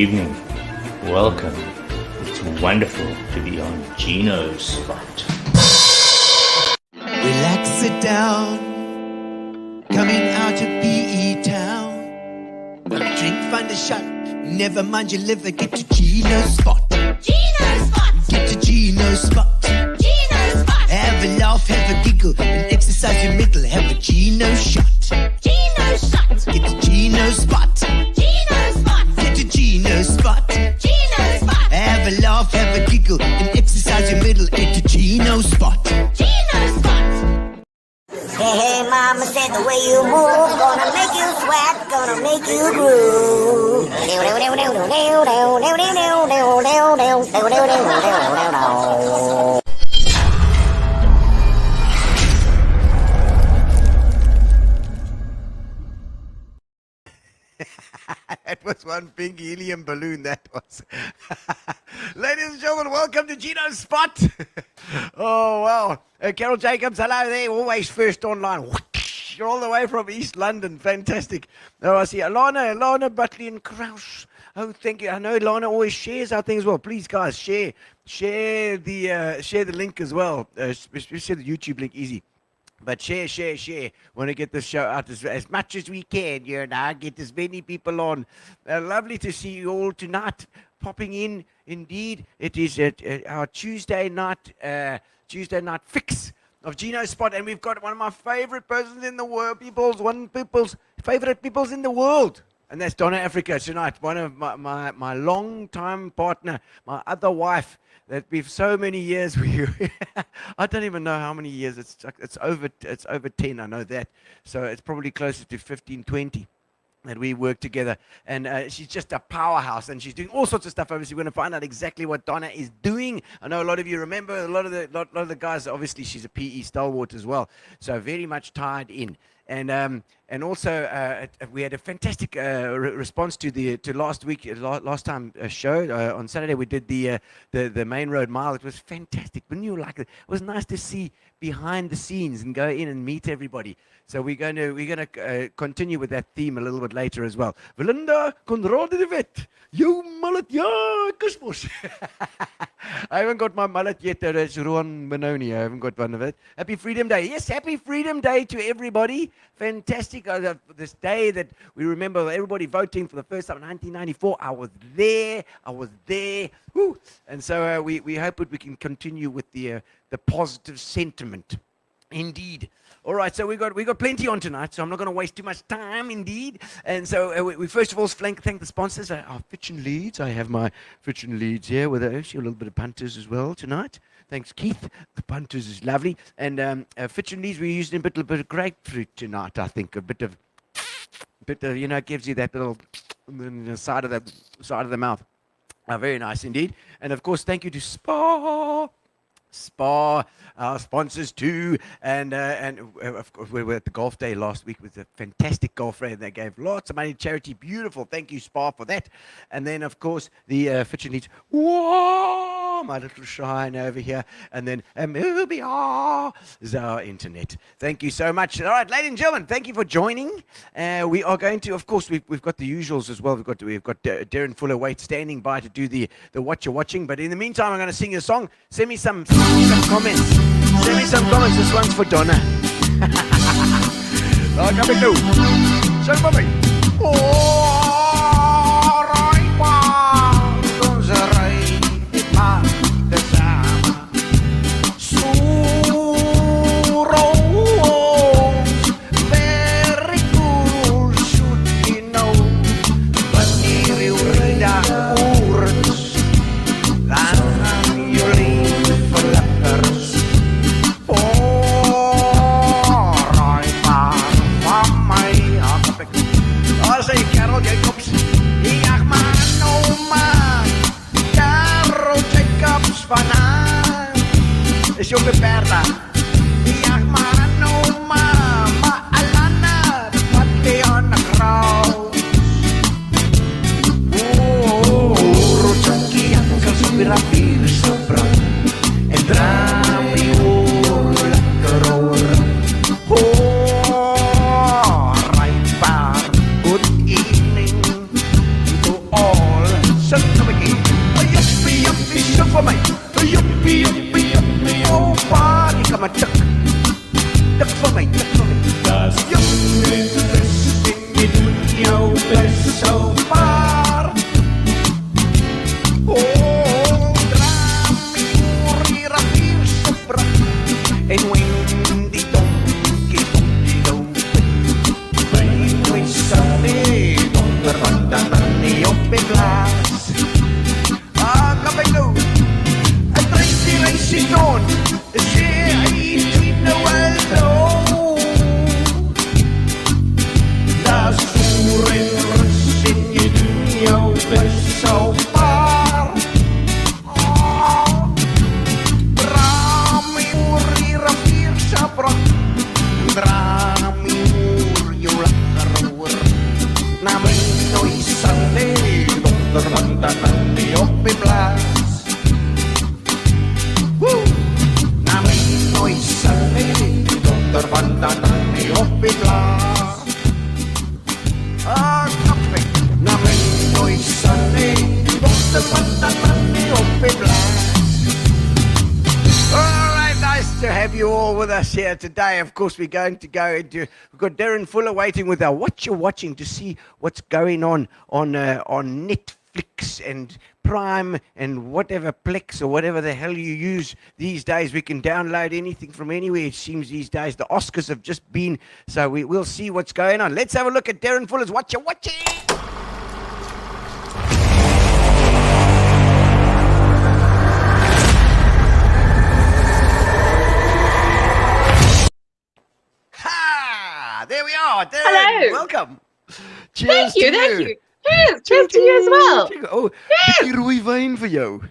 evening. Welcome. It's wonderful to be on Gino's spot. Relax, sit down. Coming out of PE town. Drink, find a shot. Never mind your liver. Get to Gino's spot. Gino's spot. Get to Gino's spot. Gino's spot. Have a laugh, have a giggle, and exercise your middle. Have a Gino shot. Gino's shot. Get to Gino's spot. Gino's spot. Get to Gino's spot. Gino's spot. Have a laugh, have a giggle, and exercise your middle. Get to Gino's spot. Gino's spot. Hey, hey, mama said the way you move, gonna make you sweat, gonna make you groove. That was one big helium balloon, that was. Ladies and gentlemen, welcome to Gino's Spot. Oh, wow. Carol Jacobs, hello there, always first online. You're all the way from East London, fantastic. Oh, I see Alana Butley and Kraus. Oh, thank you. I know Lana always shares our things as well. Please, guys, share the link as well. Share the YouTube link, easy. But share. Want to get this show out as much as we can, get as many people on. Lovely to see you all tonight popping in. Indeed, it is our Tuesday night fix of Gino's Spot, and we've got one of my favorite persons in the world, people's favorite peoples in the world. And that's Donna Africa tonight, one of my long-time partner, my other wife, that we've so many years. I don't even know how many years. It's over 10, I know that. So it's probably closer to 15, 20 that we work together. And she's just a powerhouse, and she's doing all sorts of stuff. Obviously, we're going to find out exactly what Donna is doing. I know a lot of you remember, a lot of the guys, obviously she's a PE stalwart as well. So very much tied in. And also we had a fantastic response to last time show on Saturday. We did the main road mile. It was fantastic. Wouldn't you like it? It was nice to see behind the scenes and go in and meet everybody. So we're going to continue with that theme a little bit later as well. Belinda Conrad de Wet, you mullet, ja, kusmos. I haven't got my mullet yet. It's Rowan Benoni. I haven't got one of it. Happy Freedom Day. Yes, happy Freedom Day to everybody. Fantastic. This day that we remember everybody voting for the first time in 1994. I was there. Woo. And so we hope that we can continue with the positive sentiment. Indeed. All right, so we got plenty on tonight, so I'm not going to waste too much time, indeed. And so we first of all thank the sponsors, our Fitch and Leeds. I have my Fitch and Leeds here with actually a little bit of punters as well tonight. Thanks, Keith. The punters is lovely. And Fitch and Leeds, we're using a bit of grapefruit tonight, I think. A bit of it gives you that little side of the mouth. Very nice indeed. And of course, thank you to Spa, our sponsors too, and of course we were at the golf day last week with a fantastic golf day. They gave lots of money to charity. Beautiful, thank you Spa for that. And then of course the Fitch and Leeds. Whoa, my little shine over here. And then Amubia is our internet. Thank you so much. All right, ladies and gentlemen, thank you for joining. We are going to, of course, we've got the usuals as well. We've got Derryn Fuller standing by to do the what you're watching. But in the meantime, I'm going to sing a song. Send me some comments. Send me some comments. This one's for Donna. Coming through. Show mommy. Carol jong en fris en je doet jouw best zo far. Oh, drami rapir sopra en windy donkey do. Bij nooit sane onder vandaag niet op in plaats. Ah, kom ik nou. Het race on. Share in the world. Laat voer en rust in je doen jouw best zo far. Drami hier op hier sapra. Drami je langer hoor. Namelijk nooit sande. Donder vandaag niet op in plaats. Namelijk nooit sande. Donder vandaag niet op in plaats. Ah, kapik. Namelijk nooit sande. Donder vandaag niet op in plaats. All right, nice to have you all with us here today. Of course, we're going to go into. We've got Derryn Fuller waiting with our What You're Watching to see what's going on Netflix and Prime and whatever Plex or whatever the hell you use these days. We can download anything from anywhere. It seems these days the Oscars have just been, so we'll see what's going on. Let's have a look at Derryn Fuller's What You're Watching. There we are. Derryn, Hello. welcome. Cheers Thank you, to thank you. Cheers to you as well. Oh, bietjie rooi wyn vir jou.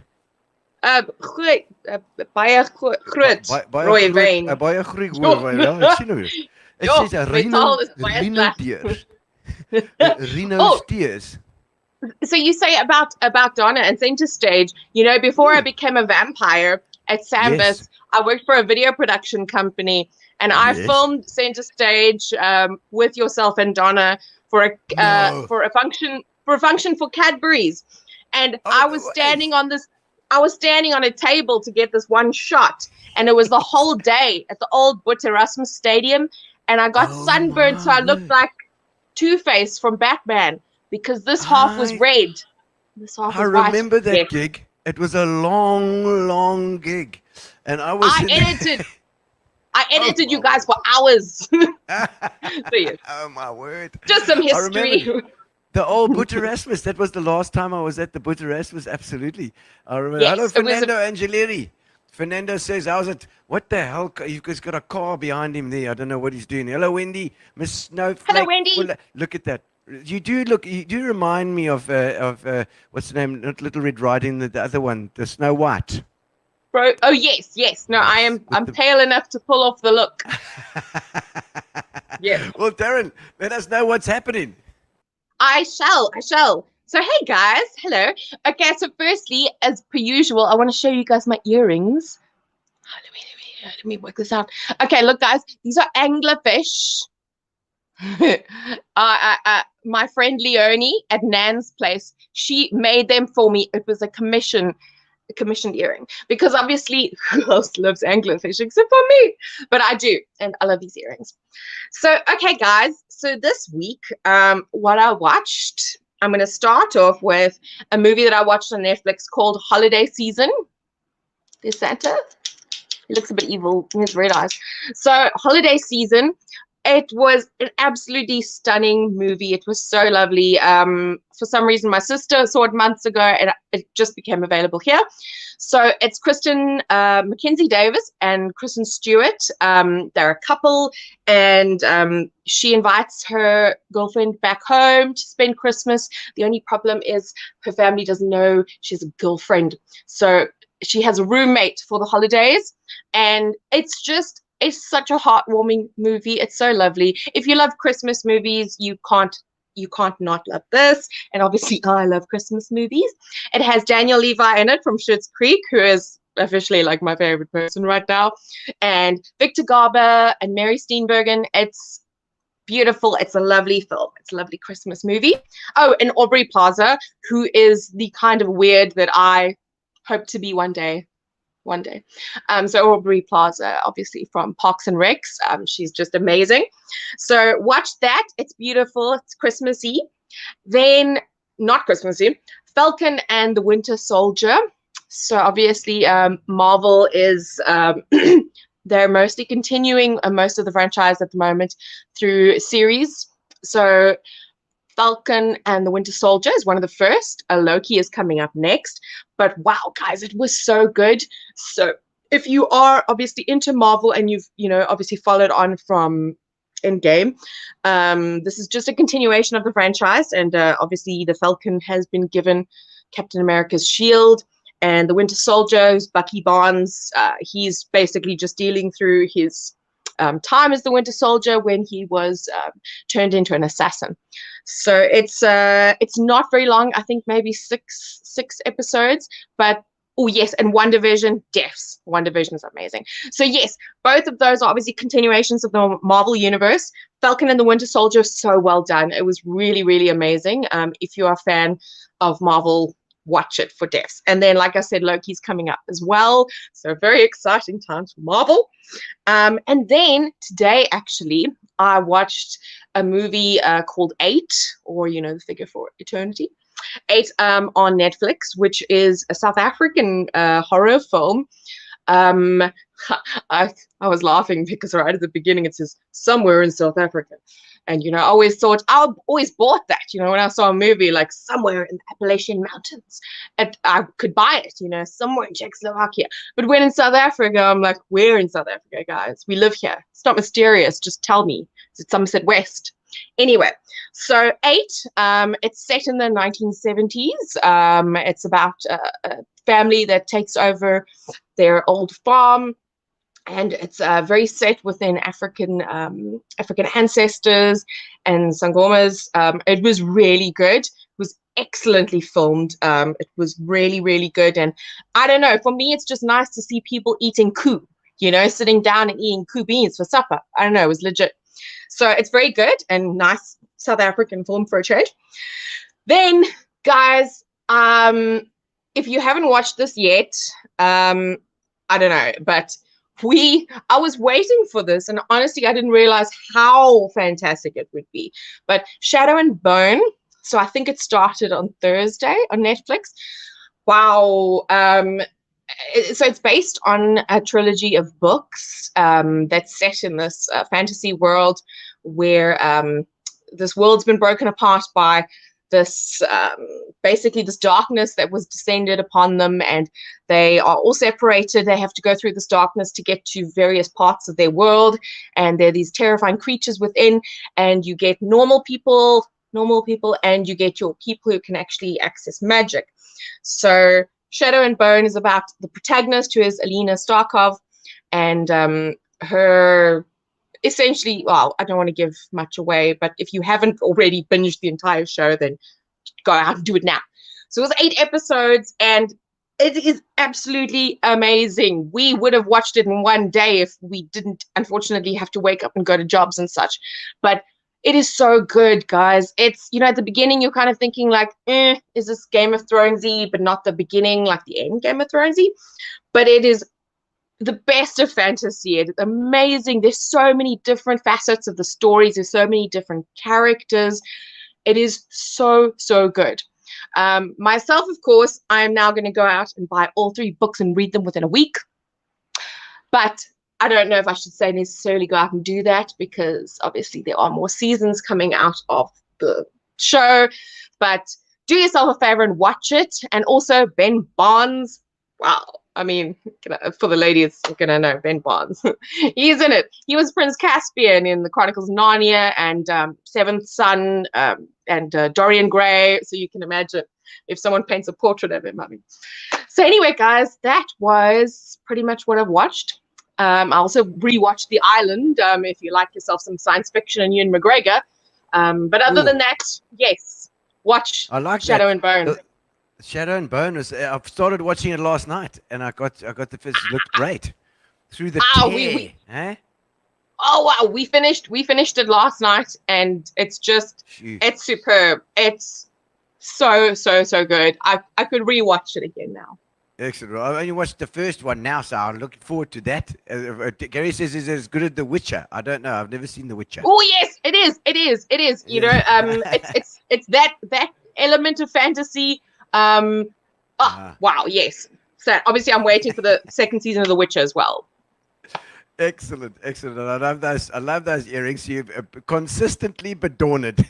Groot, baie groot rooi wyn. Baie groot rooi wyn. Ja, ek sien nou. Dit Ja, is 'n metaal is baie Rino sleg. teers. Rino Oh. teers. So you say about Donna and Centrestage, you know, before I became a vampire at Sambus, Yes. I worked for a video production company and I Yes. filmed Centrestage with yourself and Donna for No. a function for Cadbury's. And I was standing on a table to get this one shot, and it was the whole day at the old Beronyce Stadium, and I got Oh sunburned, so I looked my. like Two-Face from Batman because this half was red. This half I was white. remember that Yeah. gig. It was a long gig. And I was I edited you guys for hours. So yes, Oh my word. just some I remember history. the old Boot Erasmus. That was the last time I was at the Boot Erasmus. Absolutely. I remember. Yes, Hello, it was a- Fernando Angelieri. Fernando says, how's it? What the hell? He's got a car behind him there. I don't know what he's doing. Hello, Wendy. Miss Snowflake. Hello, Wendy. Well, look at that. You do remind me of what's the name? Not Little Red Riding, the other one, the Snow White. Bro, oh yes. No, I'm pale enough to pull off the look. Yeah. Well, Derryn, let us know what's happening. I shall. So hey guys, hello. Okay, so firstly, as per usual, I want to show you guys my earrings. Let me work this out. Okay, look guys, these are anglerfish. My friend Leonie at Nan's place, she made them for me. It was a commissioned earring because obviously who else loves anglerfish except for me? But I do, and I love these earrings. So okay guys, so this week what I watched, I'm going to start off with a movie that I watched on Netflix called Holiday Season. There's Santa. He looks a bit evil in his red eyes. So Holiday Season, it was an absolutely stunning movie. It was so lovely. For some reason, my sister saw it months ago, and it just became available here. So it's Kristen Mackenzie Davis and Kristen Stewart. They're a couple, and she invites her girlfriend back home to spend Christmas. The only problem is her family doesn't know she's a girlfriend. So she has a roommate for the holidays, and it's such a heartwarming movie. It's so lovely. If you love Christmas movies, you can't not love this. And obviously, I love Christmas movies. It has Daniel Levi in it from Schitt's Creek, who is officially like my favorite person right now, and Victor Garber and Mary Steenburgen. It's beautiful. It's a lovely film. It's a lovely Christmas movie. Oh, and Aubrey Plaza, who is the kind of weird that I hope to be one day. one day. So Aubrey Plaza, obviously from Parks and Recs. She's just amazing. So watch that. It's beautiful. It's Christmassy. Then, not Christmassy, Falcon and the Winter Soldier. So obviously Marvel is, they're mostly continuing most of the franchise at the moment through series. So Falcon and the Winter Soldier is one of the first. Loki is coming up next. But wow, guys, it was so good. So if you are obviously into Marvel and you've, obviously followed on from Endgame, this is just a continuation of the franchise. And obviously the Falcon has been given Captain America's shield. And the Winter Soldier, Bucky Barnes, he's basically just dealing through his time as the Winter Soldier when he was turned into an assassin. So it's not very long. I think maybe six episodes. But oh yes, and WandaVision, deaths. WandaVision is amazing. So yes, both of those are obviously continuations of the Marvel universe. Falcon and the Winter Soldier, so well done. It was really, really amazing. If you are a fan of Marvel, watch it for deaths. And then, like I said, Loki's coming up as well. So very exciting times for Marvel. And then today, actually, I watched a movie called 8, or, the figure for eternity. 8 on Netflix, which is a South African horror film. I was laughing because right at the beginning it says somewhere in South Africa. And, I always bought that, when I saw a movie like somewhere in the Appalachian Mountains, and I could buy it, somewhere in Czechoslovakia. But when in South Africa, I'm like, where in South Africa, guys? We live here. It's not mysterious. Just tell me. It's Somerset West. Anyway, so 8, it's set in the 1970s. It's about a family that takes over their old farm. And it's very set within African ancestors and sangomas. It was really good. It was excellently filmed. It was really, really good. And I don't know, for me, it's just nice to see people eating koo, sitting down and eating koo beans for supper. I don't know, it was legit. So it's very good and nice South African film for a change. Then, guys, if you haven't watched this yet, I don't know, but I was waiting for this, and honestly, I didn't realize how fantastic it would be. But Shadow and Bone, so I think it started on Thursday on Netflix. Wow. So it's based on a trilogy of books that's set in this fantasy world where this world's been broken apart by this basically this darkness that was descended upon them, and they are all separated. They have to go through this darkness to get to various parts of their world, and there are these terrifying creatures within, and you get normal people, and you get your people who can actually access magic. So Shadow and Bone is about the protagonist, who is Alina Starkov, and her essentially, well, I don't want to give much away, but if you haven't already binged the entire show, then go out and do it now. So it was 8 episodes, and it is absolutely amazing. We would have watched it in one day if we didn't, unfortunately, have to wake up and go to jobs and such. But it is so good, guys. It's, at the beginning, you're kind of thinking like, is this Game of Thronesy, but not the beginning, like the end Game of Thronesy. But it is the best of fantasy. It's amazing. There's so many different facets of the stories. There's so many different characters. It is so, so good. Myself, of course, I am now going to go out and buy all 3 books and read them within a week. But I don't know if I should say necessarily go out and do that, because obviously there are more seasons coming out of the show. But do yourself a favor and watch it. And also Ben Barnes. Wow. I mean, for the ladies, you're going to know Ben Barnes. He's in it. He was Prince Caspian in the Chronicles of Narnia and Seventh Son and Dorian Gray. So you can imagine if someone paints a portrait of him. I mean. So anyway, guys, that was pretty much what I've watched. I also rewatched The Island, if you like yourself some science fiction and Ewan McGregor. But other than that, yes, watch I like Shadow that. and Bone. Shadow and Bone was. I've started watching it last night, and I got the first. It looked great through the tear. Eh? Oh wow, we finished it last night, and it's just it's superb. It's so good. I could rewatch it again now. Excellent. Well, I only watched the first one now, so I'm looking forward to that. Gary says it's as good as The Witcher. I don't know. I've never seen The Witcher. Oh yes, it is. It is. It is. You know, it's that element of fantasy. Wow. Yes. So obviously, I'm waiting for the second season of The Witcher as well. Excellent, excellent. And I love those. I love those earrings. You've consistently bedorned.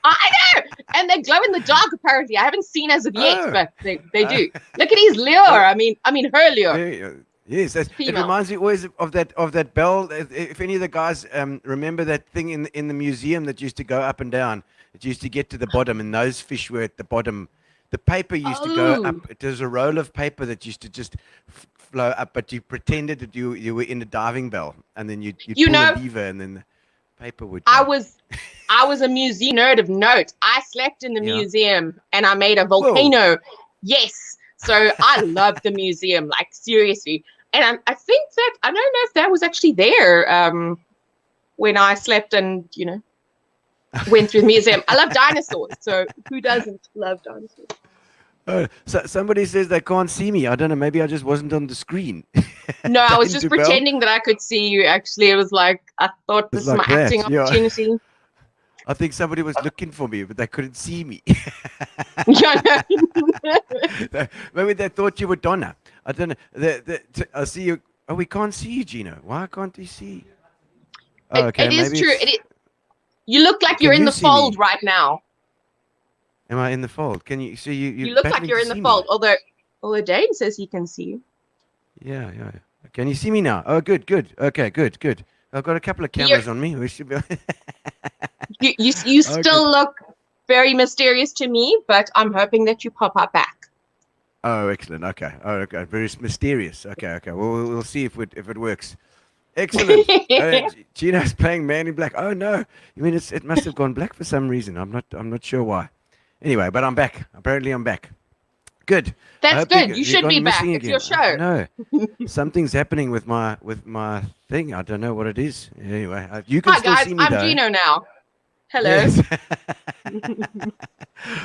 I know, and they glow in the dark. Apparently, I haven't seen as of yet, but they do. Look at his lure. I mean her lure. Yes, it reminds me always of that bell. If any of the guys remember that thing in the museum that used to go up and down, it used to get to the bottom, and those fish were at the bottom. The paper used to go up. There's a roll of paper that used to just flow up, but you pretended that you were in a diving bell, and then you pull a lever, and then the paper would. I was a museum nerd of note. I slept in the museum, and I made a volcano. Whoa. Yes, so I love the museum, like seriously. And I think that I don't know if that was actually there when I slept, and went through the museum. I love dinosaurs, so who doesn't love dinosaurs? Oh, so somebody says they can't see me. I don't know. Maybe I just wasn't on the screen. No, I was just pretending that I could see you. Actually, it was like I thought this is my acting opportunity. I think somebody was looking for me, but they couldn't see me. Maybe they thought you were Donna. I don't know. I see you. Oh, we can't see you, Gino. Why can't we see? Oh, okay. It is true. You look like you're in the fold right now. Am I in the fold? Can you see you? You look like you're in the fold. Although Dane says he can see you. Yeah. Can you see me now? Oh, good. Okay, good. I've got a couple of cameras on me. We should be. You still look very mysterious to me, but I'm hoping that you pop up back. Oh, excellent. Okay. Very mysterious. Okay. Well, we'll see if it works. Excellent. Gino's playing Man in Black. Oh no! You mean it must have gone black for some reason. I'm not sure why. Anyway, but I'm back. Apparently, I'm back. Good. That's good. You should be back. It's your show. No, something's happening with my thing. I don't know what it is. Anyway, you can still see me. I'm Gino now. Hello. Yes.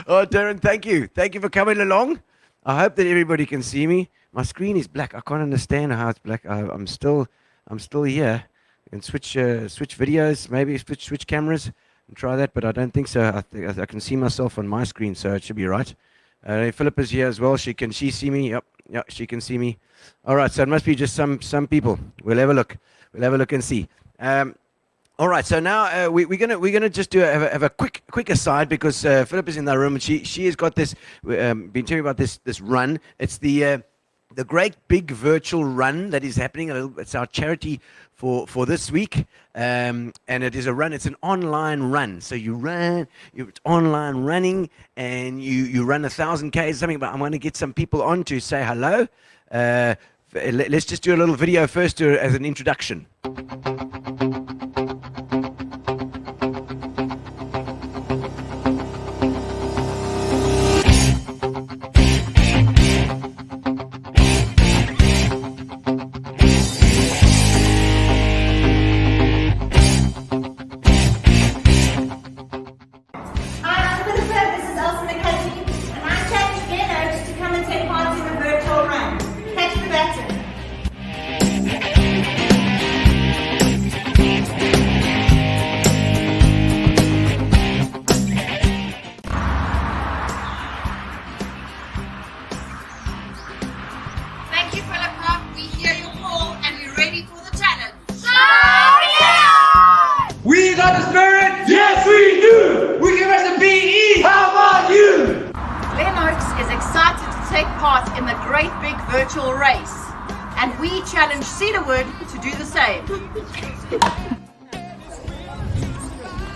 Oh, Derryn, thank you for coming along. I hope that everybody can see me. My screen is black. I can't understand how it's black. I'm still here. You can switch videos, maybe switch cameras and try that, but I don't think so. I can see myself on my screen, so it should be right. Philip is here as well. She see me. Yep, she can see me. All right, so it must be just some people. We'll have a look and see. All right, so now we're gonna just have a quick aside, because Philip is in the room, and she has got this. Been telling me about this run. It's the great big virtual run that is happening. It's our charity for this week, and it is a run. It's an online run. So you run. It's online running, and you run 1,000 Ks or something. But I'm going to get some people on to say hello. Let's just do a little video first as an introduction.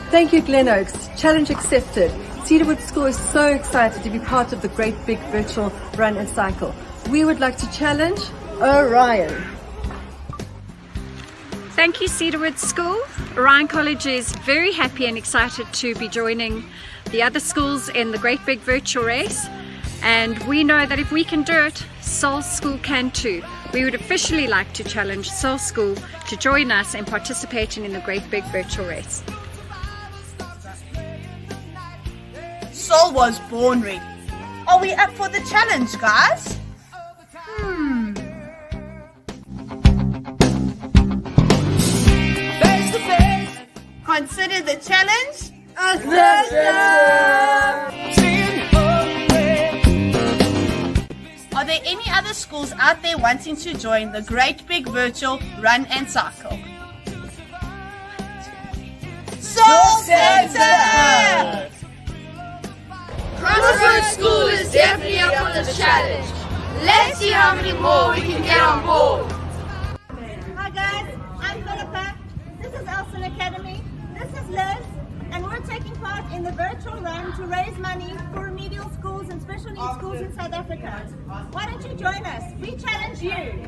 Thank you, Glen Oaks. Challenge accepted. Cedarwood School is so excited to be part of the great big virtual run and cycle. We would like to challenge Orion. Thank you, Cedarwood School. Orion College is very happy and excited to be joining the other schools in the great big virtual race. And we know that if we can do it, Seoul School can too. We would officially like to challenge Seoul School to join us in participating in the great big virtual race. Seoul was born ready. Are we up for the challenge, guys? Consider the challenge. Are there any other schools out there wanting to join the Great Big Virtual Run and Cycle? Songstress! Crossroads School is definitely up for this challenge. Let's see how many more we can get on board. Hi guys, I'm Philippa. This is Elson Academy. This is Liz. And we're taking part in the virtual run to raise money for remedial schools and special needs schools in South Africa. Why don't you join us? We challenge you.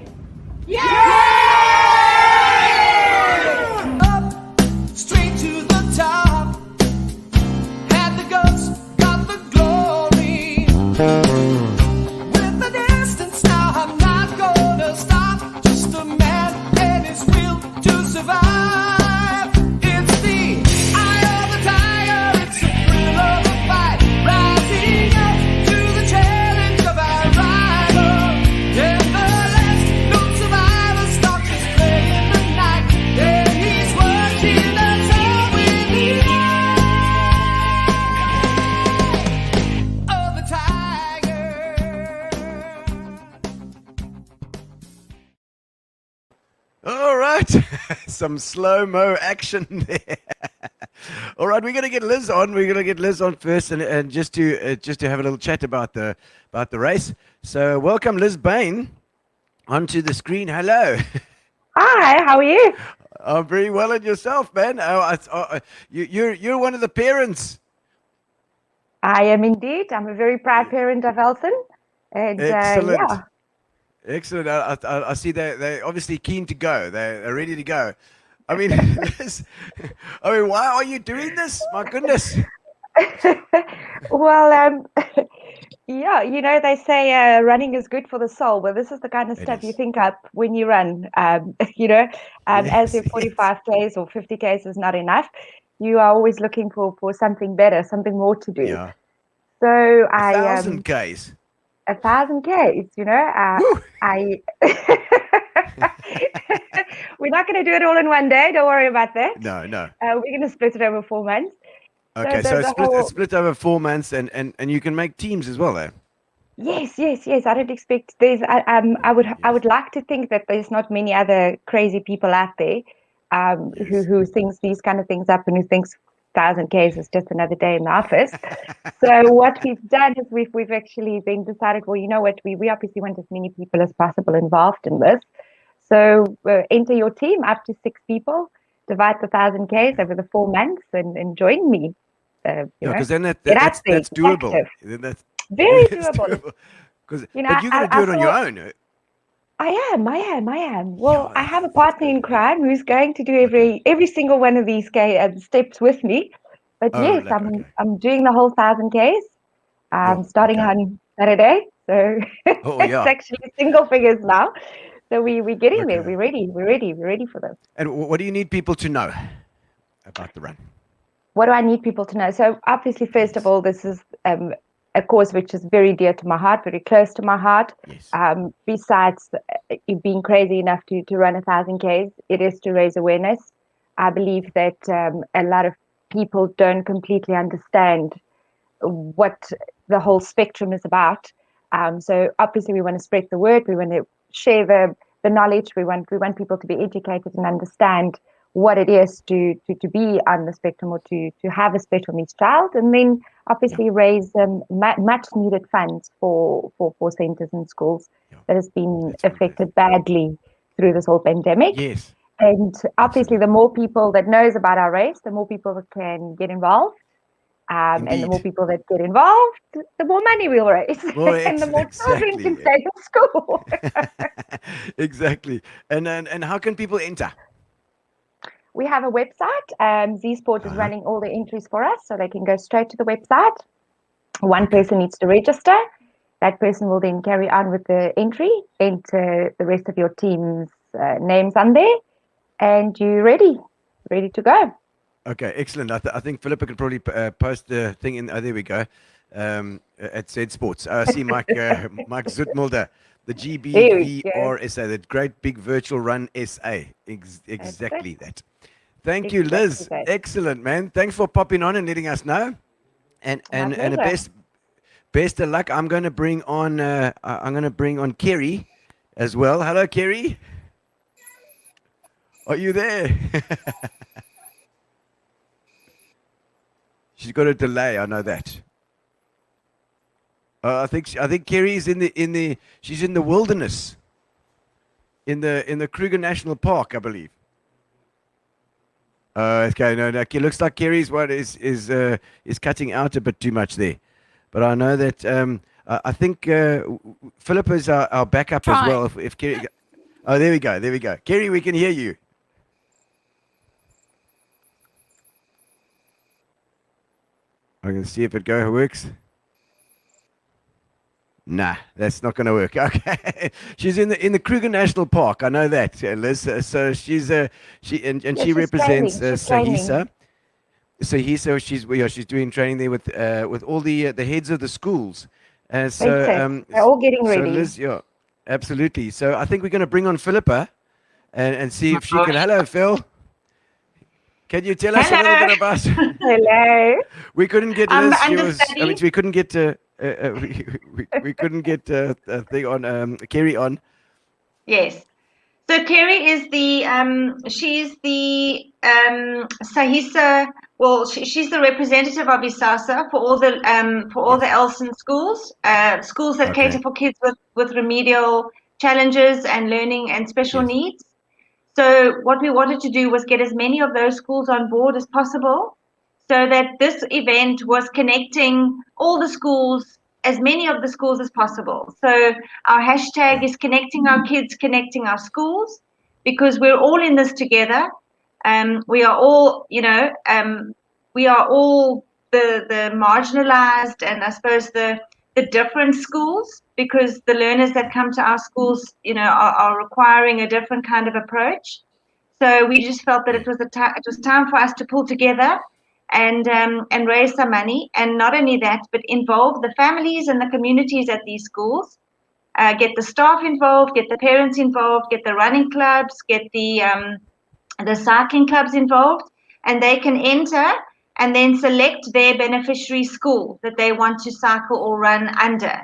Straight to the top, had the guts, got the glory. With the distance now, I'm not gonna stop. Just a man and his will to survive. It's the eye of the tiger, it's the thrill of the fight. Rising up to the challenge of our rival. And the last known survivor stops just playing the night. Yeah, he's watching us all with the eye of the tiger. All right, some slow-mo action there. All right, we're gonna get Liz on. We're gonna get Liz on first, and just to have a little chat about the race. So, welcome, Liz Bain, onto the screen. Hello. Hi, how are you? I'm very well, and yourself, man. You're one of the parents. I am indeed. I'm a very proud parent of Elton. And Excellent. yeah, Excellent. I see they're obviously keen to go. They're ready to go. I mean, Liz, why are you doing this? My goodness. well, yeah, you know, they say running is good for the soul. Well, this is the kind of It stuff you is. think up when you run. You know, as if Yes, 45Ks or 50Ks is not enough, you are always looking for something better, something more to do. Yeah. So I 1,000 Ks. 1,000Ks, you know, Woo! we're not going to do it all in one day. Don't worry about that. No. We're going to split it over 4 months. Okay, the- so the it's whole- split over 4 months, and you can make teams as well, eh? Yes. I don't expect there's. I would like to think that there's not many other crazy people out there, who thinks these kind of things up and who thinks 1,000Ks is just another day in the office. So what we've done is we've actually then decided, well, you know what, we obviously want as many people as possible involved in this. So enter your team up to 6 people, divide the 1,000Ks over the 4 months, and join me. Because then get that's out there, doable. active. Then that's Very that's doable. Because You know, but you're going to do it on your thought- own. I am. Well, I have a partner in crime who's going to do every single one of these steps with me. But Oh, yes, like, okay. I'm doing the whole 1,000Ks. Starting okay. on Saturday, so Oh, it's yeah. actually single figures now. So we're getting there. Okay. We're ready for this. And what do you need people to know about the run? What do I need people to know? So obviously, first of all, this is a cause which is very dear to my heart, very close to my heart. Yes. Besides being crazy enough to run 1,000Ks, it is to raise awareness. I believe that a lot of people don't completely understand what the whole spectrum is about. So obviously, we want to spread the word. We want to share the knowledge. We want people to be educated and understand what it is to be on the spectrum or to have a special needs child, and then obviously raise much needed funds for centres and schools that has been affected badly through this whole pandemic. Yes. And obviously, the more people that knows about our race, the more people that can get involved. And the more people that get involved, the more money we'll raise, Well, and the more children exactly, can yeah. stay in school. Exactly. And how can people enter? We have a website. Z-Sport is running all the entries for us, so they can go straight to the website. One person needs to register. That person will then carry on with the entry, enter the rest of your team's names on there, and you're ready to go. Okay, excellent. I think Philippa can probably post the thing in. Oh, there we go. At Z Sports. I see Mike Zutmulder, the GBVRSA, the Great Big Virtual Run SA. Exactly that. Thank you, Liz. Exactly that. Excellent, man. Thanks for popping on and letting us know. And the pleasure. best of luck. I'm going to bring on Kerry as well. Hello, Kerry. Are you there? She's got a delay. I know that. I think Kerry is she's in the wilderness. In the Kruger National Park, I believe. Okay, no, it looks like Kerry's one is cutting out a bit too much there, but I know that I think Philip is our backup as well. If Kerry, oh, there we go. Kerry, we can hear you. I can see if it works. Nah, that's not going to work. Okay, she's in the Kruger National Park. I know that, Liz. So she's she represents Sahisa. So she's doing training there with all the heads of the schools. They're all getting ready. So Liz, yeah, absolutely. So I think we're going to bring on Philippa and see if she can. Hello, Phil. Can you tell us a little bit about? Hello. We couldn't get Liz. We couldn't get. We couldn't get a thing on Kerry on. Yes. So Kerry is she's the Sahisa. Well, she's the representative of ISASA for all the Elson schools, schools that cater for kids with remedial challenges and learning and special needs. So what we wanted to do was get as many of those schools on board as possible, so that this event was connecting all the schools, as many of the schools as possible. So our hashtag is connecting our kids, connecting our schools, because we're all in this together. We are all, we are all the marginalized and I suppose the different schools, because the learners that come to our schools, are requiring a different kind of approach. So we just felt that it was time for us to pull together and raise some money, and not only that, but involve the families and the communities at these schools, get the staff involved, get the parents involved, get the running clubs, get the cycling clubs involved, and they can enter and then select their beneficiary school that they want to cycle or run under,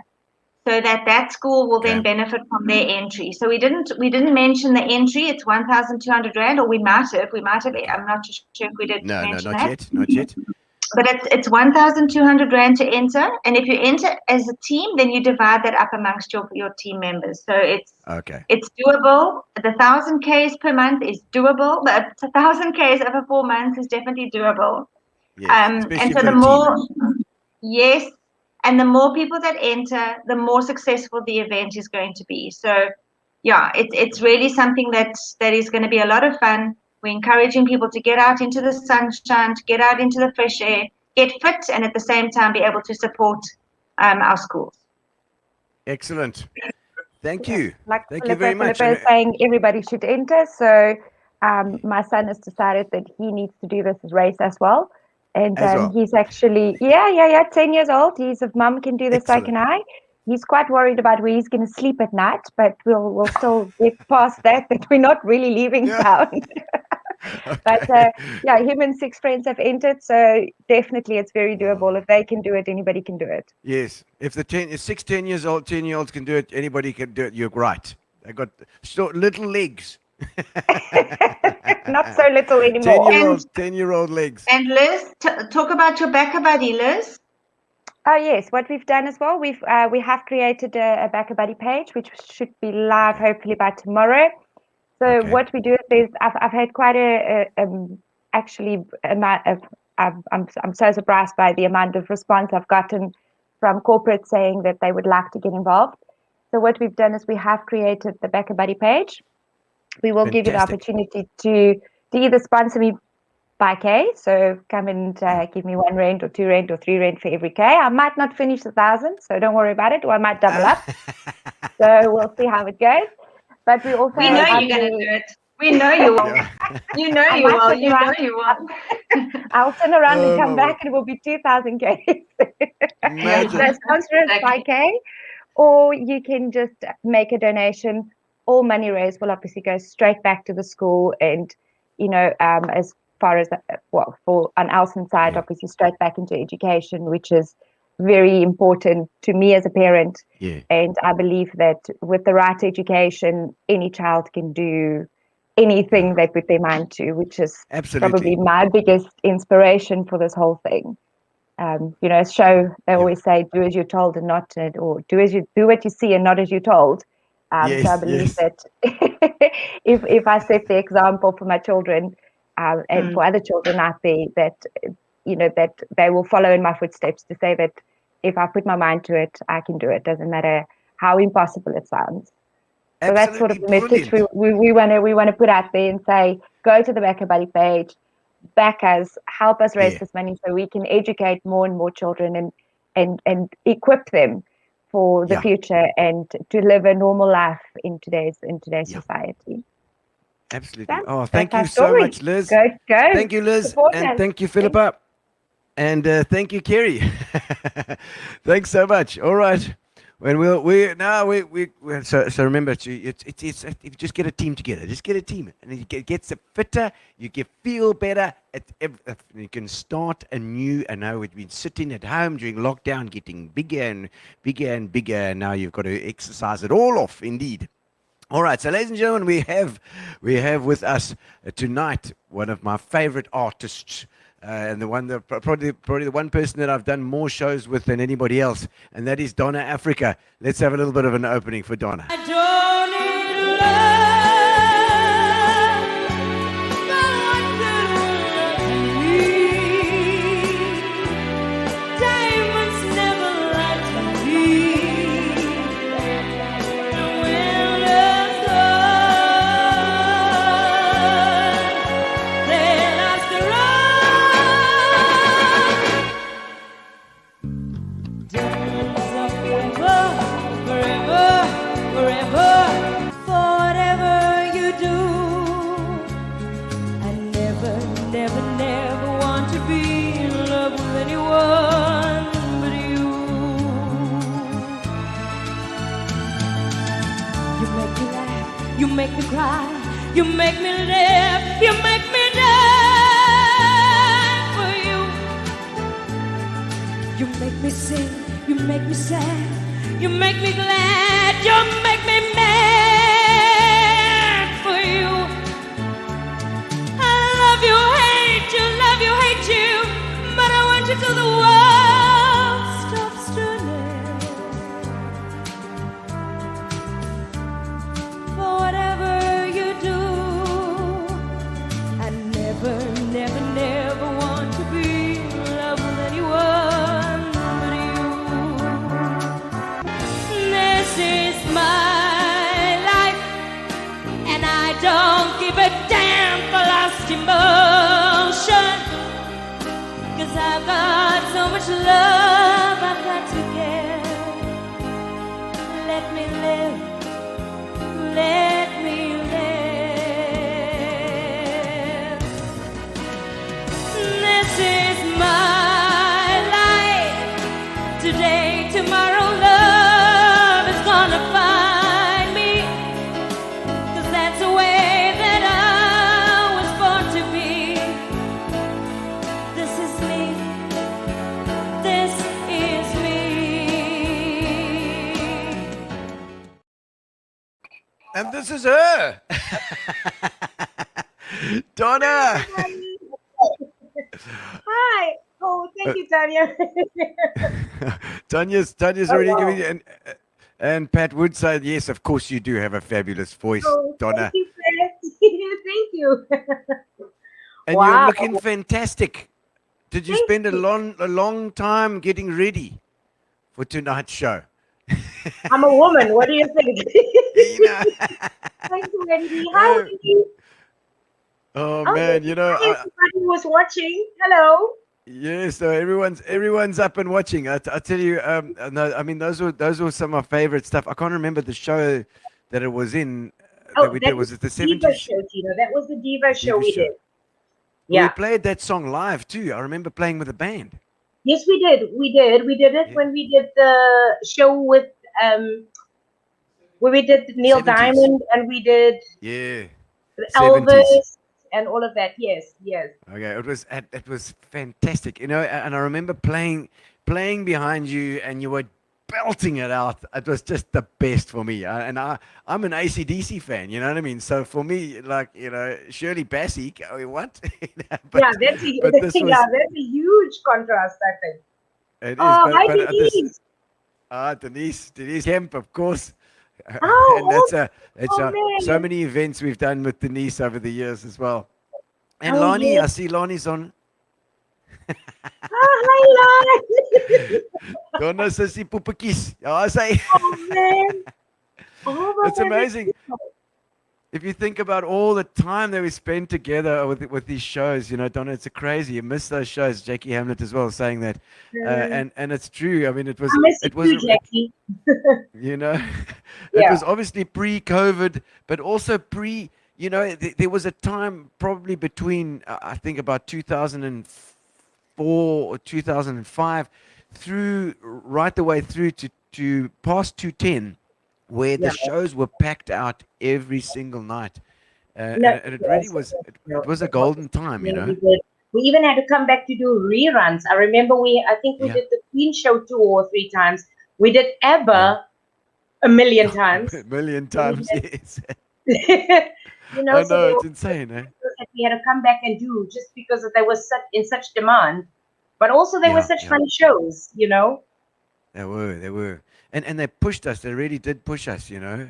so that school will then benefit from their entry. So we didn't mention the entry. It's 1,200 Rand, or we might have. I'm not sure if we did. No, not yet. But it's 1,200 Rand to enter, and if you enter as a team, then you divide that up amongst your team members. So it's doable. The 1,000 Ks per month is doable, but 1,000 Ks over 4 months is definitely doable. Yes, and so the more, and the more people that enter, the more successful the event is going to be. So, yeah, it's really something that is going to be a lot of fun. We're encouraging people to get out into the sunshine, to get out into the fresh air, get fit, and at the same time be able to support our schools. Excellent. Thank you. Thank you very much. Philippa is saying everybody should enter. So my son has decided that he needs to do this race as well. And he's actually, 10 years old. He's if mum can do this, so can I. He's quite worried about where he's going to sleep at night, but we'll still get past that we're not really leaving town. But him and 6 friends have entered, so definitely it's very doable. If they can do it, anybody can do it. Yes, if 10-year-olds can do it, anybody can do it. You're right. They got little legs. Not so little anymore. 10-year-old legs. And Liz, talk about your backer buddy, Liz. Oh yes, what we've done as well, we have created a backer buddy page, which should be live hopefully by tomorrow. So what we do is I've had quite I'm so surprised by the amount of response I've gotten from corporates saying that they would like to get involved. So what we've done is we have created the backer buddy page. We will give you the opportunity to either sponsor me by K, so come and give me 1 Rand or 2 Rand or 3 Rand for every K. I might not finish 1,000, so don't worry about it, or I might double up. So we'll see how it goes. But we also know you're going to do it. We know you will. You know you will. You know you will. I'll turn around and come back, and it will be 2,000 K. So sponsor us by K, or you can just make a donation. All money raised will obviously go straight back to the school, and as far as for on Alson's side, obviously straight back into education, which is very important to me as a parent. Yeah. And I believe that with the right education, any child can do anything they put their mind to, which is probably my biggest inspiration for this whole thing. They always say, do as you're told and not, or do what you see and not as you're told. So I believe that if I set the example for my children and for other children out there, that that they will follow in my footsteps, to say that if I put my mind to it, I can do it. Doesn't matter how impossible it sounds. So that's sort of the message we want to put out there and say, go to the Back a Buddy page, back us, help us raise this money so we can educate more and more children and equip them for the future and to live a normal life in today's society. Absolutely. Thank you so much, Liz. Go. Thank you, Liz. And thank you, Philippa. And thank you, Kerry. Thanks so much. All right. When so remember, it's you just get a team together. Just get a team, and it gets fitter. You feel better. You can start anew. And now we've been sitting at home during lockdown, getting bigger and bigger and bigger. And now you've got to exercise it all off. Indeed. All right, so ladies and gentlemen, we have with us tonight one of my favorite artists. And probably the one person that I've done more shows with than anybody else, and that is Donna Africa. Let's have a little bit of an opening for Donna. I don't need love. You make me cry, you make me laugh, you make me die for you. You make me sing, you make me sad, you make me glad, you make me mad for you. I love you, hate you, but I want you to the world stops turning. For whatever you do, I never want to be in love with anyone but you. This is my life, and I don't give a damn for lost emotion, 'cause I've got so much love I've got to give. Let me live. Let me live. This is my life. Today, tomorrow, love is gonna find me, 'cause that's the way that I was born to be. This is me. This is me. And this is her. Donna. Hi. Oh, thank you, Tanya. Tanya's already giving you, and Pat would say, yes, of course you do have a fabulous voice, Donna. Thank you, Pat. Thank you. And you're looking fantastic. Did you spend a long time getting ready for tonight's show? I'm a woman. What do you think? Thank you, Wendy. Hi, Wendy. Oh man, everybody was watching. Hello. Yes, so everyone's up and watching. I tell you, no, I mean those were some of my favorite stuff. I can't remember the show that it was in. That we did. Was it the 70s? Diva show, Gino. That was the Diva show we did. Yeah. We played that song live too. I remember playing with a band. Yes, we did. We did it when we did the show with where we did Neil 70s. Diamond and we did Yeah. Elvis. 70s. and all of that. Yes, yes. Okay, it was fantastic, you know. And I remember playing behind you, and you were belting it out. It was just the best for me. I'm an AC/DC fan, you know what I mean. So for me, like, you know, Shirley Bassey, what? But, Yeah, that's a, but this was, yeah, that's a huge contrast, I think. it is. Oh, hi, But Denise. Denise Kemp, of course. Oh, And that's man. so many events we've done with Denise over the years as well. And Oh, Lonnie, yes. I see Lonnie's on. Oh, hi, Lon. Donna Sissy Poepetjies. Ja, I say. Oh, man. Oh, my It's amazing. If you think about all the time that we spend together with these shows, you know, Donna, it's crazy. You miss those shows. Jackie Hamlet as well saying that, and it's true. I mean, it was I miss it you was too, Jackie. you know, it Yeah. was obviously pre-COVID, but also pre. You know, there was a time probably between I think about 2004 or 2005 through right the way through to past 210, where the shows were packed out every single night, and it really was it was a golden time, you know. We even had to come back to do reruns. I remember I think we did the Queen show 2 or 3 times. We did ABBA a million times. A million times, yes. You know, I so know, it's insane, eh? that we had to come back and do just because they were in such demand, but also they were such fun shows, you know. They were, and they pushed us. They really did push us, you know.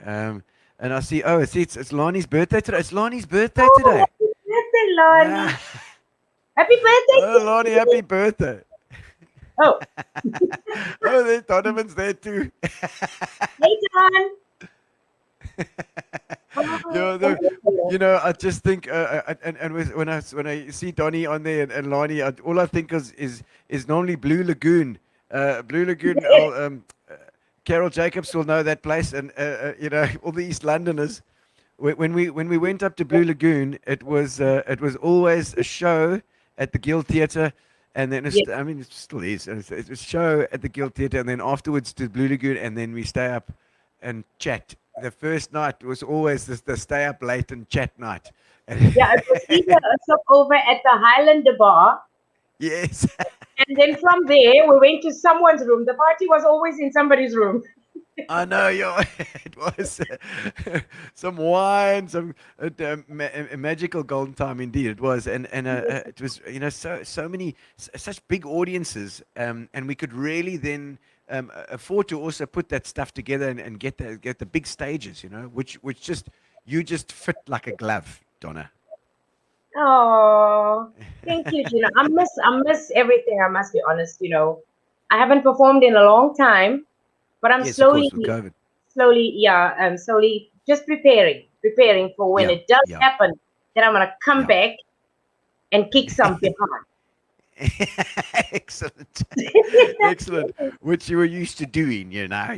And I see, it's Lonnie's birthday today. It's Lonnie's birthday today. Happy birthday, Lonnie! Yeah. Happy birthday! Oh, Lonnie, happy birthday! Oh, oh, there, Donovan's there too. hey, Don. You know, I just think, when I see Donnie on there and Lonnie, all I think is normally Blue Lagoon. Blue Lagoon. Carol Jacobs will know that place, and you know, all the East Londoners. When we went up to Blue Lagoon, it was always a show at the Guild Theatre, and then I mean, it still is. It was a show at the Guild Theatre, and then afterwards to Blue Lagoon, and then we stay up and chat. The first night was always the stay up late and chat night. Yeah, it was either a stopover at the Highlander bar. Yes. And then from there, we went to someone's room. The party was always in somebody's room. I know, it was some wine, some a magical golden time indeed. It was, and it was, you know, so many such big audiences, and we could really then afford to also put that stuff together and get the big stages, you know, which you just fit like a glove, Donna. Oh, thank you, Gino. I miss everything. I must be honest. You know, I haven't performed in a long time, but I'm slowly just preparing for when it does happen. Then I'm gonna come back and kick some behind. Excellent. Excellent. Which you were used to doing, you know,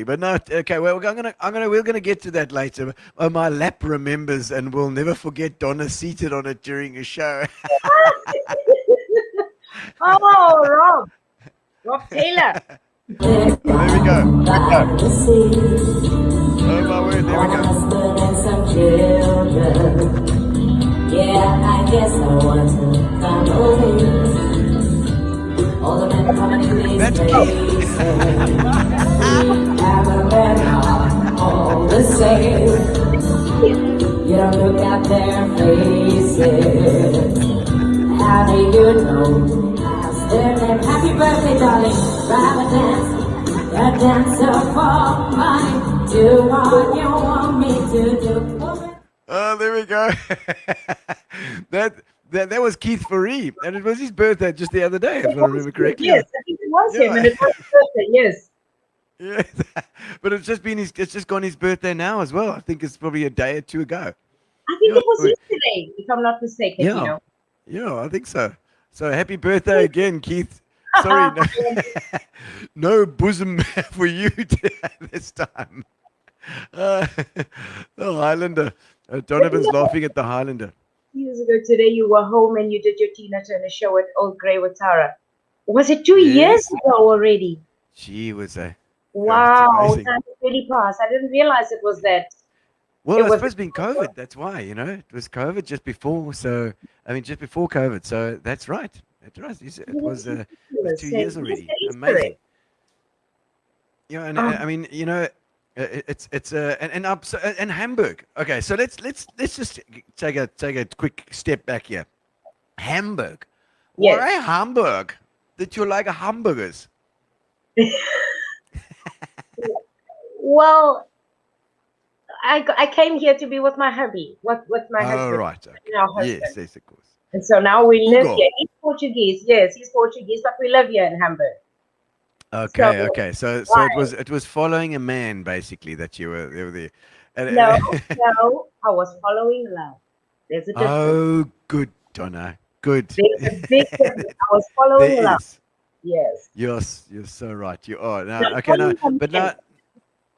but no, okay, well, we're gonna get to that later. Oh, my lap remembers, and we'll never forget Donna seated on it during a show. Oh, Rob Taylor. There we go. Oh my word, there we go. Yeah, I guess I want to come over here. All the men coming in these places haven't been all the same. You don't look at their faces. How do you know? Ask their name. Happy birthday, darling. Grab a dancer for mine. Do what you want me to do. Oh, there we go. That was Keith Faree, and it was his birthday just the other day, if I remember correctly. Yes, I think it was him, and it was his birthday. Yes. Yes, but it's just gone his birthday now as well. I think it's probably a day or two ago. I think it was yesterday, if I'm not mistaken. Yeah, you know. Yeah, I think so. So happy birthday again, Keith. Sorry, no bosom for you this time. The Highlander. Donovan's laughing at the Highlander. Years ago today, you were home and you did your Tina Turner show at Old Grey with Tara. Was it 2 years ago already? Gee, was I? Wow, time really passed. I didn't realize it was that. Well, It I was- suppose being COVID, that's why, it was COVID just before. So, just before COVID. So that's right. That's right. It was 2 years already. Amazing. Yeah, and I mean, it's and Hamburg. Okay, so let's just take a quick step back here. Hamburg. Yes. Why Hamburg? Did you like hamburgers? Well, I came here to be with my hubby, with my Oh, husband. right. Okay. and our husband. Yes, of course. And so now we live Hugo. here. He's Portuguese. Yes, he's Portuguese, but we live here in Hamburg. Okay, So- okay. So it was following a man basically that you were there. No, no, I was following love. There's a difference. Oh, good, Donna. Good. There's a big difference. I was following There love. is. Yes. You're so right. You are. No, Now, okay, now, following but love.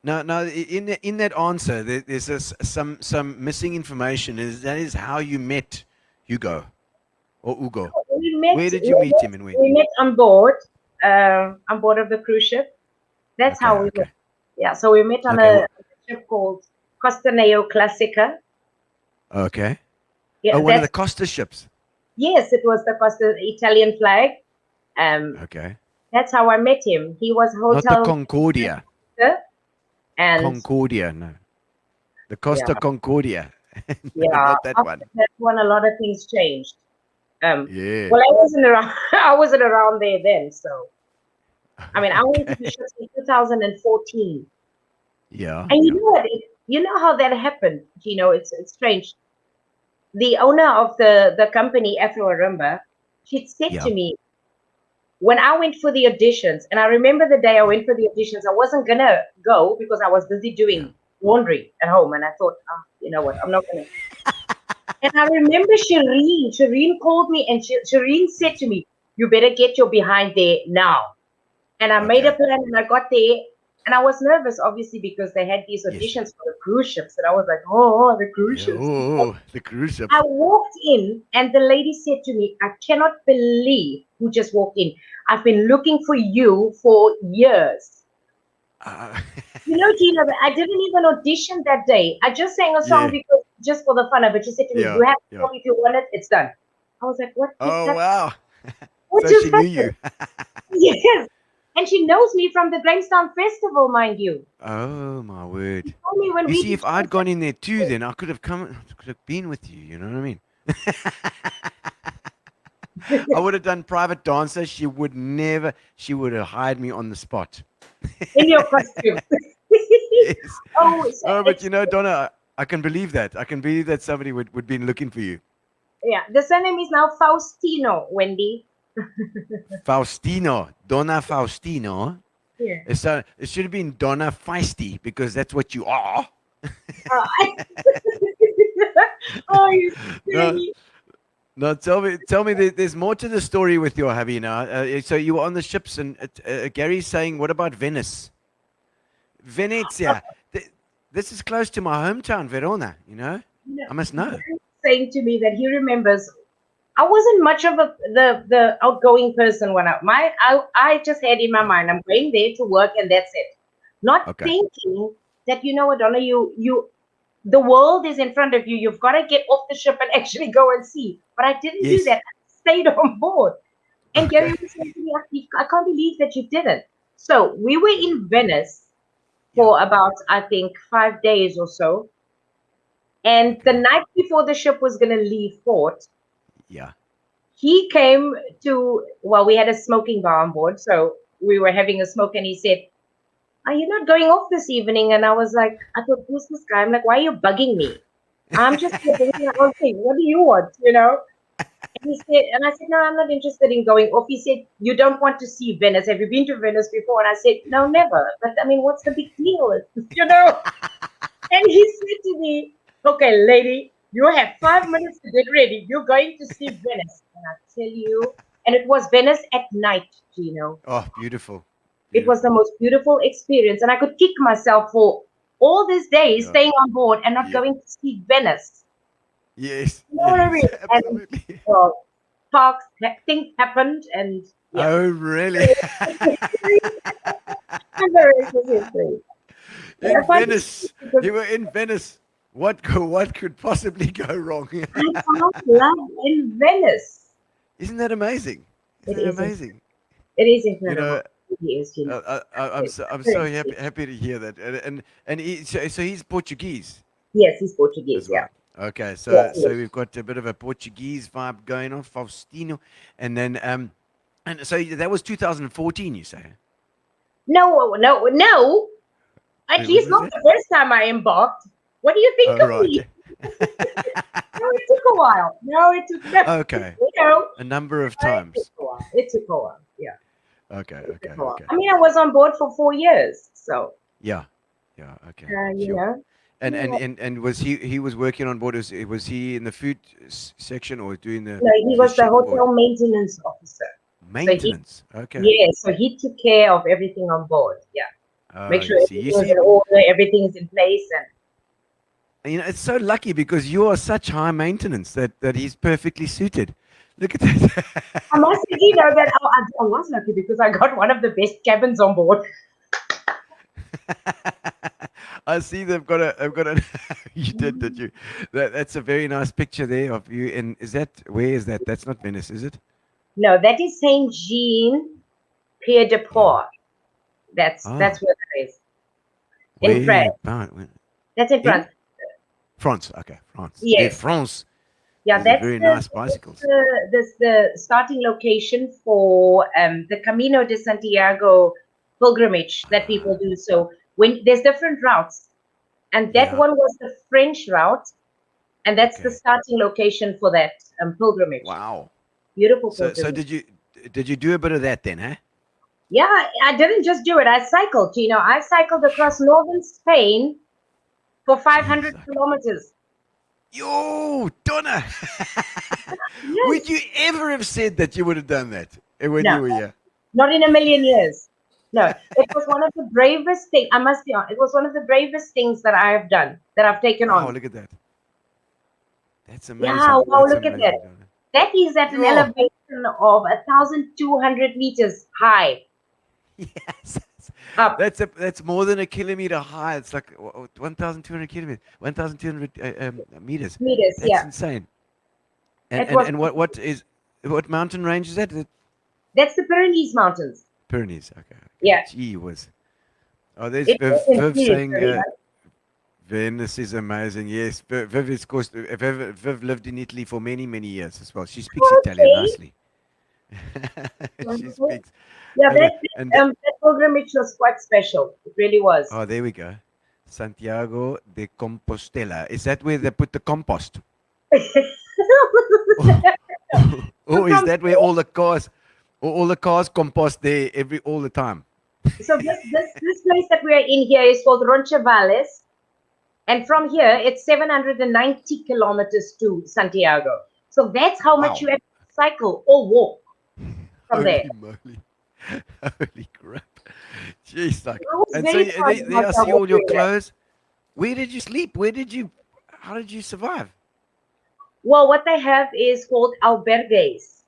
now, in that answer, there's some missing information. That is how you met Hugo or Ugo. We met, Where did you meet him and when? We met on board of the cruise ship. That's how we met. Yeah, so we met on Okay, a ship called Costa Neo Classica. Okay. Yeah, Oh, one of the that's- Costa ships. Yes, it was the Costa Italian flag. Okay. That's how I met him. He was Not hotel the Concordia. and Concordia, no. The Costa Yeah. Concordia. No, yeah, not that after one. that one, a lot of things changed. Yeah. Well, I wasn't around. I wasn't around there then, so. I mean, I went to the ships in 2014, Yeah. and you know what? You know how that happened, Gino? It's strange. The owner of the company, Afro Arumba, she said Yeah. to me when I went for the auditions, and I remember the day I went for the auditions, I wasn't gonna go because I was busy doing laundry at home, and I thought, you know what, I'm not gonna. And I remember Shireen called me, and Shireen said to me, "You better get your behind there now." And I made a plan, and I got there, and I was nervous, obviously, because they had these auditions for the cruise ships, and I was like, "Oh, the cruise ships." Oh, the cruise ship. I walked in, and the lady said to me, "I cannot believe who just walked in. I've been looking for you for years." You know, Gina, I didn't even audition that day. I just sang a song Yeah. because just for the fun of it. She said to me, Yeah, "You have to yeah. come if you want it. It's done." I was like, "What?" is Oh, that? wow. What So just she knew happened? you. Yes. And she knows me from the Grahamstown Festival, mind you. Oh, my word. Told me when You we see, if I'd gone in there too, then I could have been with you. You know what I mean? I would have done private dancer. She would have hired me on the spot. in your costume. Yes. Oh, Oh, but you know, Donna, I can believe that. I can believe that somebody would be looking for you. yeah. The surname is now Faustino, Wendy. Faustino. Donna Faustino. Yeah. So it should have been Donna Feisty because that's what you are. Oh, you No, silly. no, tell me. There's more to the story with your hubby now. So you were on the ships, and Gary's saying, "What about Venice?" Venezia. This is close to my hometown, Verona. You know, I must know. Saying to me that he remembers. I wasn't much of the outgoing person when I just had in my mind, I'm going there to work and that's it. Not Okay. thinking that, you know what, Donna, the world is in front of you. You've got to get off the ship and actually go and see. But I didn't do Yes. that. I stayed on board. And Okay. Gary was saying to me, I can't believe that you didn't. So we were in Venice for about, I think, 5 days or so. And the night before the ship was going to leave port, Yeah. he came to, well, we had a smoking bar on board, so we were having a smoke, and he said, "Are you not going off this evening?" And I was like, I thought, who's this guy? I'm like, why are you bugging me? I'm just doing my own thing. What do you want, you know? And he said, and I said, no, I'm not interested in going off. He said, you don't want to see Venice. Have you been to Venice before? And I said, no, never. But I mean, what's the big deal? You know? And he said to me, okay, lady, you have 5 minutes to get ready. You're going to see Venice. And I tell you, and it was Venice at night, Gino. Oh, beautiful. It was the most beautiful experience. And I could kick myself for all these days staying on board and not going to see Venice. Yes. You know what I mean? Yes, absolutely. And, things happened, and yeah. Oh, really? And the rest was history. In Venice. You were in Venice. What could possibly go wrong? I found love in Venice. Isn't that amazing? It Isn't that is amazing? It is You incredible. know, It is, you know. I'm so happy to hear that. And so he's Portuguese. Yes, he's Portuguese. As Yeah. well. Okay, Yeah, so he is. we've got a bit of a Portuguese vibe going on, Faustino, and then and so that was 2014, you say? No. At Wait, least what not was the first time I embarked. What do you think Oh, of right. me? No, it took a while. No, it took. Okay, You know, a number of it times. took a while. It took a while. Yeah. Okay, It took okay, a while. okay. I mean, I was on board for 4 years, so Yeah, okay, you sure. know. And was he was working on board? Was he in the food section or doing the? No, he was the chef aboard? hotel maintenance officer. Maintenance. Okay. Yeah, so he took care of everything on board. Yeah. Make Oh, sure you everything is see, in order, everything is in place, and you know, it's so lucky because you are such high maintenance that he's perfectly suited. Look at that. I must say, you know, that I was lucky because I got one of the best cabins on board. I see they've got a you did you? That's a very nice picture there of you. And where is that? That's not Venice, is it? No, that is Saint Jean Pied de Port. That's where that is. In France. That's in France. France, okay, France. Yes. France. Yeah, These are that's very nice bicycles. That's the starting location for the Camino de Santiago pilgrimage that people do. So when there's different routes, and that one was the French route, and that's the starting location for that pilgrimage. Wow. Beautiful So pilgrimage. did you do a bit of that then, huh? Yeah, I didn't just do it. I cycled. You know, I cycled across northern Spain for 500 kilometers. Yo, Donna! Yes. Would you ever have said that you would have done that when you were here? Not in a million years. No, it was one of the bravest things. I must be honest. It was one of the bravest things that I have done, that I've taken Oh, on. look at that. That's amazing. Yeah, wow, That's look at amazing, that. Donna. That is at an elevation of 1,200 meters high. Yes. Up. That's more than a kilometer high. It's like 1,200 kilometers, 1,200 meters. Meters, That's yeah. insane. It was- And what mountain range is that? The That's the Beronyce Mountains. Pyrenees. Okay. Yeah. Gee whiz. Oh, there's It Viv, is indeed Viv saying very nice. Venice is amazing. Yes, Viv is, of course, Viv lived in Italy for many, many years as well. She speaks Italian Okay. nicely. She speaks. Yeah, Okay, that pilgrimage was quite special. It really was. Oh, there we go. Santiago de Compostela. Is that where they put the compost? Or is that where all the cars compost there all the time? So this place that we are in here is called Roncesvalles, and from here it's 790 kilometers to Santiago. So that's how much you have to cycle or walk from there. Holy moly. Holy crap. Jeez, like, I was and so very proud of they I myself see all your doing that. clothes. Where did you sleep? How did you survive? Well, what they have is called albergues,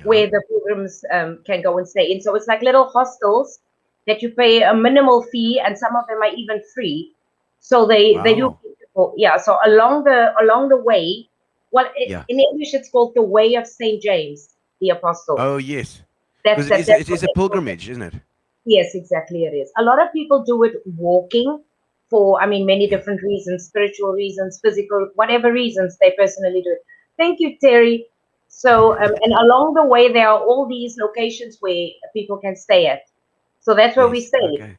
where the pilgrims can go and stay in. So it's like little hostels that you pay a minimal fee, and some of them are even free. So they do beautiful. Yeah. So along the way, in English it's called the Way of Saint James the Apostle. Oh yes, That's because that's it is a what they call it. pilgrimage, isn't it? Yes, exactly. It is. A lot of people do it walking for, many different reasons, spiritual reasons, physical, whatever reasons they personally do it. Thank you, Terry. So, and along the way, there are all these locations where people can stay at. So that's where we stayed. Okay.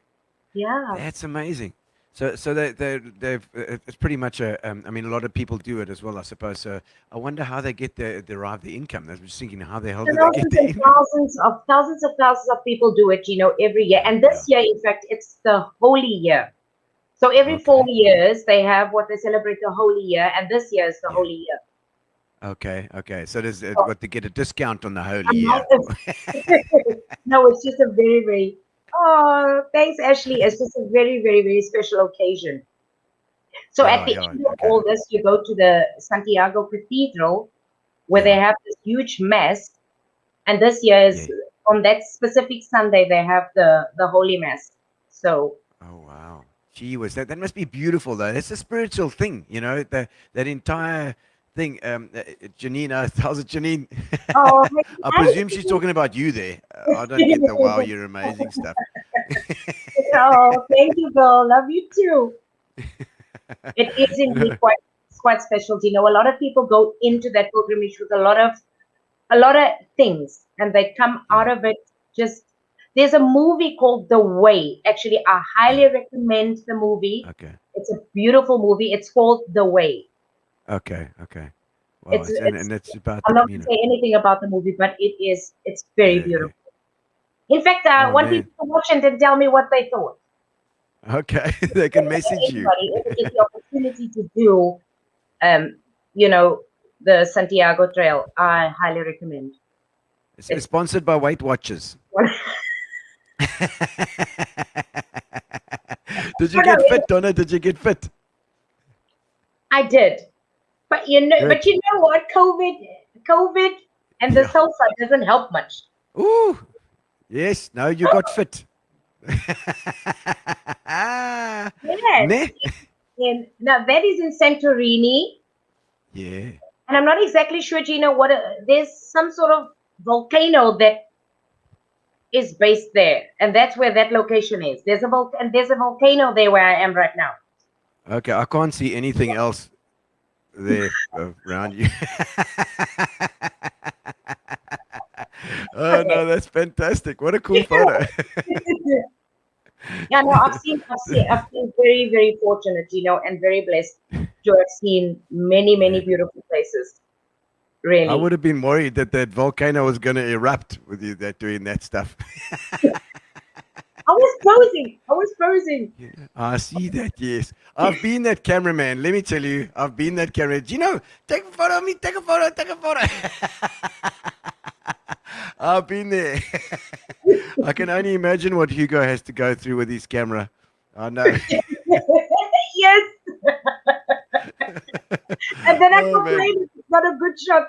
Yeah. That's amazing. So they've it's pretty much a lot of people do it as well, I suppose. So I wonder how they derive the income. I was just thinking, how the hell do they get the income? Thousands of people do it, every year. And this year, in fact, it's the Holy Year. So every 4 years, they have what they celebrate the Holy Year, and this year is the Holy Year. Okay. So there's got to get a discount on the Holy Year. No, it's just a very, very. Oh, thanks, Ashley. It's just a very, very, very special occasion. So at the end of all this, you go to the Santiago Cathedral, where they have this huge mass. And this year is on that specific Sunday, they have the Holy Mass. So. Oh wow! She was that. That must be beautiful, though. It's a spiritual thing, you know. That entire thing. Janina, how's it, Janine? Oh, I presume she's talking about you there. I don't get the wow, you're amazing stuff. oh, thank you, girl. Love you too. It is indeed quite special. You know, a lot of people go into that pilgrimage with a lot of things, and they come out of it just. There's a movie called The Way. Actually, I highly recommend the movie. Okay. It's a beautiful movie. It's called The Way. Okay. Wow. And it's about I'm the not going community. to say anything about the movie, but it's very beautiful. In fact, I Oh, want man. people to watch it and tell me what they thought. Okay, they can message you. Anybody, if they get the opportunity to do, you know, the Santiago Trail, I highly recommend. It's sponsored by Weight Watchers. Did you get fit, Donna? Did you get fit? I did, but you know what? COVID, and the salsa doesn't help much. Ooh, yes. No, you got fit. Yes. And now that is in Santorini. Yeah. And I'm not exactly sure, Gino, there's some sort of volcano that is based there. And that's where that location is. There's a volcano there where I am right now. Okay, I can't see anything else there around you. Oh, no, that's fantastic. What a cool photo. Yeah, no, I've been very, very fortunate, and very blessed to have seen many, many beautiful places. Really. I would have been worried that volcano was going to erupt with you doing that stuff. I was frozen. Yeah, I see that, yes. I've been that cameraman. Let me tell you, I've been that cameraman. Gino, take a photo of me. Take a photo. I've been there. I can only imagine what Hugo has to go through with his camera. I know. Yes. And then I complain it's not a good shot.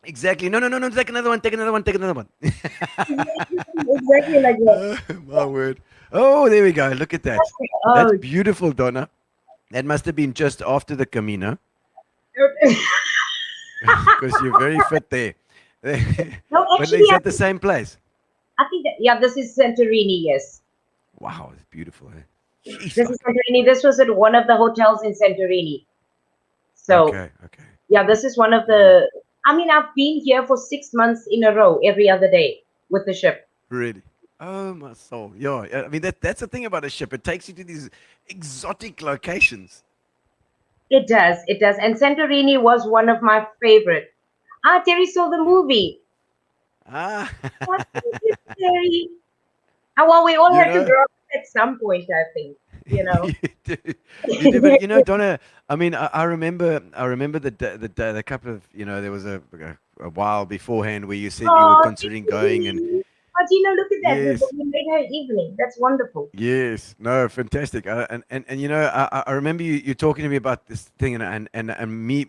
Exactly. No. Take another one. Exactly like that. My word. Oh, there we go. Look at that. Oh. That's beautiful, Donna. That must have been just after the Camino. Because you're very fit there. No, But actually, is that the same place? I think this is Santorini, yes. Wow, it's beautiful. Eh? This is Santorini. This was at one of the hotels in Santorini. So, Okay. this is one of the. I mean, I've been here for 6 months in a row, every other day with the ship. Really? Oh, my soul. Yeah. I mean, that's the thing about a ship. It takes you to these exotic locations. It does. And Santorini was one of my favorite. Terry saw the movie. Terry. Well, we all have to grow up at some point, I think. You know. You do, but Donna. I mean, I remember the couple of there was a while beforehand where you said you were considering going and. But look at that. Yes. We made her evening. That's wonderful. Yes. No, fantastic. And I remember you talking to me about this thing, and me,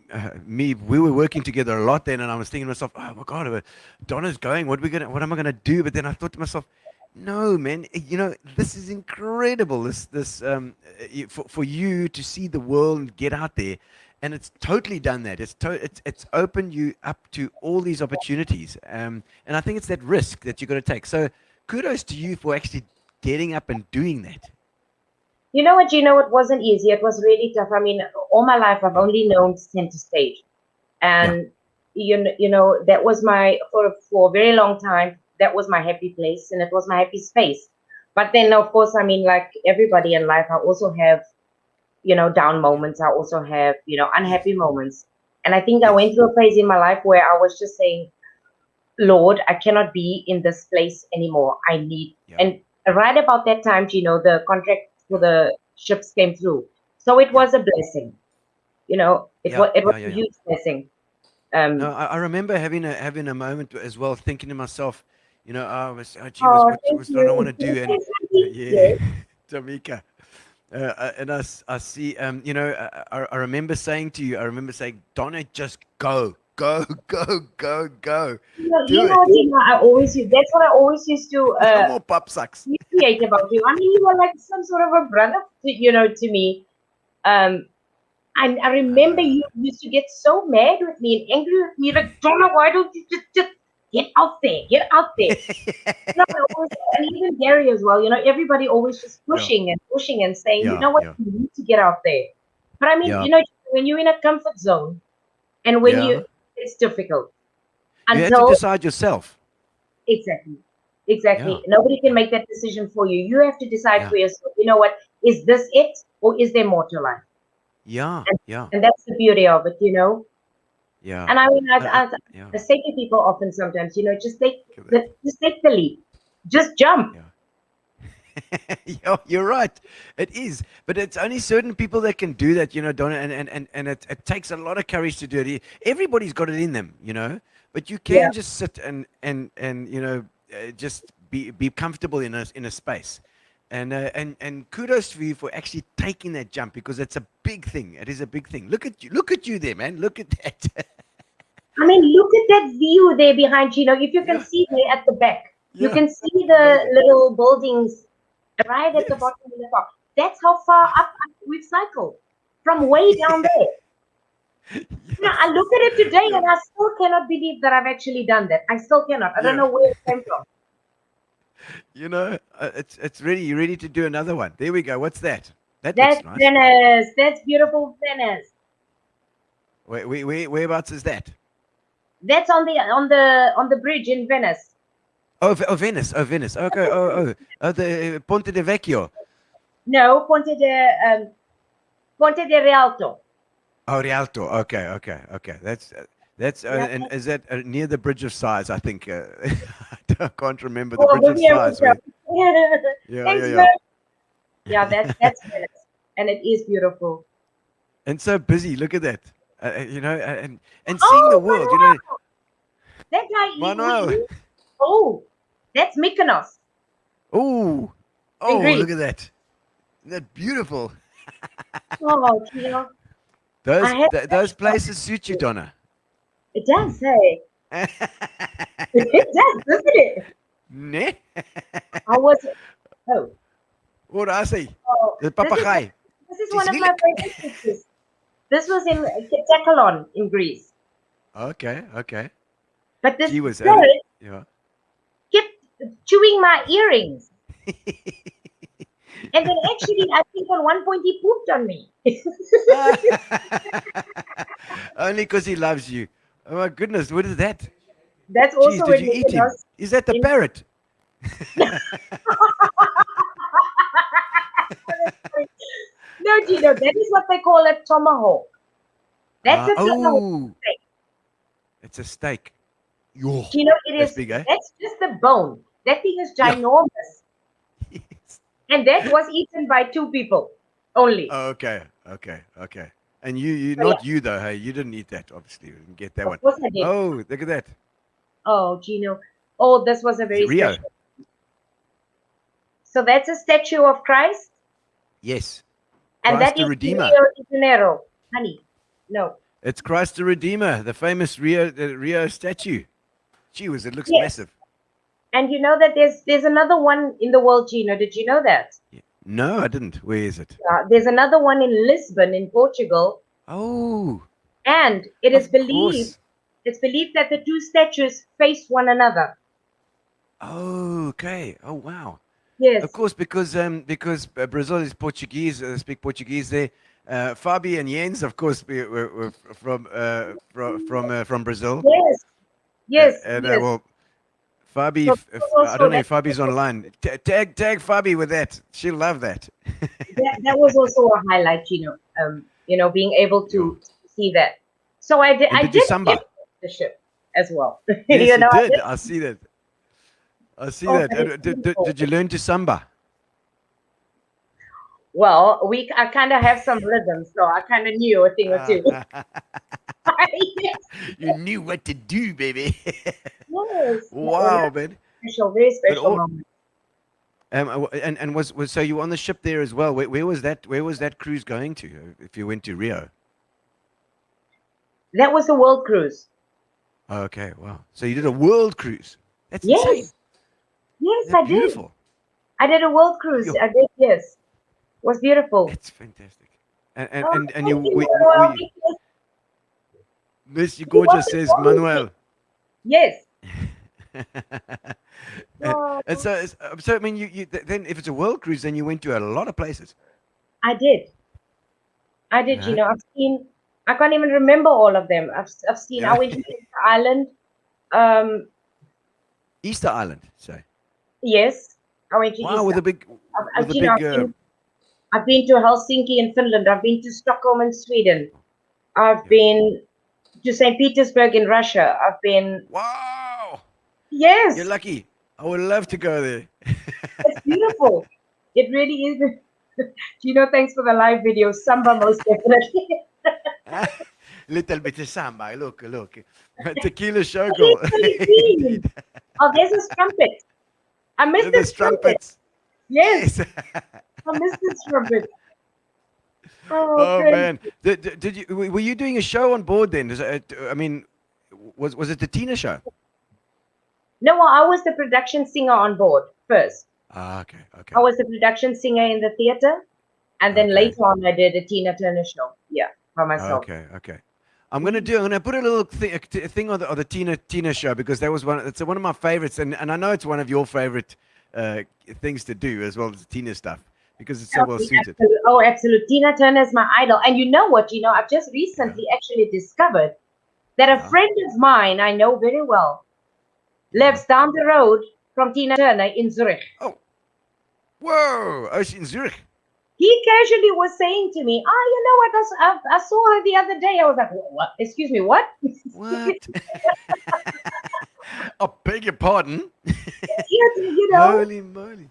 we were working together a lot then, and I was thinking to myself, oh my God, Donna's going. What am I gonna do? But then I thought to myself, no, man, this is incredible. This for you to see the world and get out there. And it's totally done that. It's opened you up to all these opportunities. And I think it's that risk that you're going to take. So kudos to you for actually getting up and doing that. You know what, Gino? It wasn't easy. It was really tough. I mean, all my life, I've only known Centrestage. And, that was for a very long time, that was my happy place and it was my happy space. But then, of course, I mean, like everybody in life, I also have down moments. I also have, unhappy moments. And I think I went through a phase in my life where I was just saying, Lord, I cannot be in this place anymore. I need, and right about that time, the contract for the ships came through. So it was a blessing. It was a huge blessing. No, I remember having a moment as well, thinking to myself, what do I want to do? And Tamika. And I see, I remember saying to you, Donna, just go. go, go, go, go. You know, Gino, I always use. That's what I always used to No more pop sucks. appreciate about you. I mean, you were like some sort of a brother, to me. I remember you used to get so mad with me and angry with me, like, Donna, why don't you just get out there, get out there? And even Gary as well, everybody always just pushing and pushing and saying, you know what, you need to get out there. But I mean, when you're in a comfort zone and when it's difficult. You have to decide yourself. Exactly. Yeah. Nobody can make that decision for you. You have to decide for yourself, you know what, is this it or is there more to life? Yeah. And that's the beauty of it, Yeah. And I mean, I say to people often sometimes, just take the leap. Just jump. You're right. It is. But it's only certain people that can do that, Donna, and it takes a lot of courage to do it. Everybody's got it in them, but you can just sit and just be comfortable in a space. And kudos for you for actually taking that jump, because it's a big thing. It is a big thing. Look at you there, man. Look at that. I mean, look at that view there behind Gino. If you can see there at the back, you can see the little buildings right at the bottom of the park. That's how far up we've cycled, from way down there. I look at it today and I still cannot believe that I've actually done that. I still cannot. I don't know where it came from. It's ready. You ready to do another one? There we go. What's that? That's nice. Venice. That's beautiful Venice. Whereabouts is that? That's on the bridge in Venice. Oh, Venice. Oh, Venice. Okay. Oh, the Ponte de Vecchio. No, Ponte de Rialto. Oh, Rialto. Okay. That's and is that near the Bridge of Sighs? I think I can't remember the Bridge of Sighs. Yeah, that's Venice, and it is beautiful. And so busy. Look at that. And seeing the world. Wow. That guy. Manuel. Oh, that's Mykonos. Oh, look at that. Isn't that beautiful? Oh, Those places suit you, Donna. It does, hey. It does, doesn't it? Ne? I was. Oh. What I say? The papagaai. This is one of my favorite pictures. This was in Katakalon in Greece. Okay. But this bird kept chewing my earrings. And then actually, I think at one point he pooped on me. Only because he loves you. Oh my goodness, what is that? That's also did you eat him? Is that the parrot? No, Gino, that is what they call a tomahawk. That's a tomahawk steak. It's a steak. Gino, it is. Big, eh? That's just the bone. That thing is ginormous. Yes. And that was eaten by 2 people only. Oh, okay. And you not you though, hey, you didn't eat that, obviously. You didn't get that one. Of course I did. Oh, look at that. Oh, Gino. Oh, this was a very Rio. special. So that's a statue of Christ? Yes. And Christ that the is Redeemer. Rio de Janeiro. Honey, no. It's Christ the Redeemer, the famous Rio statue. Gee whiz, it looks massive. And you know that there's another one in the world, Gino. Did you know that? No, I didn't. Where is it? There's another one in Lisbon, in Portugal. Oh. And it is believed that the 2 statues face one another. Oh, okay. Oh, wow. Yes. Of course, because Brazil is Portuguese, speak Portuguese there. Fabi and Jens, of course, were from Brazil. Yes. Well, Fabi, I don't know if Fabi's online. Tag Fabi with that. She'll love that. that was also a highlight, being able to see that. So I did samba the ship as well. Yes, you did. I see that. Did you learn to samba? Well, I kind of have some rhythm, so I kind of knew a thing or two. You knew what to do, baby. Yes. Wow, man. Very special moment. And was so you were on the ship there as well? Where was that cruise going to? If you went to Rio, that was the world cruise. Okay, wow. So you did a world cruise. That's Yes. insane. Yes, That's I did. beautiful. I did a world cruise. Yo. I did, yes. It was beautiful. That's fantastic. And Oh, and thank you, you, Manuel. Because Miss You he was Gorgeous the says only Manuel. thing. Yes. and, Oh, and so I mean, then if it's a world cruise, then you went to a lot of places. I did. I did, Yeah. you know. I've seen, I can't even remember all of them. I've seen, Yeah. I went to Easter Island. Um, Easter Island. So yes, I went to wow, Easter. with a big, You know, I've been to Helsinki in Finland. I've been to Stockholm in Sweden. I've been to St. Petersburg in Russia. I've been. Wow. Yes. You're lucky. I would love to go there. It's beautiful. It really is. Gino, thanks for the live video. Samba, most definitely. Little bit of samba. Look. Tequila Showgirl. Indeed. Oh, there's this trumpet. I missed There's this trumpet. trumpets. Yes. I missed this trumpet. Oh thank man, you. did you? Were you doing a show on board then? I mean, was it the Tina show? No, well, I was the production singer on board first. Ah, okay. I was the production singer in the theater, and then later on I did a Tina Turner show. Yeah, by myself. Okay. I'm gonna put a little thing on the Tina show, because that was it's one of my favorites, and I know it's one of your favorite things to do as well as the Tina stuff, because it's so well suited. Oh, absolutely. Tina Turner is my idol. And you know what, I've just recently actually discovered that a friend of mine I know very well lives down the road from Tina Turner in Zurich. Oh, whoa! Oh, she's in Zurich. He casually was saying to me, you know what, I saw her the other day. I was like, what? Excuse me, what? What? I beg your pardon. You know. Holy moly.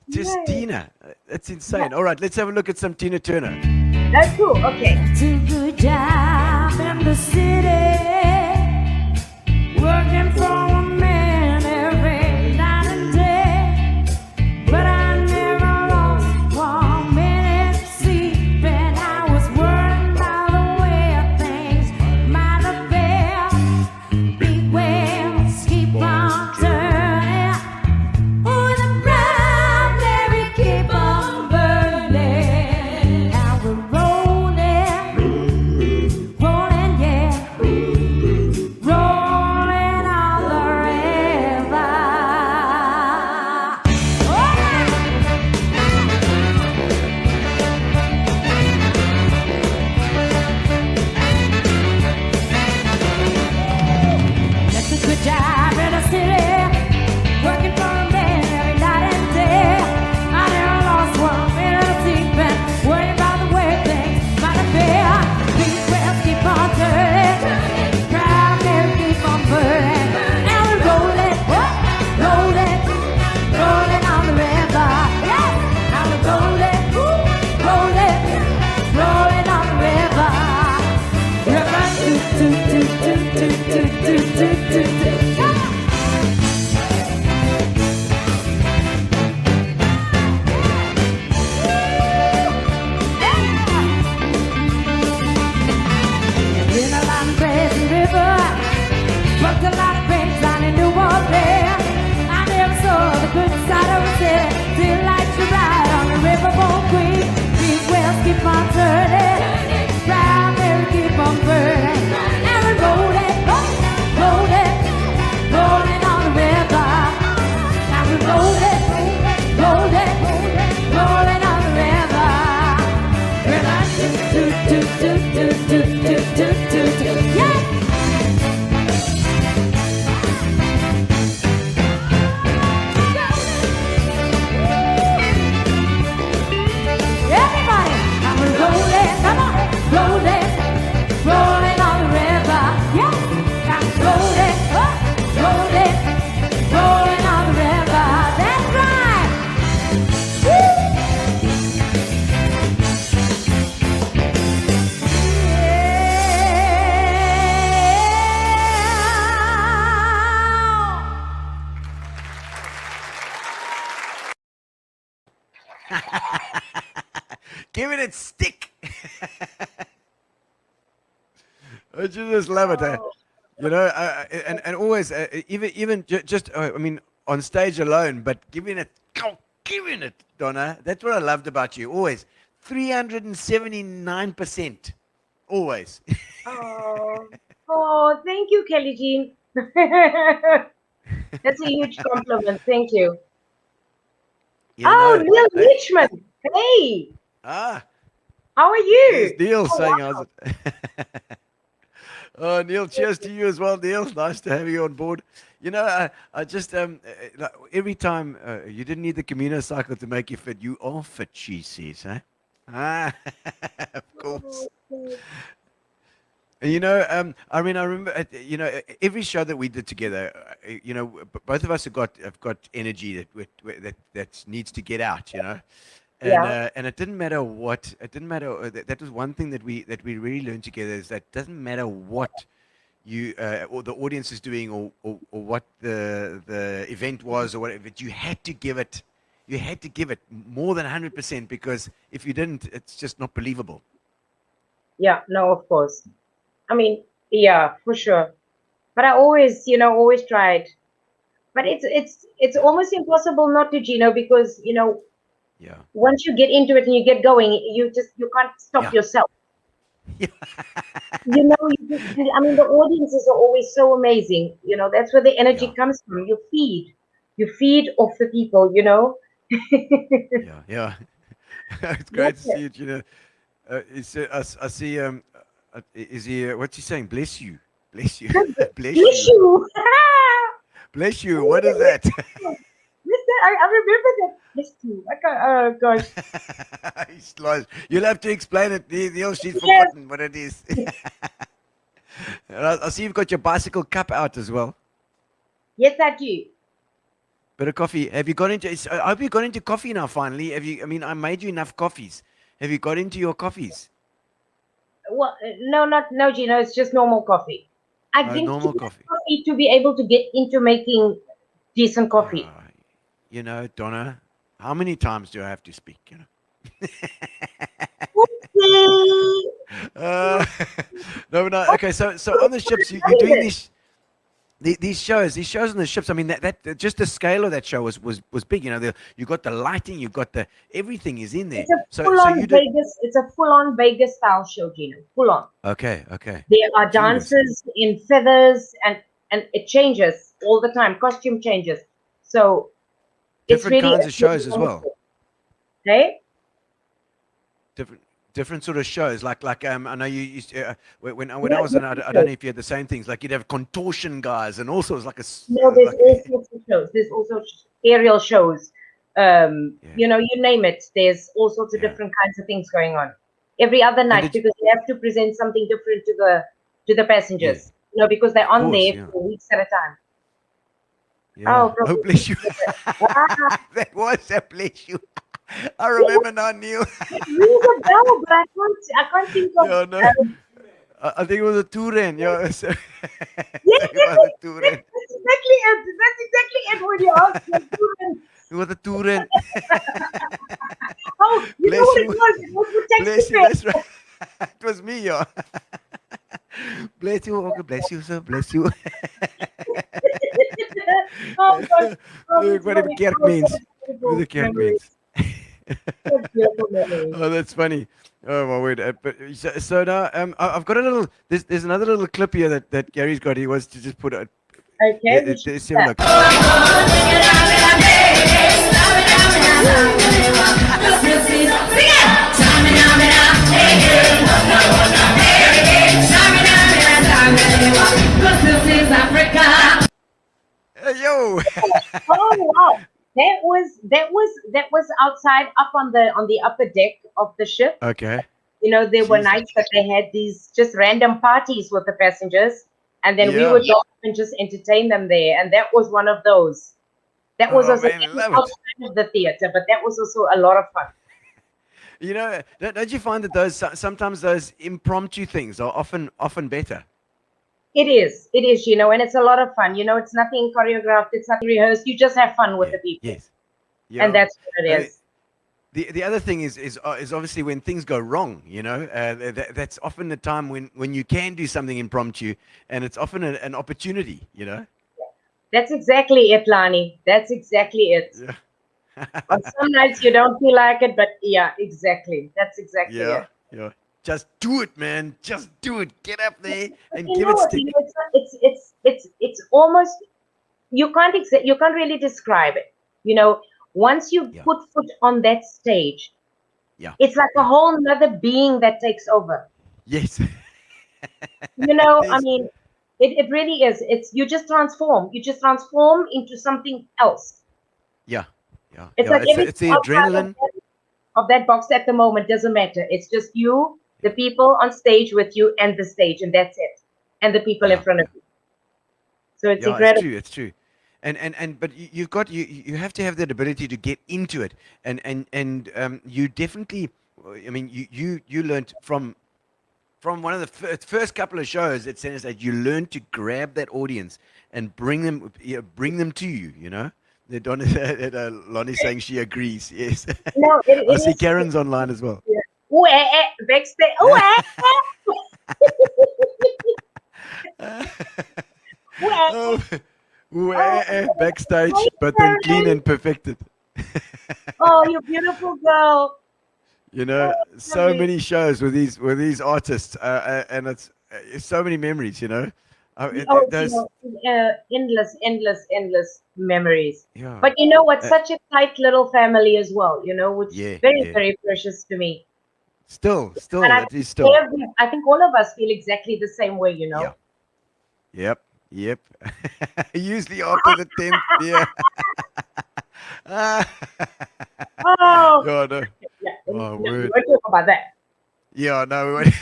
Just Tina. That's insane. All right, let's have a look at some Tina Turner. That's cool. Okay. To good job in the city, working for a man every night and day. But I never lost 1 minute sleep, and I was worried about the way things might have been. Big wheels keep on turning. Oh, the primary keep on burning. Now we're rolling, yeah, rolling on the river. That's a good job in the city, working for a man every night and day. I never lost 1 minute of sleeping, worrying about the way things might have been. Big wheels keep on turning, proud never keep on burning. Now we're rolling, rolling, rolling on the river. Yes, now we're rolling, rolling, rolling on the river. River, toot, toot, toot, toot, toot, toot, toot, toot, toot. Come on. Been a lot of crazy river, booked a lot of things down in New Orleans. I never saw the good side of the city till I to ride on the riverboat queen. Big wheels keep on turning, proud Mary keep on burning. And we're rolling, rolling, rolling on the river. Now we're rolling, rolling, rolling on the river. River, toot, toot, toot, toot, toot, toot, toot, toot, toot. Yeah. Everybody, now we're rolling, come on, rolling, rolling on the river. Yeah, now rolling, rolling, rolling on the river. That's right. Give it a stick. Don't you just love it, eh? You know, and always, even just, I mean, on stage alone, but giving it, Donna. That's what I loved about you. Always 379%. Always. Oh, thank you, Kelly Jean. That's a huge compliment. Thank you. Neil Richmond. Hey. How are you? Yes, Neil saying, wow. Oh, Neil, cheers to you as well, Neil. Nice to have you on board. You know, I just, every time you didn't need the Camino cycle to make you fit. You are fit, she says, huh? Of course. And you know, I mean, I remember, you know, every show that we did together, you know, both of us have got energy that needs to get out, you know. And it didn't matter what, that was one thing that we really learned together, is that it doesn't matter what you or the audience is doing, or what the event was or whatever, but you had to give it more than 100%, because if you didn't, it's just not believable. Yeah, no, of course. I mean, yeah, for sure. But I always, you know, always tried. But it's almost impossible not to, Gino, because, you know, once you get into it and you get going, you can't stop yourself. You know, I mean, the audiences are always so amazing. You know, that's where the energy comes from. You feed off the people, you know. It's great to see you, you know. I see. Is he? What's he saying? Bless you. Bless you. Bless you. Bless you. What is that? Listen, I remember that. Bless you. I can't. Oh gosh. He's lost. You'll have to explain it, Neil. She's forgotten what it is. I see you've got your bicycle cup out as well. Yes, I do. Bit of coffee. Have you got into? I hope you got into coffee now. Finally, have you? I mean, I made you enough coffees. Have you got into your coffees? Well, no, Gino. It's just normal coffee. I drink normal coffee to be able to get into making decent coffee. You know, Donna, how many times do I have to speak? You know. No. Okay, so on the ships, you're doing these shows on the ships. I mean, that just the scale of that show was big. You know, you got the lighting, you got the everything is in there. It's a full-on Vegas. It's a full-on Vegas style show, Gino. Full on. Okay. There are dancers in feathers, and it changes all the time. Costume changes. So different it's really kinds of shows as well. Hey. Different sort of shows, like I know you used to, when I was in, I don't know if you had the same things, like you'd have contortion guys and all sorts, there's all sorts of shows. There's also aerial shows. You know, you name it. There's all sorts of different kinds of things going on every other night, because you have to present something different to the passengers. You know, because they're on there for weeks at a time. Oh, bless you. That was a bless you. I remember now, Neil. It rings a bell, but I can't think of. Yeah, no. I think it was a Turen. Yeah. Yes, that's exactly it. That's exactly it when you asked the Turen. It was a Turen. Oh, you know what it was? It was the Bless you. That's right. It was me, yeah. Bless you, okay, bless you, sir, bless you. Oh, God. What the kerk means. What the kerk means. Oh, that's funny. Oh my word! But so now I've got a little. There's another little clip here that Gary's got. He wants to just put it. Okay. It's similar. Hey, yo! Oh wow! That was outside, up on the upper deck of the ship. Okay. You know, there were nights that they had these just random parties with the passengers, and then we would go up and just entertain them there. And that was one of those. That was also outside of the theater, but that was also a lot of fun. You know, don't you find that sometimes those impromptu things are often better? It is, you know, and it's a lot of fun. You know, it's nothing choreographed, it's nothing rehearsed. You just have fun with the people. Yes. And that's what it is. the other thing is obviously when things go wrong, that's often the time when you can do something impromptu, and it's often an opportunity, That's exactly it, Lani. That's exactly it. Yeah. On some nights you don't feel like it, but yeah, exactly. That's exactly Yeah, it. yeah. Just do it, man. Just do it. Get up there and You give know, it stick. it's almost you can't really describe it. Once you Yeah. put foot on that stage, Yeah. it's like a whole nother being that takes over. Yes. I mean, it really is. You just transform. You just transform into something else. Yeah. Yeah. It's Yeah. like It's everything the outside adrenaline. of that box at the moment doesn't matter. It's just you, the people on stage with you, and the stage, and that's it. And the people in front of you. So it's Yeah, incredible. it's true. And but you have to have that ability to get into it, and you definitely, I mean, you learned from one of the first couple of shows at Centrestage, you learned to grab that audience and bring them to you. The Donna Lonnie saying she agrees. Yes. No, I it see is. Karen's online as well. Ooh, backstage. Ooh, Oh, backstage, hi, but then clean Karen. and perfected. Oh, you beautiful girl. Oh, So lovely. many shows with these artists, and it's so many memories. Those, Endless memories. yeah, But you know what? uh, Such a tight little family as well, which is yeah, very, yeah. very precious to me. Still, And it is still. I think all of us feel exactly the same way. Yeah, yep. Usually after the 10th beer. Oh, Yeah, no. yeah. Oh, No, we word. won't talk about that. Yeah, no, we won't.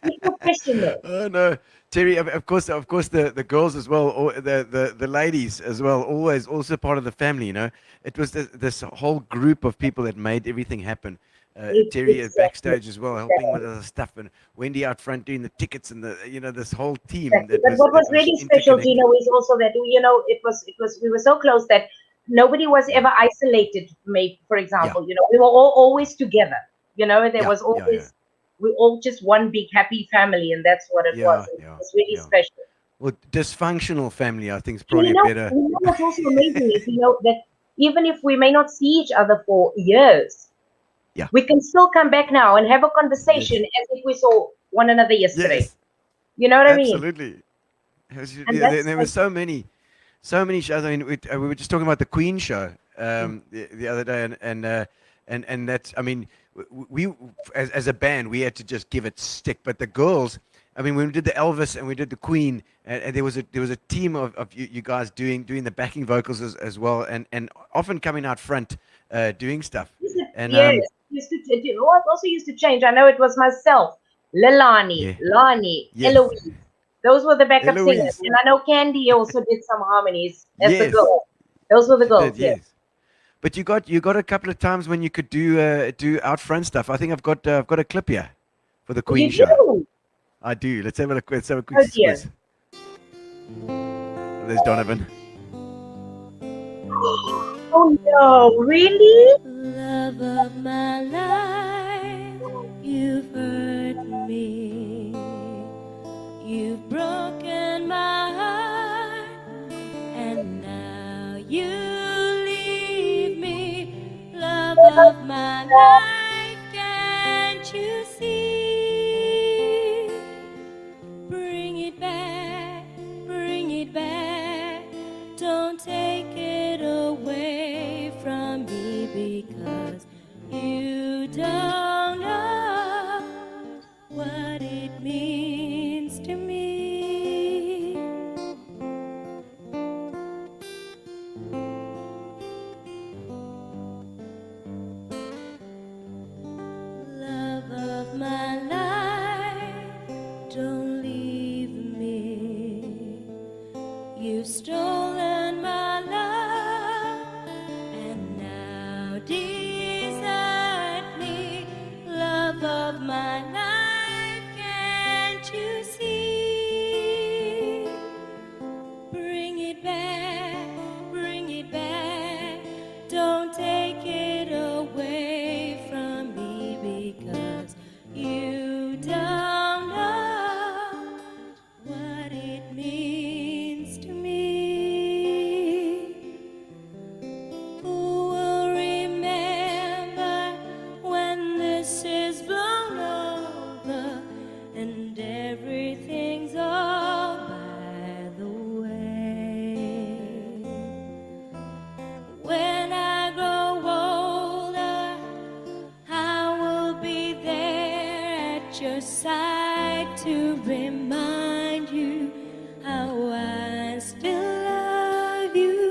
Keep your question though. Oh no, Terry. Of course, the girls as well, or the ladies as well. Always also part of the family. It was this whole group of people that made everything happen. Terry at Exactly. backstage as well, helping with the stuff, and Wendy out front doing the tickets, and this whole team Exactly. that But what was was really special, interconnected. Gino, is also that it was we were so close that nobody was Yeah. ever isolated. Maybe, for Yeah, example, we were all always together. There yeah, was yeah, yeah, always we all just one big happy family, and that's what it was. yeah, It yeah, was really yeah. special. Well, dysfunctional family, I think, is And probably a better. what's also amazing is that even if we may not see each other for years, Yeah. we can still come back now and have a conversation Yes. as if we saw one another yesterday. Yes. You know what I mean? Absolutely. And There were so many shows. I mean, we were just talking about the Queen show the other day, and that's. I mean, we as a band we had to just give it stick. But the girls, I mean, when we did the Elvis and we did the Queen, and there was a team of you guys doing the backing vocals as well, and often coming out front doing stuff. And Yes, it also used to change. I know it was myself, Lilani, yeah, Lani, yes, Eloise. Those were the backup singers. Eloise, And I know Candy also did some harmonies as the yes, girl. Those were the she did, girls, yes. yes. But you got a couple of times when you could do out front stuff. I think I've got a clip here for the Queen You show. do? I do. Let's have a quick Oh dear. squiz. There's Donovan. Oh no, really? Love of my life, you've hurt me. You've broken my heart, and now you leave me. Love of my life, can't you see? Bring it back, bring it back. Don't take it away from me, because you don't know what it means to me. Love of my life, don't leave me. You've stolen my love and now desert me. Love of my life, can't you see? Bring it back, don't take it to remind you how I still love you.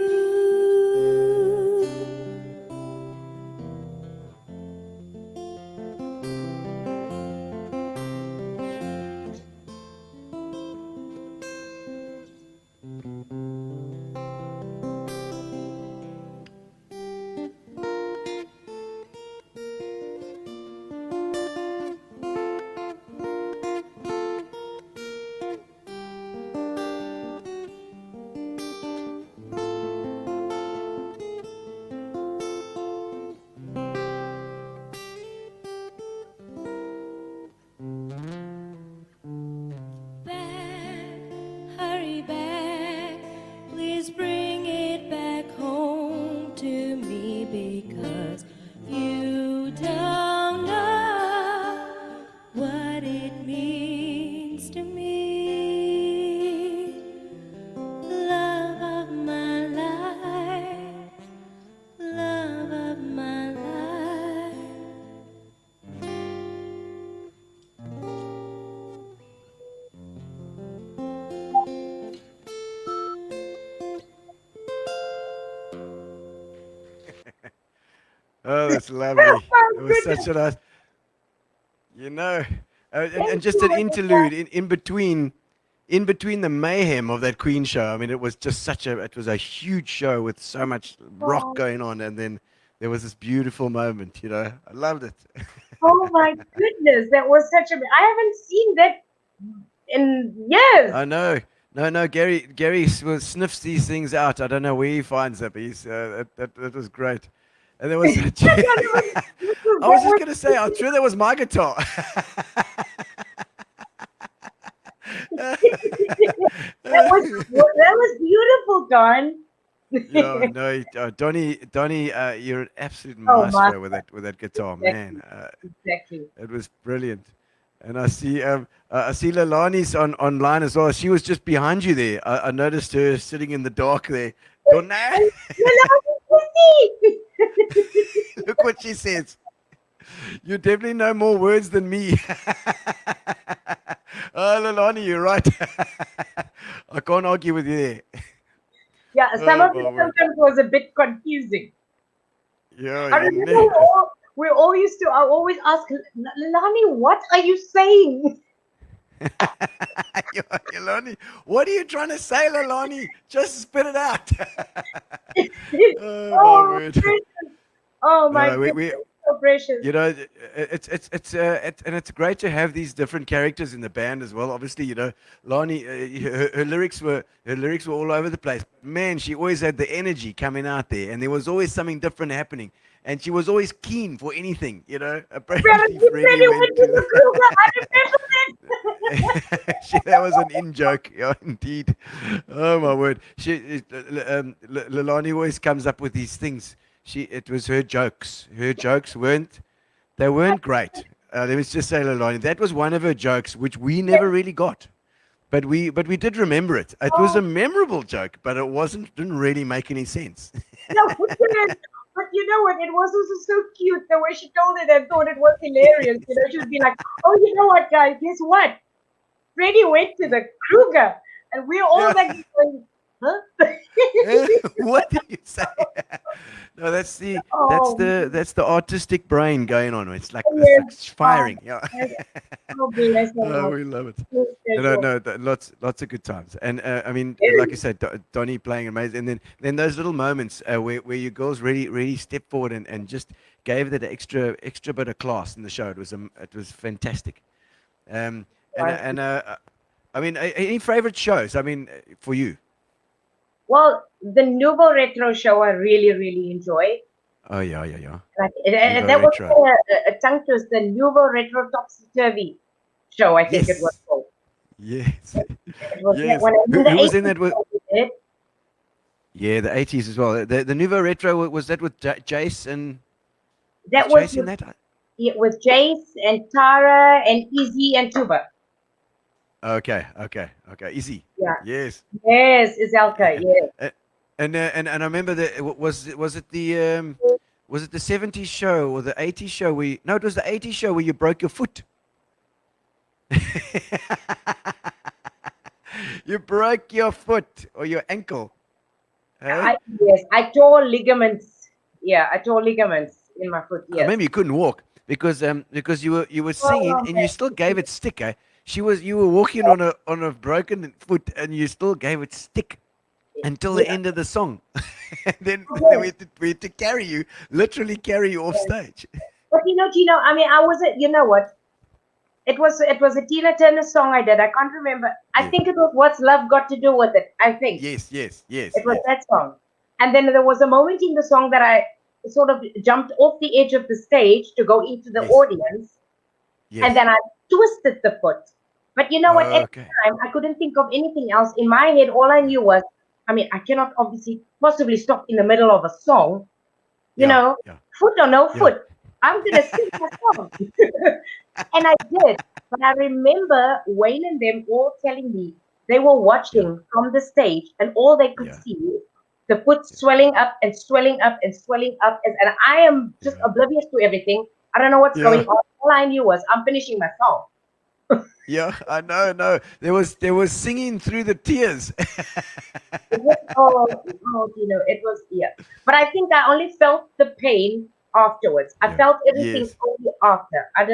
Hurry back, please bring it back home to me, because you don't know what it means to me. Love of my life, love of my life. Oh, that's lovely. It was such a nice, and just an interlude in between the mayhem of that Queen show. I mean, it was just it was a huge show with so much rock going on, and then there was this beautiful moment. I loved it. Oh my goodness, that was such a. I haven't seen that in years. I know. No, Gary sniffs these things out. I don't know where he finds them, but that was great. And there was. I was just gonna say, I'm sure that was my guitar. that was beautiful, Don. Donnie, you're an absolute master with that guitar, man. Exactly. It was brilliant. And I see Leilani's online as well. She was just behind you there. I noticed her sitting in the dark there. Donna. Look what she says. You definitely know more words than me. Oh, Leilani, you're right. I can't argue with you there. Yeah, some of it sometimes was a bit confusing. Yeah, I remember I always ask, Leilani, what are you saying? Leilani, what are you trying to say, Leilani? Just spit it out. Oh, my word. Oh my goodness, so precious. It's great to have these different characters in the band as well. Obviously, Lani, her lyrics were all over the place. Man, she always had the energy coming out there, and there was always something different happening. And she was always keen for anything, Apparently, Freddie went to the that was an in-joke, yeah, indeed. Oh my word! Leilani always comes up with these things. It was her jokes. Her jokes weren't great. Let me just say, Leilani, that was one of her jokes which we never really got, but we did remember it. It was a memorable joke, but it didn't really make any sense. No, but you know what? It was also so cute the way she told it and thought it was hilarious. She would be like, "Oh, you know what, guys? Guess what? Freddie went to the Kruger," and we're all like going, "Huh?" What did you say? No, that's the artistic brain going on. It's like firing. Yeah. Oh, we love it. No, lots of good times. And I mean, like I said, Donnie playing amazing, and then those little moments where you girls really stepped forward and just gave it an extra bit of class in the show. It was fantastic. I mean, any favorite shows? I mean, for you. Well, the Nouveau Retro show I really enjoy. Oh yeah. That was a tongue twist, the Nouveau Retro Topsy Turvy show, I think it was called. Yes. It was yes. When Who was in that? Yeah, the 80s as well. The Nouveau Retro, was that with Jace and? That was Jace in that? Yeah, with Jace and Tara and Izzy and Tuba. Okay. Easy. Yeah. Yes. Yes, Izelka. Yes. And I remember that was it the 70s show or the 80s show it was the 80s show where you broke your foot. You broke your foot or your ankle. Hey? Yes, I tore ligaments. Yeah, I tore ligaments in my foot. I Yes. remember you couldn't walk because you were singing and you still gave it stick. Eh? You were walking on a broken foot and you still gave it stick until the end of the song. And then we had to carry you, literally carry you off stage. But Gino, I mean, I wasn't. You know what? It was a Tina Turner song I did. I can't remember. I think it was "What's Love Got to Do with It." I think. Yes. It was that song. And then there was a moment in the song that I sort of jumped off the edge of the stage to go into the audience. Yes. And then I twisted the foot. But you know what? At the time, I couldn't think of anything else. In my head, all I knew was, I mean, I cannot obviously possibly stop in the middle of a song. You know, foot or no foot. I'm going to sing my song. And I did. But I remember Wayne and them all telling me they were watching from the stage and all they could see the foot swelling up and swelling up and swelling up. And I am just oblivious to everything. I don't know what's going on. All I knew was I'm finishing my song. Yeah, I know. No, there was singing through the tears. It was But I think I only felt the pain afterwards. I felt everything only after. I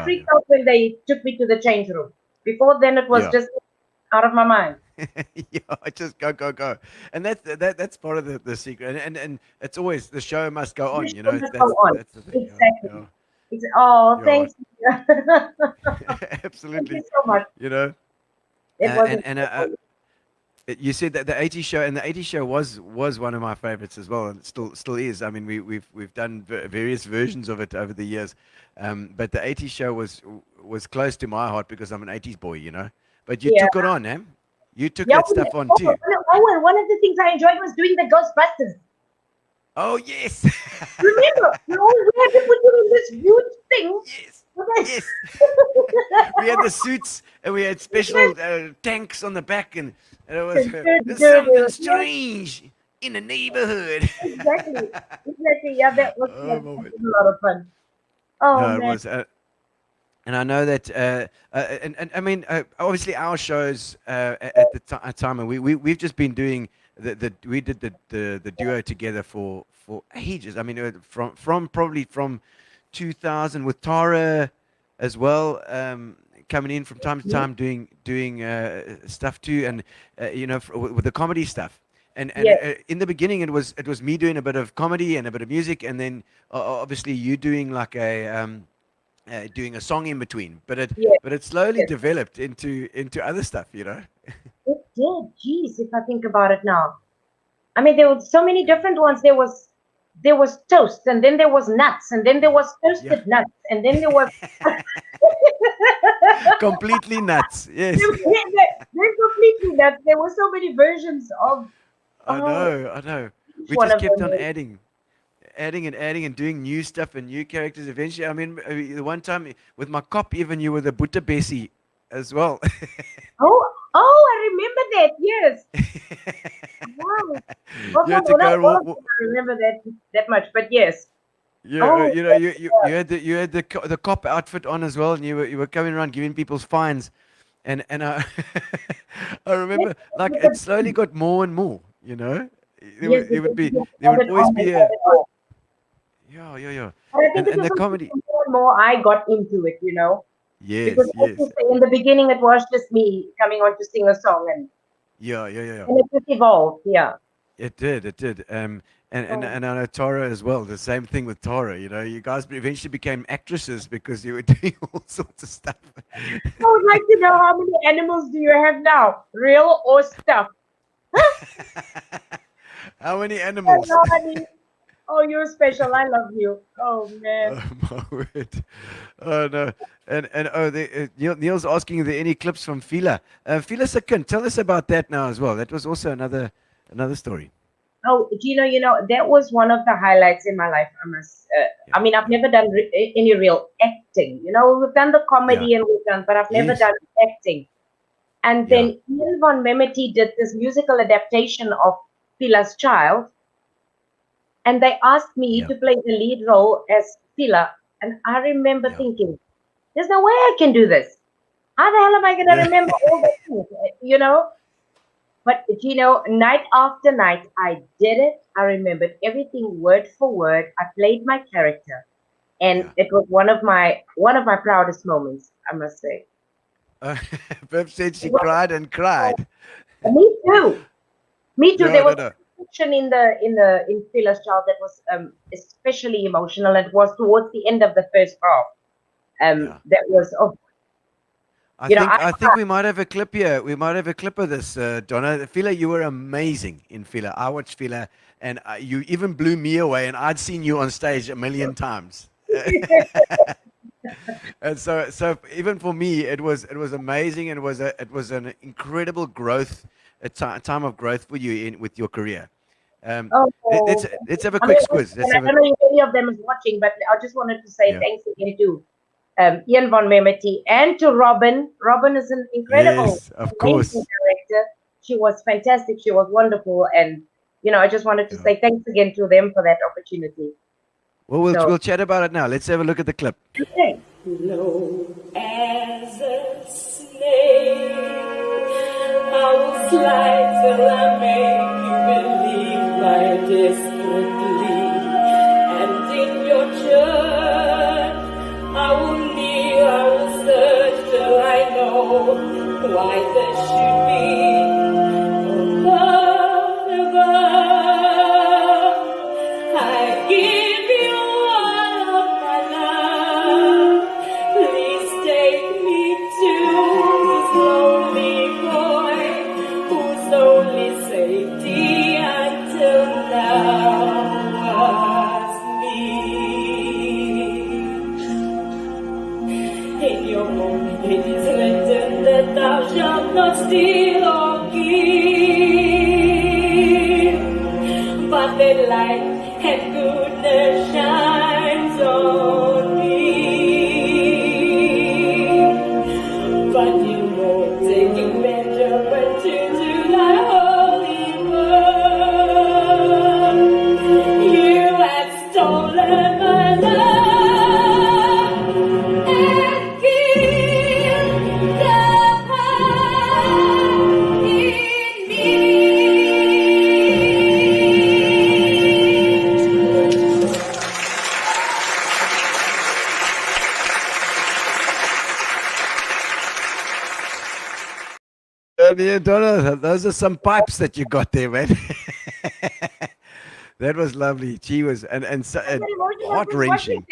freaked out when they took me to the change room. Before then, it was just out of my mind. I just go, and that's part of the secret. And it's always the show must go on. You know, that's the thing. Exactly. Thanks. Absolutely. Thank you so much. You know, you said that the 80s show, and the 80s show was one of my favorites as well, and it still is. I mean, we've done various versions of it over the years, but the 80s show was close to my heart because I'm an 80s boy, you know. But you took it on, eh? You took that stuff on too. And one of the things I enjoyed was doing the Ghostbusters. Oh yes. Remember, we had to put you in this huge thing. Yes. Yes. We had the suits and we had special tanks on the back, and it was there's something strange in the neighborhood. Exactly. Yeah, that was a lot of fun. Oh, no, man. It was. And I know that, and I mean, obviously our shows at the time, and we've just been doing we did the duo together for ages. I mean, from probably from 2000 with Tara as well, coming in from time to time doing stuff too, and with the comedy stuff. And in the beginning, it was me doing a bit of comedy and a bit of music, and then obviously you doing like doing a song in between, but it slowly developed into other stuff, you know. It did. Geez, if I think about it now, I mean, there were so many different ones. There was toast, and then there was nuts, and then there was toasted nuts, and then there was completely nuts. Yes. They're completely nuts. There were so many versions of. I know. We just kept on adding and doing new stuff and new characters. Eventually, I mean, the one time with my cop, even you were the Butter Bessie as well. I remember that. Yes. Wow. You had to go. I remember that much, but yes. Yeah, you had the cop outfit on as well, and you were coming around giving people's fines, and I I remember like it slowly got more and more. You know, there would always be a. Yeah. And the comedy. More and more I got into it, you know. Yes, because in the beginning it was just me coming on to sing a song, and and it just evolved. Yeah. It did. And I know Tara as well. The same thing with Tara. You know, you guys eventually became actresses because you were doing all sorts of stuff. I would like to know, how many animals do you have now, real or stuff? How many animals? Oh, you're special. I love you. Oh man. Oh my word. Oh no. And Neil's asking, are there any clips from Fila? Fila Sakin, tell us about that now as well. That was also another story. Oh, Gino, that was one of the highlights in my life. I mean, I've never done any real acting. We've done the comedy and but I've never done acting. And then Ian von Memety did this musical adaptation of Fila's Child. And they asked me to play the lead role as Fila. And I remember thinking, there's no way I can do this. How the hell am I gonna remember all the things? You know? But Gino, night after night, I did it. I remembered everything word for word. I played my character, and it was one of my proudest moments, I must say. Bev said she cried and cried. Me too. Me too. No, There was no. a section in Philler's Child that was especially emotional. It was towards the end of the first half. That was I think we might have a clip here. We might have a clip of this, Donna. Fila, you were amazing in Fila. I watched Fila, and you even blew me away. And I'd seen you on stage a million times. And so even for me, it was amazing, and it was an incredible growth, a time of growth for you with your career. Let's have a quick quiz. I don't know if any of them is watching, but I just wanted to say thanks again to Ian von Memety and to Robin. Robin is an incredible, amazing director. She was fantastic. She was wonderful, and I just wanted to say thanks again to them for that opportunity. Well, we'll chat about it now. Let's have a look at the clip. Okay. Low as a snake, I will slide till I make you believe my desperately. And in your church, I will kneel, I will search till I know why there should be above, above. I give you all of my love. Please take me to this lonely boy whose only safety until now was me. In your home it is written that thou shalt not steal or kill, but that light and goodness shines on me. But you won't take a measurement to thy holy word. You have stolen my love and killed the heart in me. Yeah, Donna, those are some pipes that you got there, man. That was lovely. She was and heart wrenching.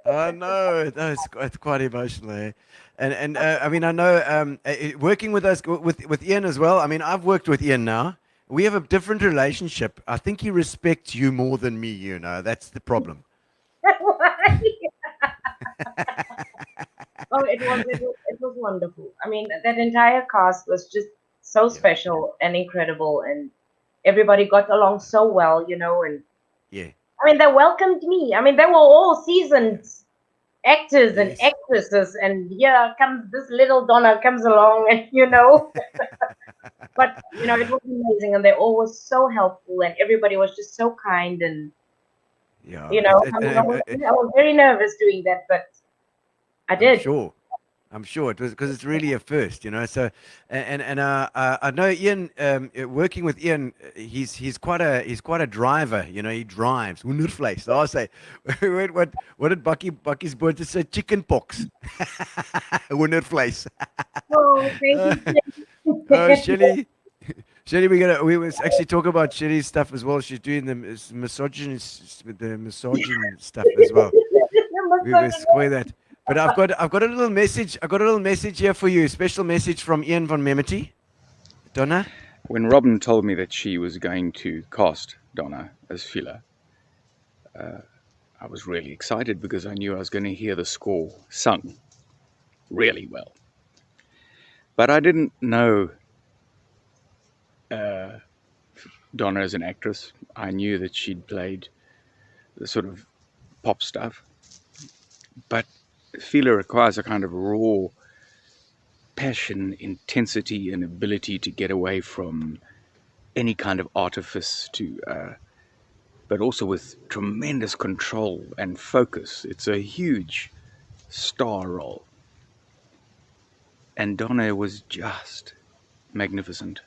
Oh no, it's quite emotional. Eh? And I mean, I know working with us with Ian as well. I mean, I've worked with Ian now. We have a different relationship. I think he respects you more than me. That's the problem. Oh, it was wonderful. I mean, that entire cast was just so special and incredible, and everybody got along so well, and I mean, they welcomed me. I mean, they were all seasoned actors and actresses, and here comes this little Donna comes along, and but it was amazing, and they all were so helpful, and everybody was just so kind, and I was very nervous doing that, but I did. I'm sure it was because it's really a first, So, I know Ian. Working with Ian, he's quite a driver. He drives. Wonderfleis. I say, what did Bucky's boy just say? Chicken pox. Wonderfleis. Oh, thank you. Shelly, we was actually talking about Shelly's stuff as well. She's doing the misogyny stuff as well. We will square that. But I've got a little message. I've got a little message here for you. A special message from Ian von Memety. Donna? When Robin told me that she was going to cast Donna as Fila, I was really excited because I knew I was going to hear the score sung really well. But I didn't know Donna as an actress. I knew that she'd played the sort of pop stuff. But Fila requires a kind of raw passion, intensity, and ability to get away from any kind of artifice but also with tremendous control and focus. It's a huge star role. And Donna was just magnificent.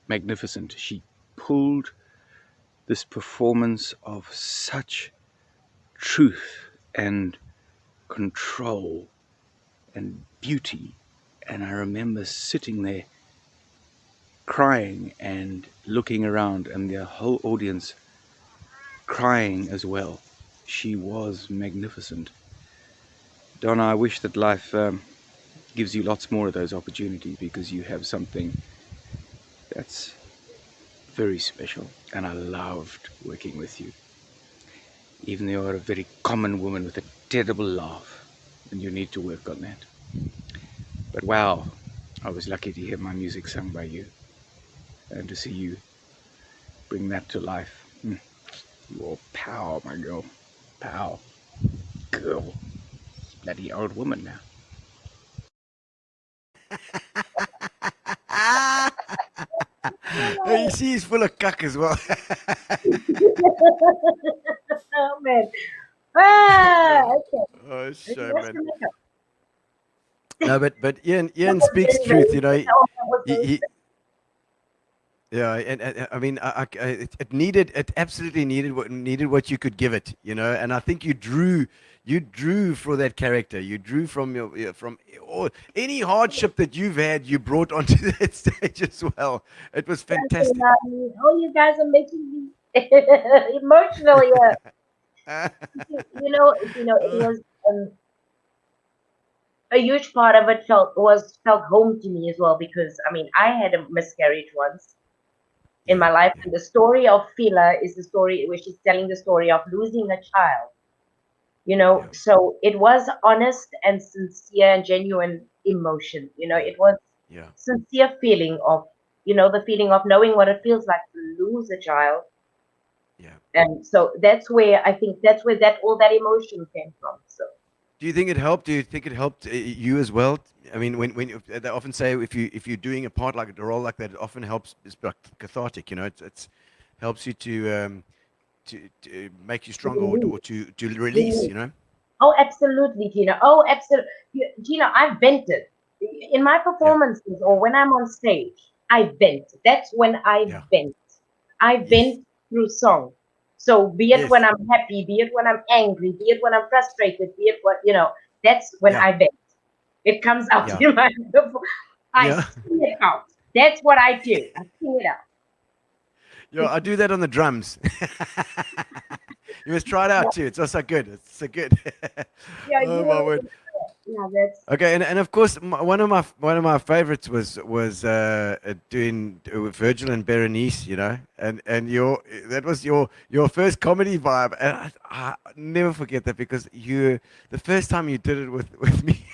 Magnificent. She pulled this performance of such truth and control and beauty. And I remember sitting there crying and looking around, and the whole audience crying as well. She was magnificent. Donna, I wish that life gives you lots more of those opportunities, because you have something that's very special, and I loved working with you. Even though you're a very common woman with a terrible laugh, and you need to work on that. But wow, I was lucky to hear my music sung by you, and to see you bring that to life. You're pow, my girl. Pow. Girl. Bloody old woman now. You see, he's full of cuck as well. Oh man. Okay. Oh, shame, man. No, but Ian speaks truth, you know. Yeah, and I mean, it absolutely needed what you could give it, you know. And I think you drew for that character. You drew from any hardship that you've had. You brought onto that stage as well. It was fantastic. Oh, you guys are making me emotional. Yeah. you know, it was a huge part of it felt home to me as well, because I mean, I had a miscarriage once in my life, and the story of Fila is the story where she's telling the story of losing a child. You know, so it was honest and sincere and genuine emotion. You know, it was sincere feeling of, you know, the feeling of knowing what it feels like to lose a child. Yeah. And so that's where I think all that emotion came from. So. Do you think it helped? Do you think it helped you as well? I mean, when they often say if you're doing a part like a role like that, it often helps. It's like cathartic, you know. It's helps you to make you stronger, or to release, you know. Oh, absolutely, Gino. Oh, absolutely, Gino. I vented in my performances or when I'm on stage. I vent. That's when I vent. I vent through song. So be it when I'm happy, be it when I'm angry, be it when I'm frustrated, be it what, you know, that's when I vent. It comes out in my I sing it out. That's what I do. I sing it out. Yeah, I do that on the drums. You must try it out too. It's also good. It's so good. Oh my word. Yeah, that's okay. And of course, one of my favorites was doing Virgil and Beronyce, you know, and that was your first comedy vibe, and I never forget that, because the first time you did it with me,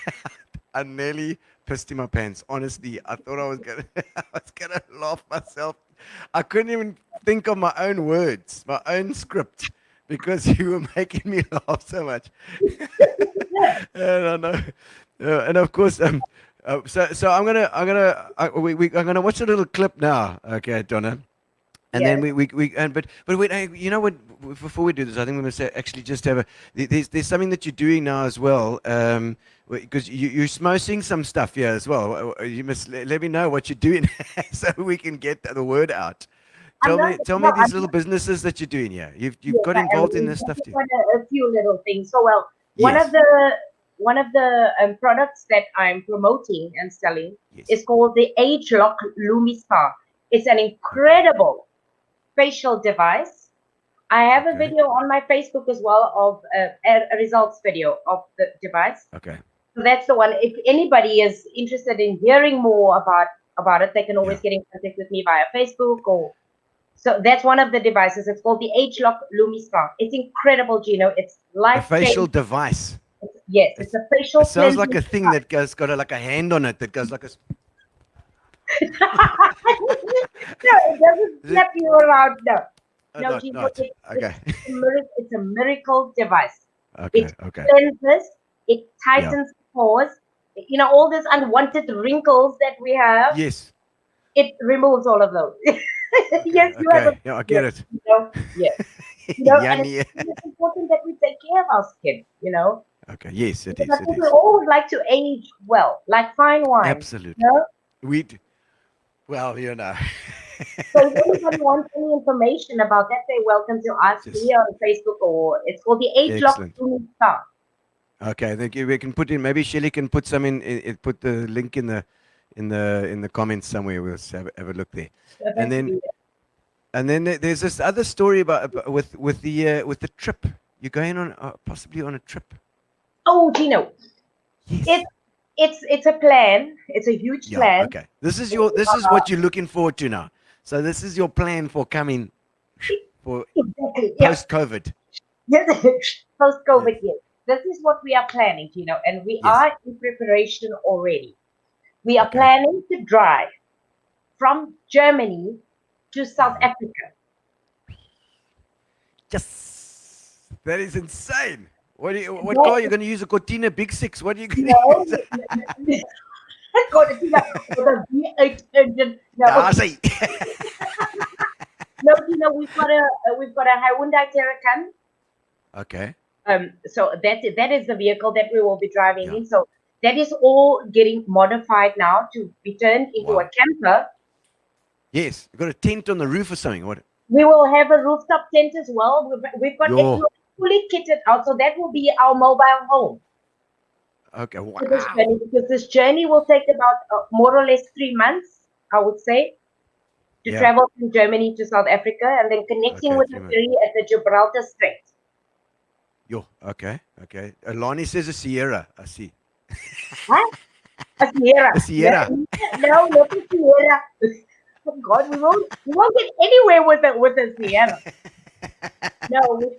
I nearly pissed in my pants. Honestly, I thought I was gonna laugh myself. I couldn't even think of my own words, my own script, because you were making me laugh so much. And I know, and of course, so I'm gonna watch a little clip now, okay, Donna, and then but wait, you know what? Before we do this, I think we must actually just have there's something that you're doing now as well, because you're smoking some stuff here as well. You must let me know what you're doing so we can get the word out. Tell me these little businesses that you're doing here. You've got involved in this stuff too. A few little things. So one of the products that I'm promoting and selling is called the Age Lock Lumi Spa. It's an incredible facial device. I have a video on my Facebook as well of a results video of the device. Okay. So that's the one. If anybody is interested in hearing more about it, they can always get in contact with me via Facebook or. So that's one of the devices. It's called the Age Lock Lumi Spa. It's incredible, Gino. It's life. A facial device. Yes, it's a facial. It sounds like a thing that got like a hand on it that goes like a. No, it doesn't slap you around. No, Gino. It's a miracle device. Okay. It cleanses. It tightens pores. You know, all these unwanted wrinkles that we have. Yes. It removes all of those. Yes, you have a, I get it. You know, yes. You know, and it's important that we take care of our skin, you know. Okay. Yes, it Because is. I It think we is. all would like to age well, like fine wine. Absolutely. You know? Well, So if anybody wants any information about that, they're welcome to ask me on Facebook, or it's called the 8 Lock Excellent. Booming Star. Okay, thank you. We can put in. Maybe Shelly can put some put the link in the comments somewhere. We'll have a look there. So And thank then you. there's this other story about with the trip. You're going on possibly on a trip. Oh, Gino, it's a plan. It's a huge Yeah. plan. Okay. This is what you're looking forward to now. So this is your plan for coming for Exactly. Yeah. post-COVID. Yes, post-COVID. Yes. This is what we are planning, Gino, and we are in preparation already. We are planning to drive from Germany to South Africa. Yes, that is insane. What car are you going to use? A Cortina Big Six? What are you going to use? Cortina with a V8 engine. No, I see. no, Gino, we've got a Hyundai Terracan. Okay. So that is the vehicle that we will be driving in. So that is all getting modified now to be turned into a camper. Yes, you got a tent on the roof or something. What? We will have a rooftop tent as well. We've got Yo. it fully kitted out, so that will be our mobile home. Okay. Wow. To this journey, because this journey will take about more or less 3 months, I would say, to travel from Germany to South Africa and then connecting with the ferry at the Gibraltar Strait. Yo. Okay. Okay. Alani says a Sierra. I see. What? A Sierra. A Sierra. No, not a Sierra. Oh God, we won't get anywhere with a Sierra. No, we've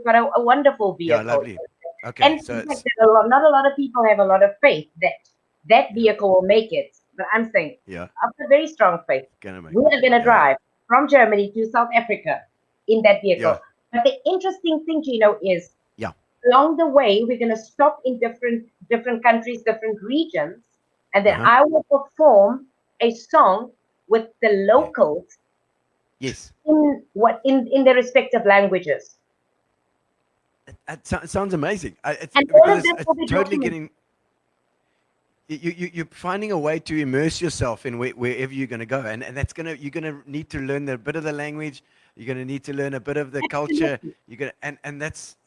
got a wonderful vehicle. Yeah, lovely. Okay, And so in fact, it's, not a lot of people have a lot of faith that vehicle will make it. But I'm saying, yeah, I've got very strong faith. gonna make We are going to drive from Germany to South Africa in that vehicle. But the interesting thing, Gino, is along the way, we're going to stop in different countries, different regions, and then I will perform a song with the locals yes. in their respective languages. It sounds amazing. And all of Because this will be it's totally documented. getting. You're finding a way to immerse yourself in wherever you're going to go, and you're gonna need to learn a bit of the language. You're going to need to learn a bit of the culture. And that's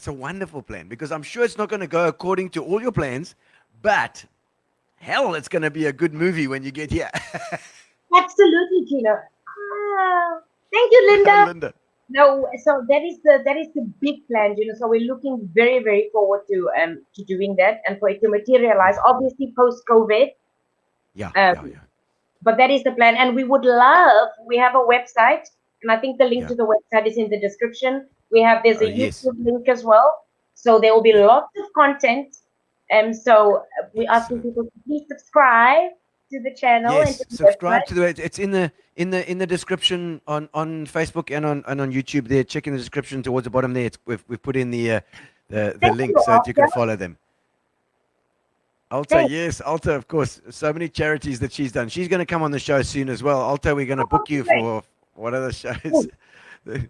a wonderful plan, because I'm sure it's not going to go according to all your plans, but hell, it's going to be a good movie when you get here. Absolutely, Gino. Thank you, Linda. Linda. No, so that is the big plan, Gino. So we're looking very, very forward to doing that and for it to materialize. Obviously, post COVID. But that is the plan, and we have a website, and I think the link to the website is in the description. There's a YouTube link as well, so there will be lots of content. So we're asking people to please subscribe to the channel. Yes, and to the subscribe website. to it's in the description on Facebook and on YouTube. There, check in the description towards the bottom there. We've put in the link so that you can follow them. Alta, yes, Alta, of course. So many charities that she's done. She's going to come on the show soon as well. Alta, we're going to book you for what other shows? This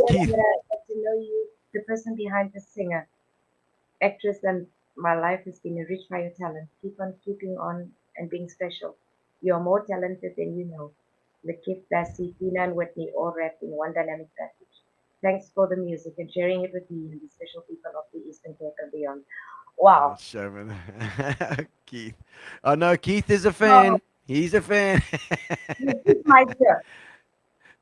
Keith. To know you, the person behind the singer, actress, and my life has been enriched by your talent. Keep on keeping on and being special. You are more talented than you know. Lakeith, Bessie, Tina, and Whitney all wrapped in one dynamic package. Thanks for the music and sharing it with me and the special people of the Eastern Cape and beyond. Wow. Oh, Sherman. Keith. Oh, no, Keith is a fan. He's a fan.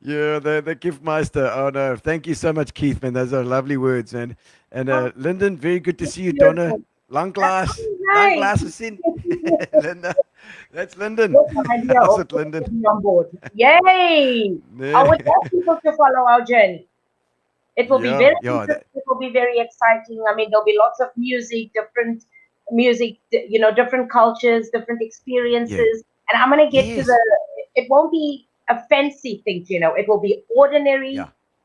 Yeah, the gift meister. Oh no, thank you so much, Keith, man. Those are lovely words, man. And Lyndon, very good to see you. Donna, long glass is in. Linda, that's Lyndon. How's it, Lyndon? On board. Yay! I would love people to follow our journey. It will be very interesting. It will be very exciting. I mean, there'll be lots of different music, different cultures, different experiences. And I'm gonna get to it won't be a fancy thing, it will be ordinary.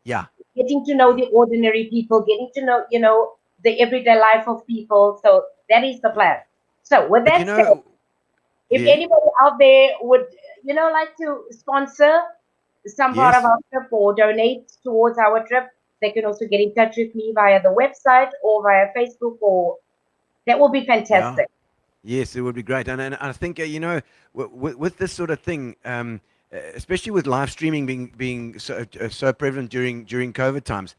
Getting to know the ordinary people, getting to know, the everyday life of people. So that is the plan. So with that said, if anybody out there would, like to sponsor some part of our trip or donate towards our trip, they can also get in touch with me via the website or via Facebook, or that will be fantastic. Yes, it would be great. And I think, with this sort of thing, especially with live streaming being so prevalent during COVID times,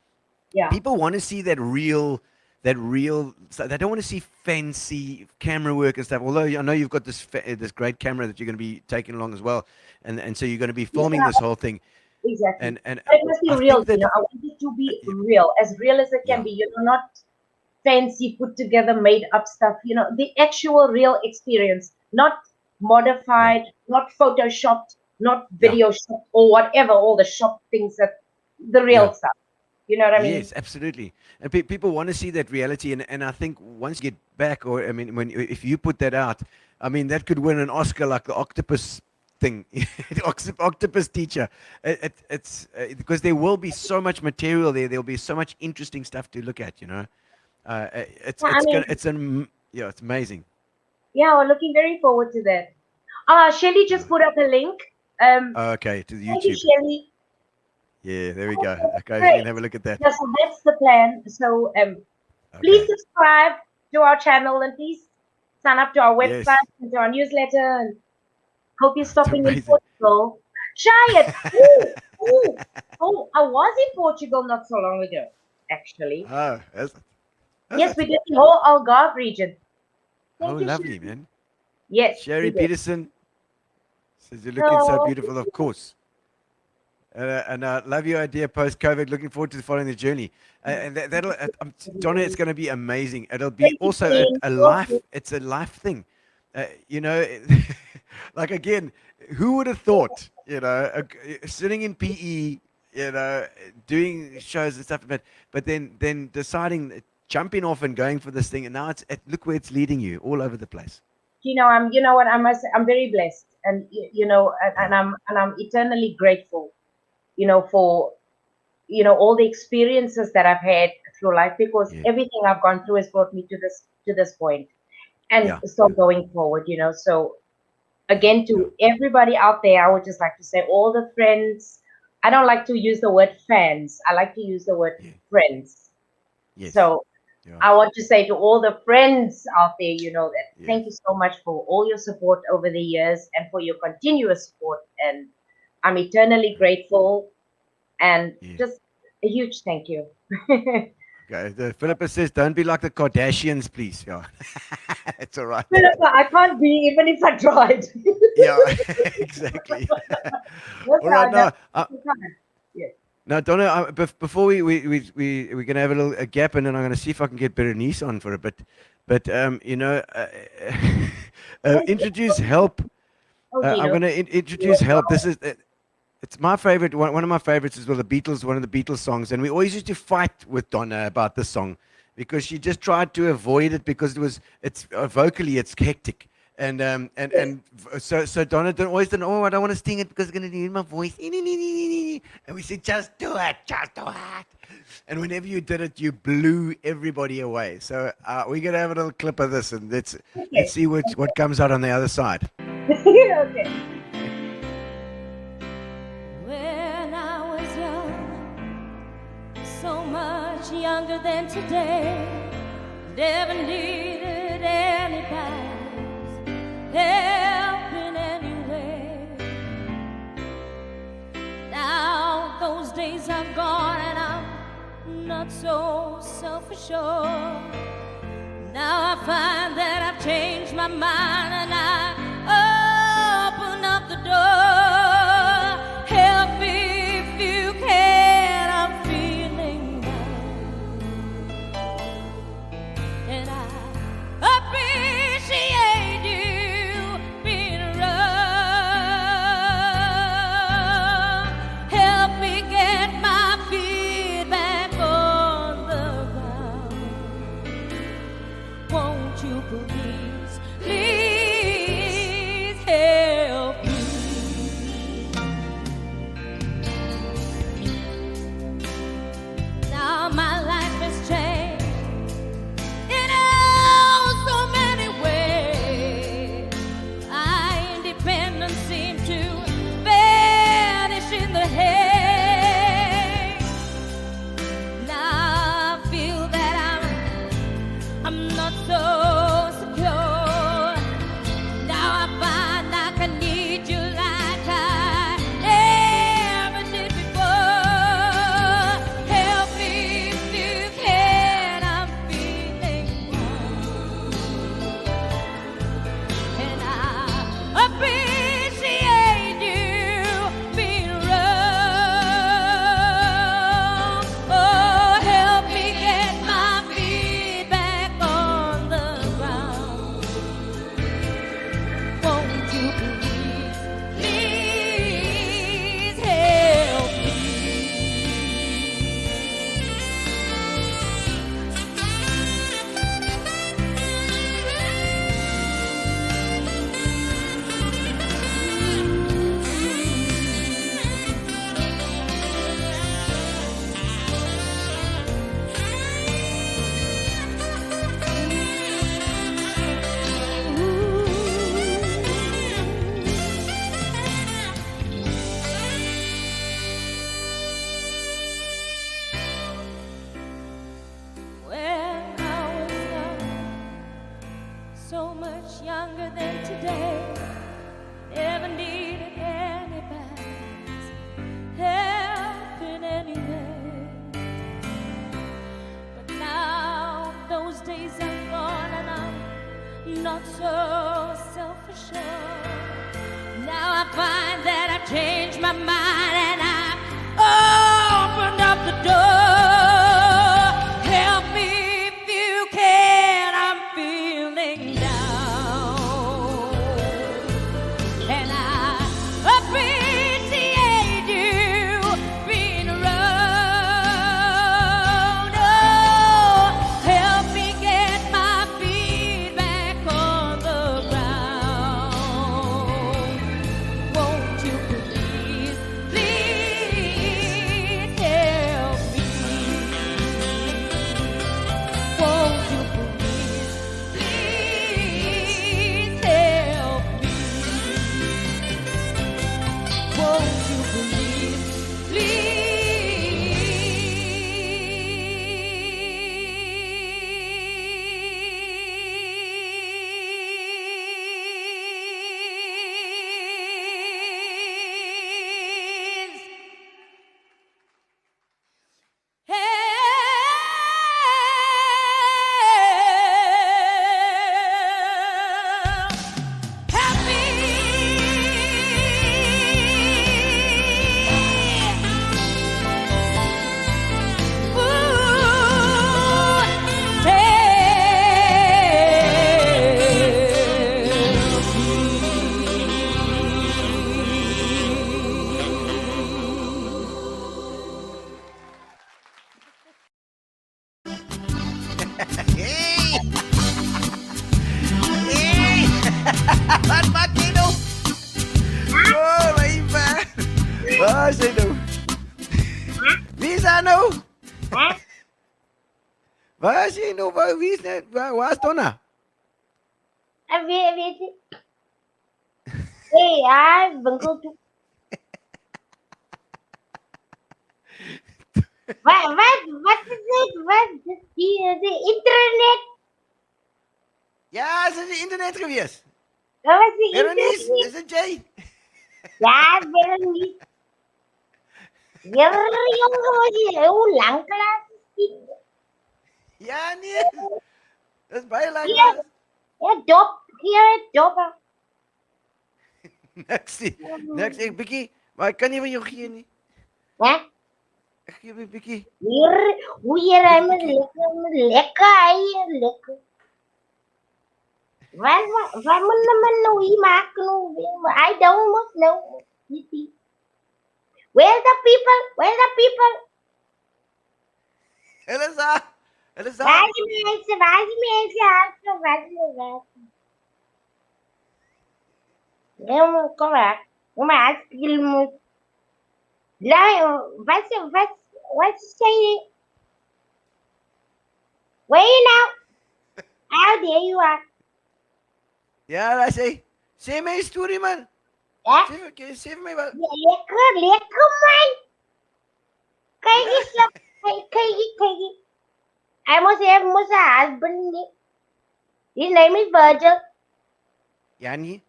people want to see that real. They don't want to see fancy camera work and stuff. Although I know you've got this great camera that you're going to be taking along as well, and so you're going to be filming this whole thing. Exactly. And it must be real. I want it to be real as it can be. Not fancy, put together, made up stuff. The actual real experience, not modified, not photoshopped, not video shopped, or whatever. All the shop things the real stuff. You know what I mean? Yes, absolutely. And people want to see that reality. And I think once you get back, if you put that out, that could win an Oscar, like the octopus thing, octopus teacher. It's because there will be so much material there. There'll be so much interesting stuff to look at. It's amazing. Yeah, we're looking very forward to that. Shelly just put up a link. Okay, to the YouTube. Thank you, Shelly. Yeah, there we go. Okay, we can have a look at that. Yeah, so that's the plan. So please subscribe to our channel and please sign up to our website and to our newsletter. And hope you're stopping in Portugal. Try it. Oh, I was in Portugal not so long ago, actually. Oh, yes, we did the whole Algarve region. Thank you, lovely, Sherry. man. Yes. Sherry Peterson says you're looking so beautiful, of course. And I love your idea post-COVID. Looking forward to following the journey. And that'll, Donna, it's going to be amazing. It'll be also a life. It's a life thing. Like again, who would have thought? Sitting in PE, doing shows and stuff. But then deciding, jumping off and going for this thing. And now look where it's leading you, all over the place. I'm very blessed, and I'm eternally grateful. For all the experiences that I've had through life, because everything I've gone through has brought me to this point, and still going forward. So again, to everybody out there, I would just like to say, all the friends. I don't like to use the word fans. I like to use the word friends. Yes. So I want to say to all the friends out there, that thank you so much for all your support over the years and for your continuous support. And I'm eternally grateful, and just a huge thank you. Okay, Philippa says, don't be like the Kardashians, please. Yeah, it's all right. Philippa, I can't be, even if I tried. Yeah, exactly. All right, now, Donna, before we're going to have a gap, and then I'm going to see if I can get Beronyce on for a bit. But, introduce Help. I'm going to introduce Help. This is... It's my favorite. One of my favorites is the Beatles. One of the Beatles songs, and we always used to fight with Donna about this song because she just tried to avoid it because it's vocally it's hectic, and so Donna always didn't. Oh, I don't want to sing it because it's going to need my voice. And we said, just do it. And whenever you did it, you blew everybody away. So we're going to have a little clip of this, and let's see what comes out on the other side. Okay. So much younger than today, never needed anybody's help in any way. Now those days are gone and I'm not so self-assured. Now I find that I've changed my mind and I open up the door. Help me if you can, I'm feeling bad. And I appreciate you being around. Help me get my feet back on the ground. Won't you please, please my mind and I opened up the door. Help me if you can, I'm feeling down. And I appreciate you being around. Oh, help me get my feet back on the ground. Won't you please, please help me? Won't you please, please help me? Won't you please, please help me? Hey! Hey! Wat maak jy nou? Oh, my man. Waar is hy nou? Wie is daar nou? Waar is hy nou? Wie is net? Waar is Donna? Weet je? Hey, ja, winkel toe. Wat is dit? Wat is die internet? Ja, is dit die internet gewees? Dat was die Beronyce, internet. is dit jy? Ja, Beronyce. Jongen, was je heel lang klaar? Ja, nee. Dat is baie lang. Ja, dop. Hier, dop. Niks nie. Niks, ek bietjie, maar ek kan nie van jou gee nie. Hè? Ek gee my bietjie. Hier, hoe je ruimt lekker, lekker. Wat moet men nou hier maken? I don't know. Where's the people? Where's the people? Hulle is daar. Hulle is daar. Waar is die mensen? Waar is die mensen? Waar is die mensen? Nee, kom maar. Kom maar, speel moet. Wat say je? Where you now? How there you are. Ja, daar is hy. Sê my storie, man. Ja? Sê vir my wat. Lekker, man. Kijk eens, kijk. I must have a husband. His name is Virgil. Ja, nie.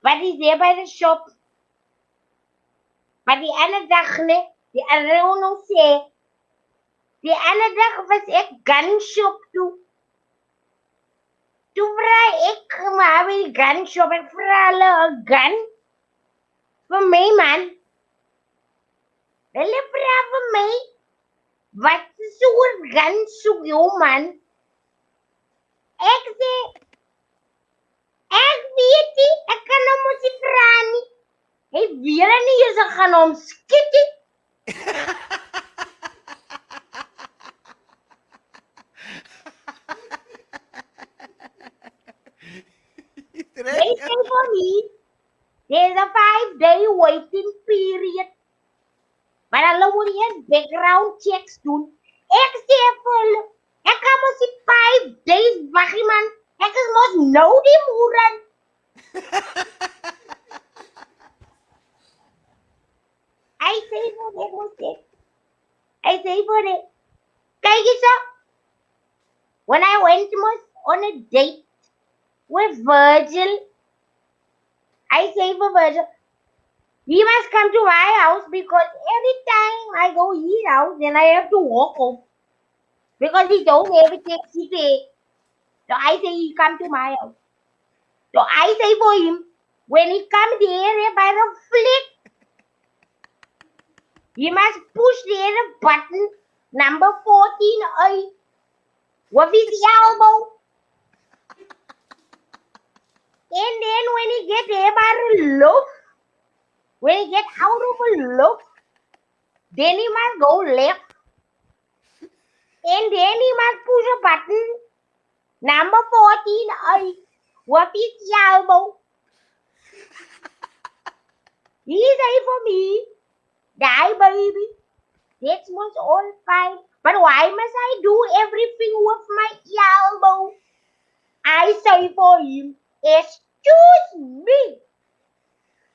But he's there by the shop. Maar die andere dag, nee, die andere nog sê. Die andere dag was ek gun shop toe. Toe vraag ek maar by die gun shop, ek vraag hulle 'n gun. Vir my, man. Hulle vraag vir my, wat soort gun soek jou, man? Ek sê, ek weet nie, ek kan hom mos nie vra nie. Hy weet nie, jy gaan hom skiet nie. They say for me, there's a 5-day waiting period. Maar hulle moet eers background checks doen. Ek sê vir hulle, ek kan mos nie 5 days wag nie, man. Ek is mos nou die moeren. I say for that was it. I say for that. Kijk eens up. When I went on a date with Virgil, I say for Virgil, he must come to my house because every time I go his house, then I have to walk home. Because he don't have a taxi pay. So I say he come to my house. So I say for him, when he come there by the flick, You must push the other button, number 14A, with his elbow. And then when he gets about a loaf, when he gets out of a loaf, then he must go left. And then he must push a button, number 14A, with his elbow. He say for me, die baby, that was all fine. But why must I do everything with my elbow? I say for him, excuse me,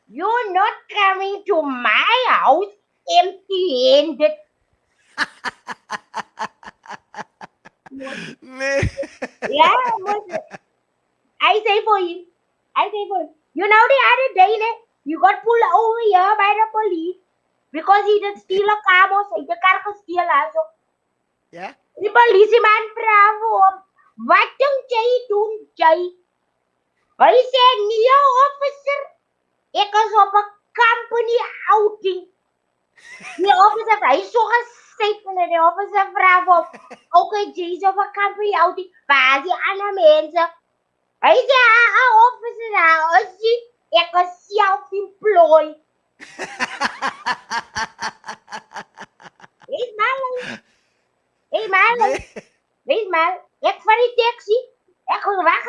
you're not coming to my house empty-handed. Yeah, I say for him, you know the other day, you got pulled over here by the police because he did steal a car or say the car was steal also. Yeah? The policeman vra vir hom, wat dink jy doen jy? Hy sê, nee officer, ek is op 'n company outing. Die officer, hy so gesit en die officer vra vir hom, okay, jy's op 'n company outing, waar is die ander mense? Hy sê, officer, ek is self-employed. Hey man, ek van die taxi. Ek wag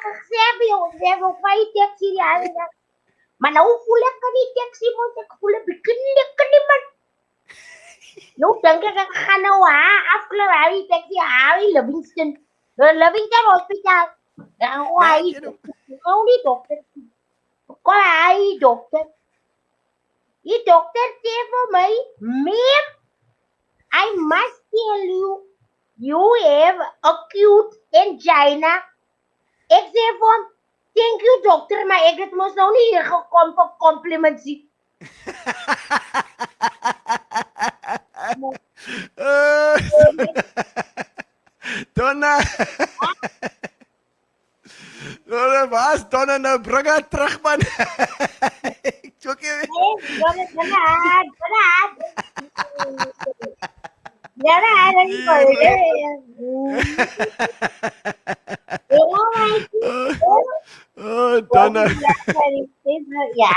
gesê vir jou, ek wil van die taxi die ander dag. Maar nou voel ek in die taxi, want ek voel 'n bietjie lekker nie man. Nou dink ek gaan nou afklop uit die taxi, die Livingston. The Livingston Hospital. Dan hoe die dokter. Kom die dokter. Die dokter sê vir my, ma'am, I must tell you, you have acute angina. Ek sê vir hom, thank you dokter, maar ek het mos nou nie hier gekom vir compliments nie. Donna! Donna, waar is Donna nou? Bring haar terug man. Ek chook jy weer. Oh, Donna. Ja.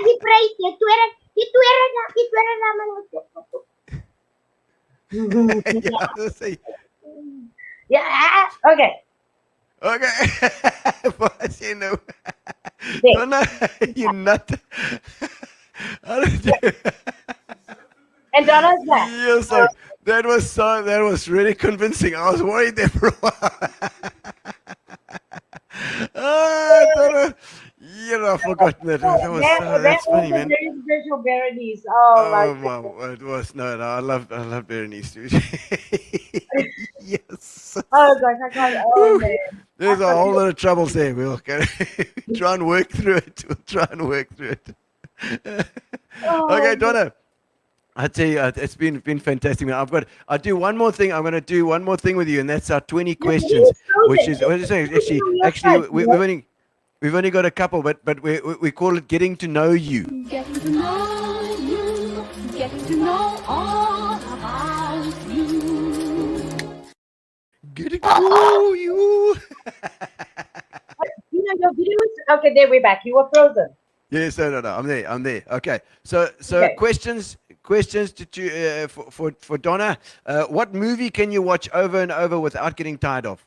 Die prijs, die tweede namen. Ja, okay. Okay. Wat sê nou? Donna, you nut. And Donna's back. Yes, that was really convincing. I was worried there for a while. Donna, I forgot that. That's funny, man. Very special Beronyce. Oh my God. It was I love Beronyce too. Yes. Oh gosh, I can't. Oh man. There's a whole lot of troubles there. We'll try and work through it. Okay, Donna. I tell you, it's been fantastic. I do one more thing. I'm going to do one more thing with you, and that's our 20 questions, which is actually we've only got a couple, but we call it getting to know you. Getting to know you, getting to know all about you. Getting to know you. You know your videos. Okay, there we're back. You were frozen. Yes, no. I'm there. Okay, so Okay. questions for Donna. What movie can you watch over and over without getting tired of?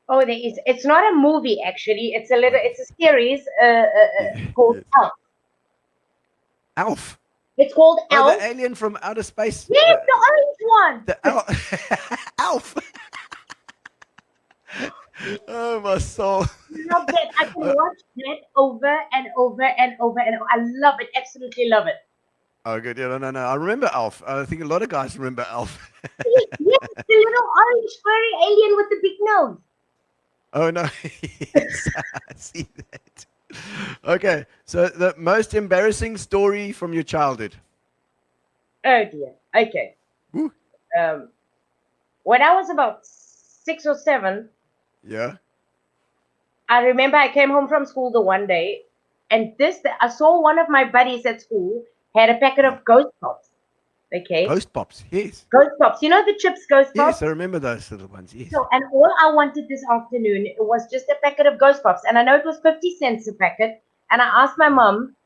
Oh, there is. It's not a movie actually. It's a series called Elf. Alf. It's called Elf. The alien from outer space. Yes, the orange one. The Alf. Oh my soul. Love it. I can watch that over and over and over and over. I love it. Absolutely love it. Oh, good. Yeah, no. I remember Alf. I think a lot of guys remember Alf. Yes, the little orange furry alien with the big nose. Oh no. Yes, I see that. Okay, so the most embarrassing story from your childhood. Oh dear. Okay. Woo. When I was about 6 or 7, Yeah. I remember I came home from school the one day And I saw one of my buddies at school had a packet of Ghost Pops. Okay. Ghost Pops, yes. Ghost Pops. You know the chips Ghost Pops? Yes, I remember those little ones, yes. So, and all I wanted this afternoon was just a packet of Ghost Pops. And I know it was 50 cents a packet. And I asked my mom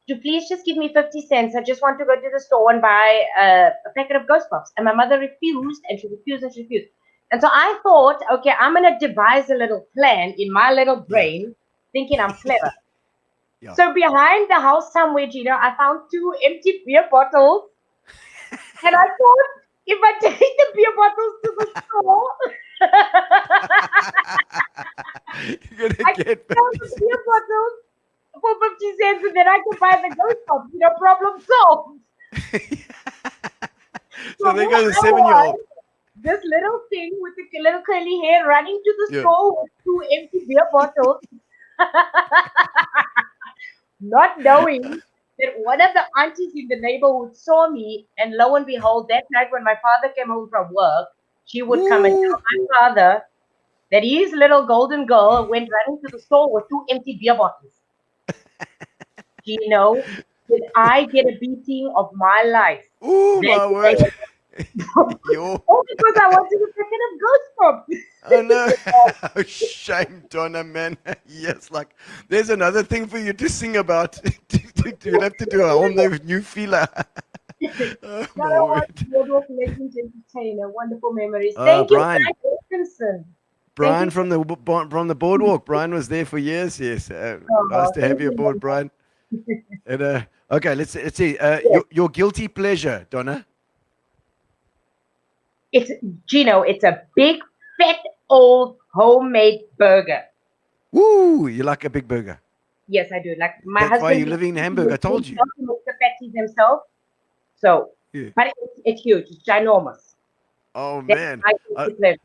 to please just give me 50 cents. I just want to go to the store and buy a packet of Ghost Pops. And my mother refused, and she refused, and she refused. And so I thought, okay, I'm going to devise a little plan in my little brain, thinking I'm clever. Yeah. So behind the house somewhere, Gino, I found 2 empty beer bottles. And I thought, if I take the beer bottles to the store, You're going I to can get sell the beer bottles for 50 cents and then I can buy the Ghost Pops. You know, problem solved. So there here goes a I 7-year-old. was, this little thing with the little curly hair running to the Yeah. store with 2 empty beer bottles. Not knowing that one of the aunties in the neighborhood saw me, and lo and behold, that night when my father came home from work, she would come and tell my father that his little golden girl went running to the store with 2 empty beer bottles. Gino, did I get a beating of my life? Oh, my word. Yo. All because I wanted a packet of Ghost Pops. Oh, no. Oh, shame, Donna, man. Yes, like, there's another thing for you to sing about. You'll have to do a whole new feeler. Oh, my word. Boardwalk Legends Entertainer. Wonderful memories. Oh, Thank Brian. you, Brian Wilkinson. Brian from the boardwalk. Brian was there for years. Yes, nice to have you aboard, Brian. And okay, let's see. Your guilty pleasure, Donna. It's Gino. It's a big, fat, old homemade burger. Woo! You like a big burger. Yes, I do. Like my That's husband. why you're living in Hamburg. I told you. He makes the patties himself. So, Yeah. but it's huge. It's ginormous. Oh That's man, my guilty pleasure.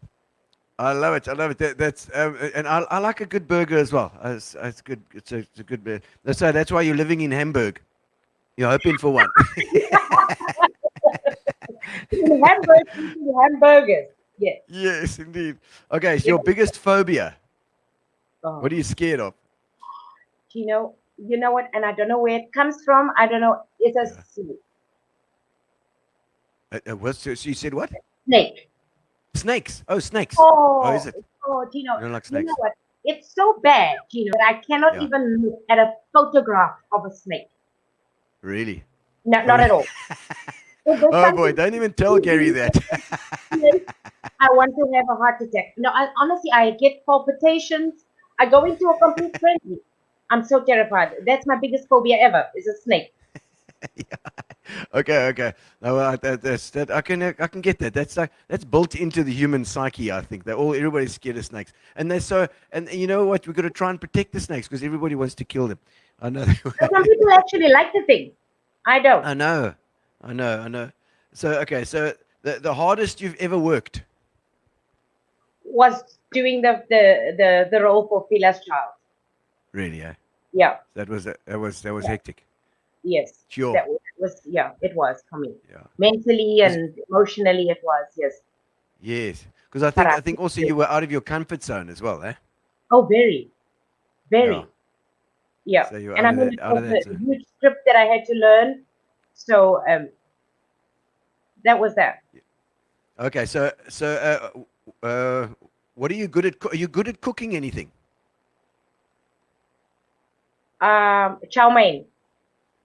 I love it. I love it. That's and I like a good burger as well. It's good. It's a good burger. So that's why you're living in Hamburg. You're hoping for one. In Hamburg, eating hamburgers. Yes. Yes, indeed. Okay, so your biggest phobia. What are you scared of? Gino, you know what? And I don't know where it comes from. I don't know. It's a snake. So you said what? Snake. Snakes. Oh, snakes. Oh, is it? Oh, Gino. You don't like You snakes? know what? It's so bad, Gino, that I cannot Yeah. even look at a photograph of a snake. Really? No, not at all. If there's Oh boy, something- don't even tell Gary that. I want to have a heart attack. No, honestly, I get palpitations. I go into a complete frenzy. I'm so terrified. That's my biggest phobia ever, is a snake. Okay. No, that's that. I can get that. That's built into the human psyche. I think that everybody's scared of snakes, and they're so. And you know what? We've got to try and protect the snakes because everybody wants to kill them. I know. But some people actually like the thing. I don't. I know. So okay, so the hardest you've ever worked. Was doing the role for Phila's child. Really? Eh? Yeah. That was hectic. Yes. Sure. That was it was for me. Yeah. Mentally and emotionally it was, yes. Yes, because I think also you were out of your comfort zone as well, eh? Oh, very. Very. Yeah. So you were And I out of mean, that- out of it that was a zone. huge script that I had to learn. So that was that. Okay, so what are you good at? Are you good at cooking anything? Chow mein.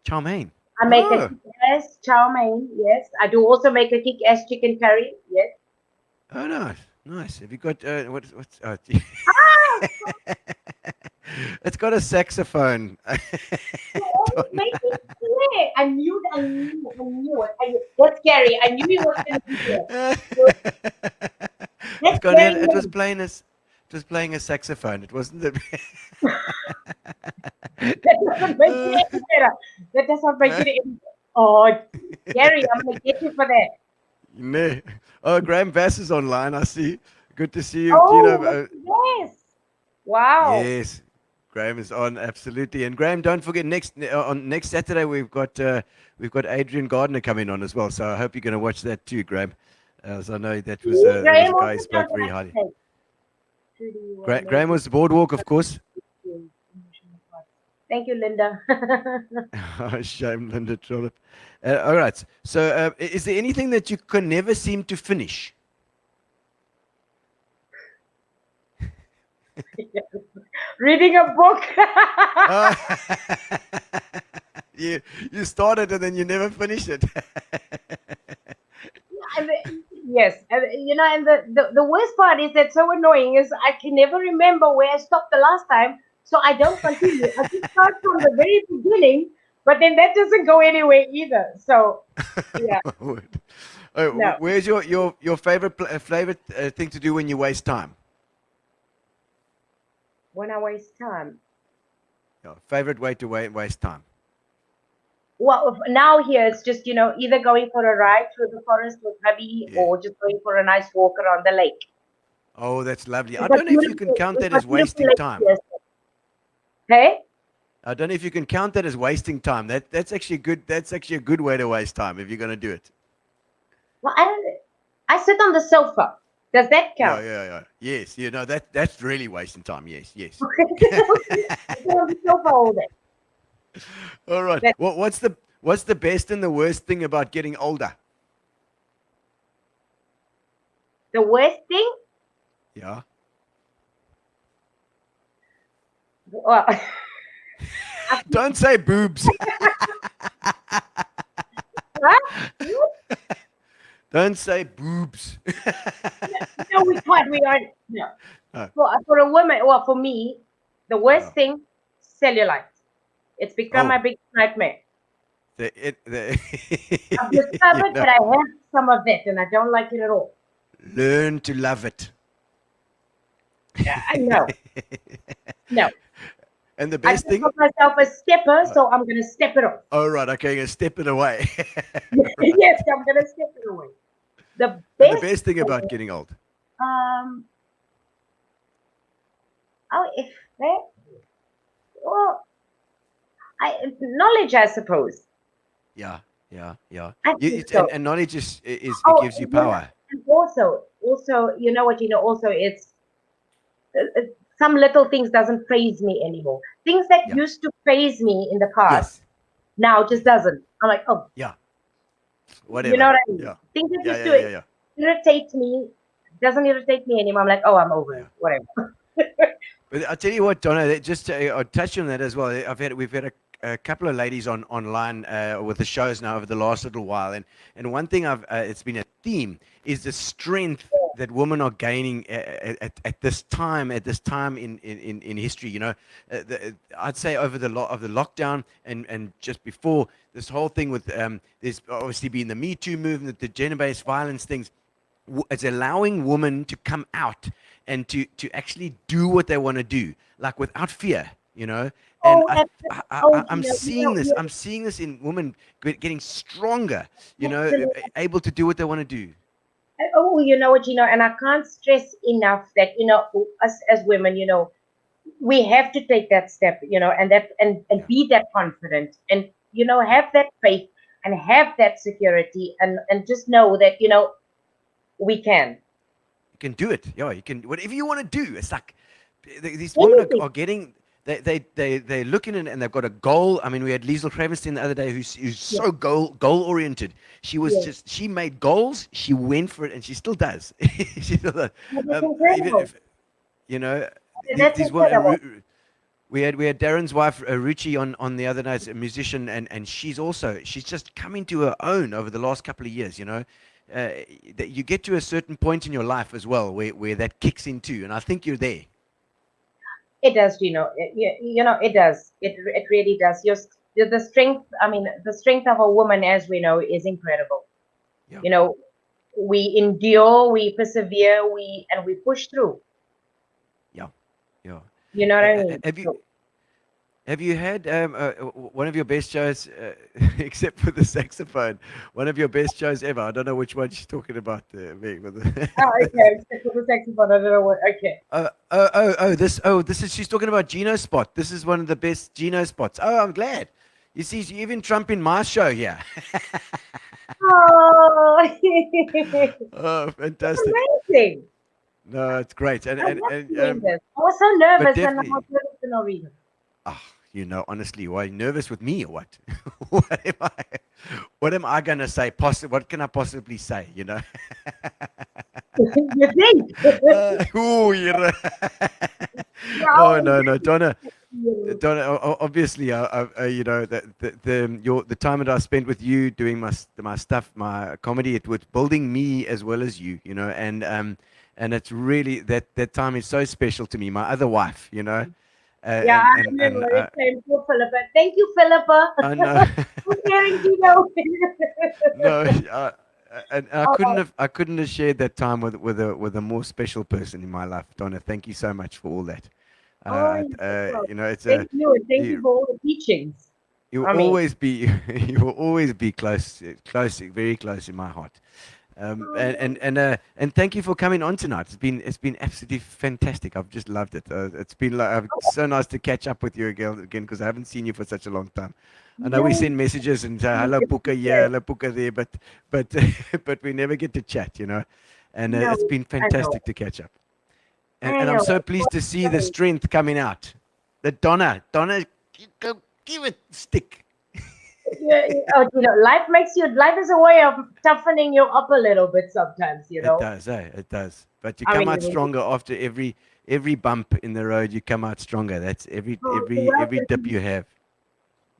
Chow mein. I make a kick-ass chow mein, yes. I do also make a kick-ass chicken curry, yes. Oh, nice. Have you got what's? Oh, it's got a saxophone. Make it clear. I knew it. That's scary. I knew he was going to do that. It was playing a saxophone. It wasn't the. That doesn't make it any better. That doesn't make it any better. Oh, Gary, I'm going to get you for that. No. Oh, Graham Vass is online. I see. Good to see you. Oh, yes. Wow. Yes, Graham is on absolutely. And Graham, don't forget next Saturday we've got Adrian Gardner coming on as well. So I hope you're going to watch that too, Graham. As I know that was a guy who spoke very highly. Graham was the boardwalk, of course. Thank you, Linda. Shame, Linda Trollop. All right. So, is there anything that you can never seem to finish? Reading a book. You started and then you never finished it. Yes, and, and the worst part is that's so annoying is I can never remember where I stopped the last time, so I don't continue. I just start from the very beginning, but then that doesn't go anywhere either. So, yeah. No. Where's your favorite thing to do when you waste time? When I waste time. Your favorite way to waste time? Well, now here it's just, either going for a ride through the forest with hubby or just going for a nice walk around the lake. Oh, that's lovely. I don't know if you can count that as wasting time. Hey? I don't know if you can count that as wasting time. That's actually good. That's actually a good way to waste time if you're going to do it. Well, I sit on the sofa. Does that count? Yeah. Yes, that's really wasting time. Yes. I sit on the sofa all day. All right. What's the best and the worst thing about getting older? The worst thing? Yeah. Well, don't say boobs. What? Don't say boobs. No, we can't. We aren't. No. For a woman, well, for me, the worst thing, cellulite. It's become my big nightmare. I've discovered that I have some of that, and I don't like it at all. Learn to love it. Yeah, I know. No. And the best thing? I call myself a stepper, so I'm going to step it off. Oh, right. Okay, you're going to step it away. Yes, I'm going to step it away. The best thing about getting old? Knowledge, I suppose. Yeah. And knowledge it gives you power. And also, you know what? Also, it's some little things doesn't praise me anymore. Things that used to praise me in the past, now just doesn't. I'm like, oh. Yeah. Whatever. You know what I mean? Yeah. Things that used to irritate me doesn't irritate me anymore. I'm like, oh, I'm over it. Whatever. But I'll tell you what, Donna, just I'll touch on that as well. We've had a couple of ladies online with the shows now over the last little while, and one thing it's been a theme is the strength that women are gaining at this time in history. I'd say over the lockdown and just before this whole thing with there's obviously been the Me Too movement, the gender-based violence things. It's allowing women to come out and to actually do what they want to do, like without fear, And I'm seeing this. I'm seeing this in women getting stronger, able to do what they want to do. Oh, you know what, and I can't stress enough that, us as women, we have to take that step, and be that confident and, have that faith and have that security and just know that, we can. You can do it. Yeah, you can. Whatever you want to do. It's like these women are getting. They're looking in and they've got a goal. I mean, we had Liesl Cravenstein the other day who's so goal oriented. She was she made goals. She went for it, and she still does. She still does. Even if, these women. We had Darren's wife Ruchi on the other night, a musician, and she's just coming to her own over the last couple of years. That you get to a certain point in your life as well where that kicks in too, and I think you're there. It does, it does. It really does. The strength. I mean, the strength of a woman, as we know, is incredible. Yeah. We endure, we persevere, and we push through. Yeah. You know what I mean? Have you had one of your best shows, except for the saxophone, one of your best shows ever? I don't know which one she's talking about. Okay, except for the saxophone. I don't know what. Okay. This is she's talking about Gino's spot. This is one of the best Gino spots. Oh, I'm glad. You see, you even trumping my show here. Oh. Oh, fantastic! Amazing. No, it's great. And I was so nervous, and I was nervous for no reason. Oh, You know, honestly, why are you nervous with me or what? What am I gonna say? What can I possibly say? You know. You think? Oh, you're. Oh no, Donna. Obviously, you know the time that I spent with you doing my stuff, my comedy, it was building me as well as you, you know, and it's really that time is so special to me. My other wife, you know. Yeah, I remember it came to Philippa. Thank you, Philippa. I know. For sharing, Gino. No, and I couldn't have shared that time with a more special person in my life, Donna. Thank you so much for all that. You know, it's thank you, and thank you for all the teachings. You'll always be you will always be close, very close in my heart. And thank you for coming on tonight. It's been absolutely fantastic. I've just loved it. It's been so nice to catch up with you again because I haven't seen you for such a long time. I know we send messages and say hello Puka here, hello Puka there, but but we never get to chat, you know. And it's been fantastic to catch up. And I'm so pleased to see the strength coming out. That Donna, give it stick. Yeah, you know, life is a way of toughening you up a little bit sometimes, you know. It does, it does. But you come out stronger after every bump in the road. You come out stronger. That's every dip you have.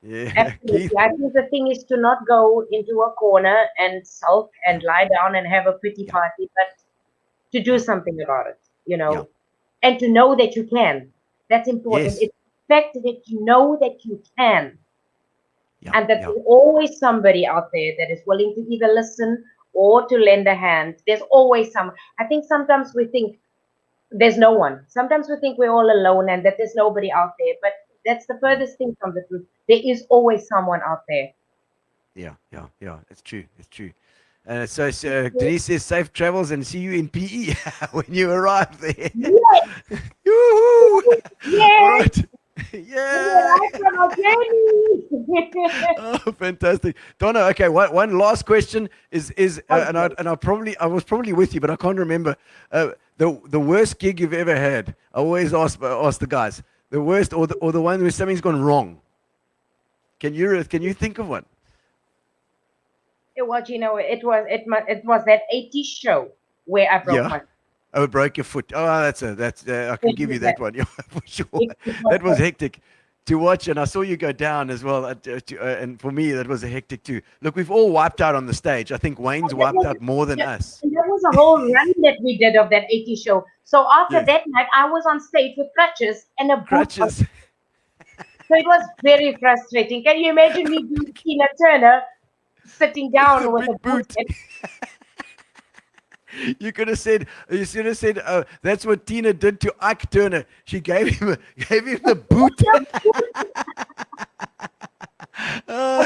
Yeah, absolutely. I think the thing is to not go into a corner and sulk and lie down and have a pity party, but to do something about it, you know, and to know that you can. That's important. It's the fact that you know that you can. And that there's always somebody out there that is willing to either listen or to lend a hand. There's always some. I think sometimes we think there's no one. Sometimes we think we're all alone and that there's nobody out there. But that's the furthest thing from the truth. There is always someone out there. Yeah. It's true. So Denise says safe travels and see you in PE when you arrive there. Yes. Yoo-hoo! Yes. All right. Yeah. Oh, fantastic, Donna. Okay, one last question is and I was probably with you, but I can't remember the worst gig you've ever had. I always ask the guys the worst or the one where something's gone wrong. Can you think of one? Well, you know, it was that 80s show where I broke my. Oh, broke your foot. Oh, that's I can give you that one for sure. That was hectic to watch, and I saw you go down as well. And for me, that was a hectic too. Look, we've all wiped out on the stage. I think Wayne's wiped out more than us. And that was a whole run that we did of that 80s show. So after that night, I was on stage with crutches and a boot. Crutches. So it was very frustrating. Can you imagine me doing Tina Turner sitting down with a boot? You should have said, oh, that's what Tina did to Ike Turner. She gave him the boot. I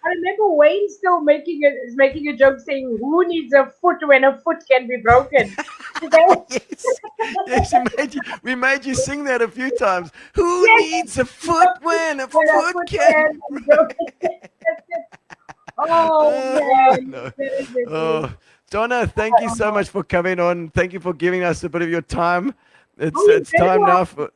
remember Wayne still making a joke saying, "Who needs a foot when a foot can be broken?" Yes, we made you sing that a few times. Who needs a foot when a foot can be broken? Oh man! No. Donna, thank you so much for coming on. Thank you for giving us a bit of your time. It's time now for.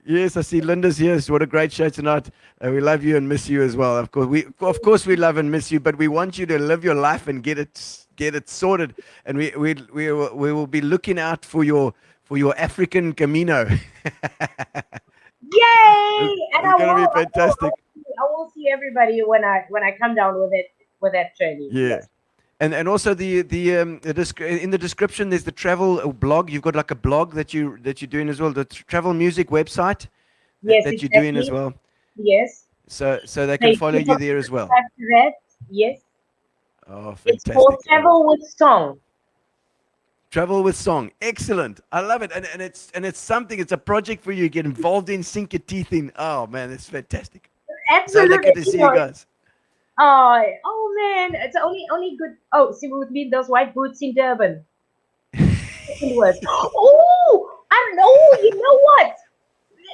Yes, I see Linda's here. So what a great show tonight. We love you and miss you as well. Of course we love and miss you, but we want you to live your life and get it sorted. And we will be looking out for your African Camino. Yay! And it's going to be fantastic. I will see everybody when I come down with that training. Yeah. Yes. And also in the description there's the travel blog. You've got like a blog that you're doing as well. The travel music website that you're doing as well. Yes. So they can follow you there as well. That, yes. Oh, fantastic! It's called Travel with Song. Travel with Song. Excellent. I love it. And it's something. It's a project for you to get involved in, sink your teeth in. Oh man, it's fantastic. Absolutely. So lucky to see you guys. Oh man, it's only good. Oh, see with me those white boots in Durban. Oh, I don't know. You know what?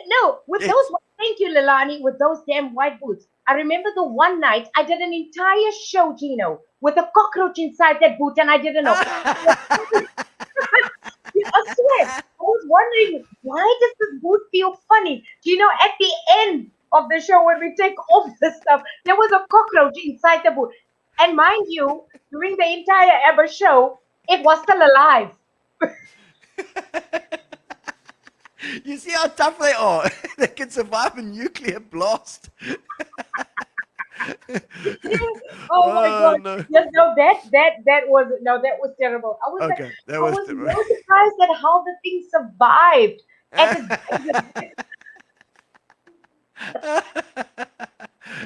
No, with those. Thank you, Lilani. With those damn white boots. I remember the one night I did an entire show, Gino, with a cockroach inside that boot, and I didn't know. I swear, I was wondering why does this boot feel funny? Gino, at the end, of the show when we take off the stuff. There was a cockroach inside the booth. And mind you, during the entire ever show, it was still alive. You see how tough they are? They can survive a nuclear blast. Oh my God! No. Yes, no, that was terrible. I was Okay, like, that I was was terrible. so surprised at how the thing survived.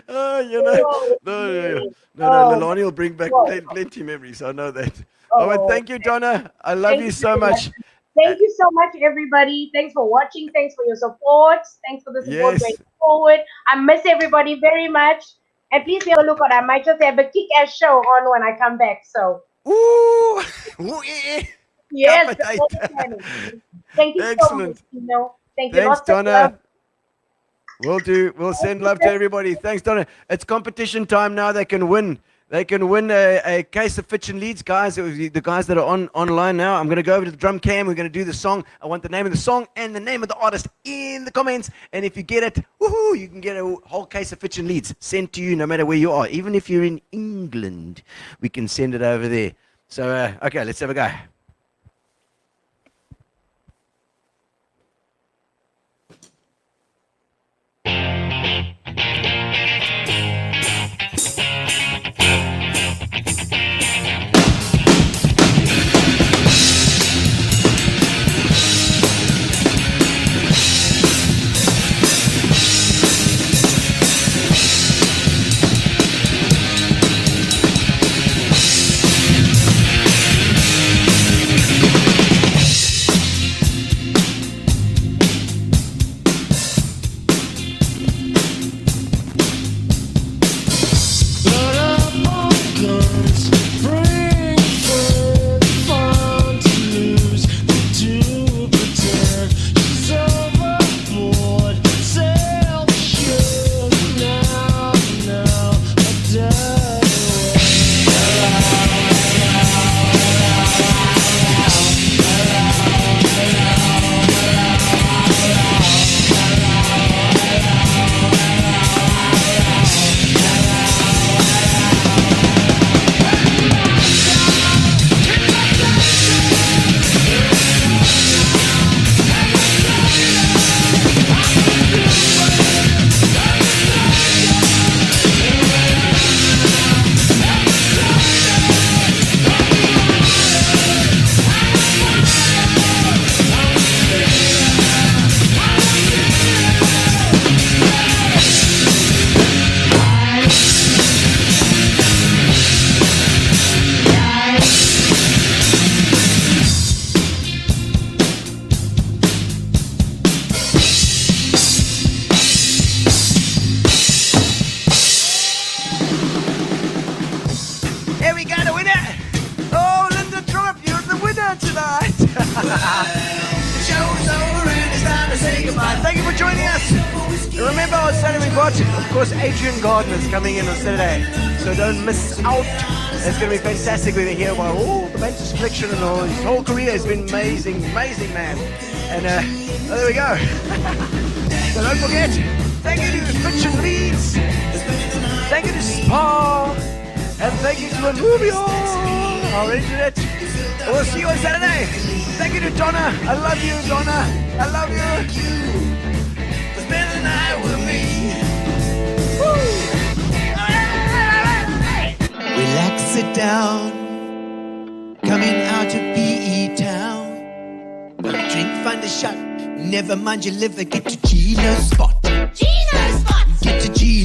Oh, you know, no, Lilani will bring back plenty memories. I know that. Oh, but thank you, Donna. I love you so much. Thank you so much, everybody. Thanks for watching. Thanks for your support. Thanks for the support Yes. going forward. I miss everybody very much. And please have a look on. I might just have a kick-ass show on when I come back. So. Ooh. Yes. Appetite. Thank you Excellent. so much. You know. Thank you. Thanks, Lots of Donna. love. We'll do. We'll send love to everybody. Thanks, Donna. It's competition time now. They can win. They can win a case of Fitch and Leeds, guys. The guys that are online now. I'm going to go over to the drum cam. We're going to do the song. I want the name of the song and the name of the artist in the comments. And if you get it, woohoo, you can get a whole case of Fitch and Leeds sent to you no matter where you are. Even if you're in England, we can send it over there. So, okay, let's have a go. Thank you for joining us. Remember on Saturday we've got, of course, Adrian Gardner's coming in on Saturday. So don't miss out. It's going to be fantastic. We're going to hear about all the Manchester collection and all. His whole career has been amazing, amazing man. And there we go. So don't forget, thank you to Fitch and Leeds. Thank you to Spa. And thank you to Amuvio, our internet. We'll see you on Saturday. Thank you to Donna. I love you, Donna. I love you. Spend the night with me. Relax, sit down. Coming out of PE town. One drink, find a shot. Never mind your liver. Get to Gino's spot. Gino's spot. Get to Gino.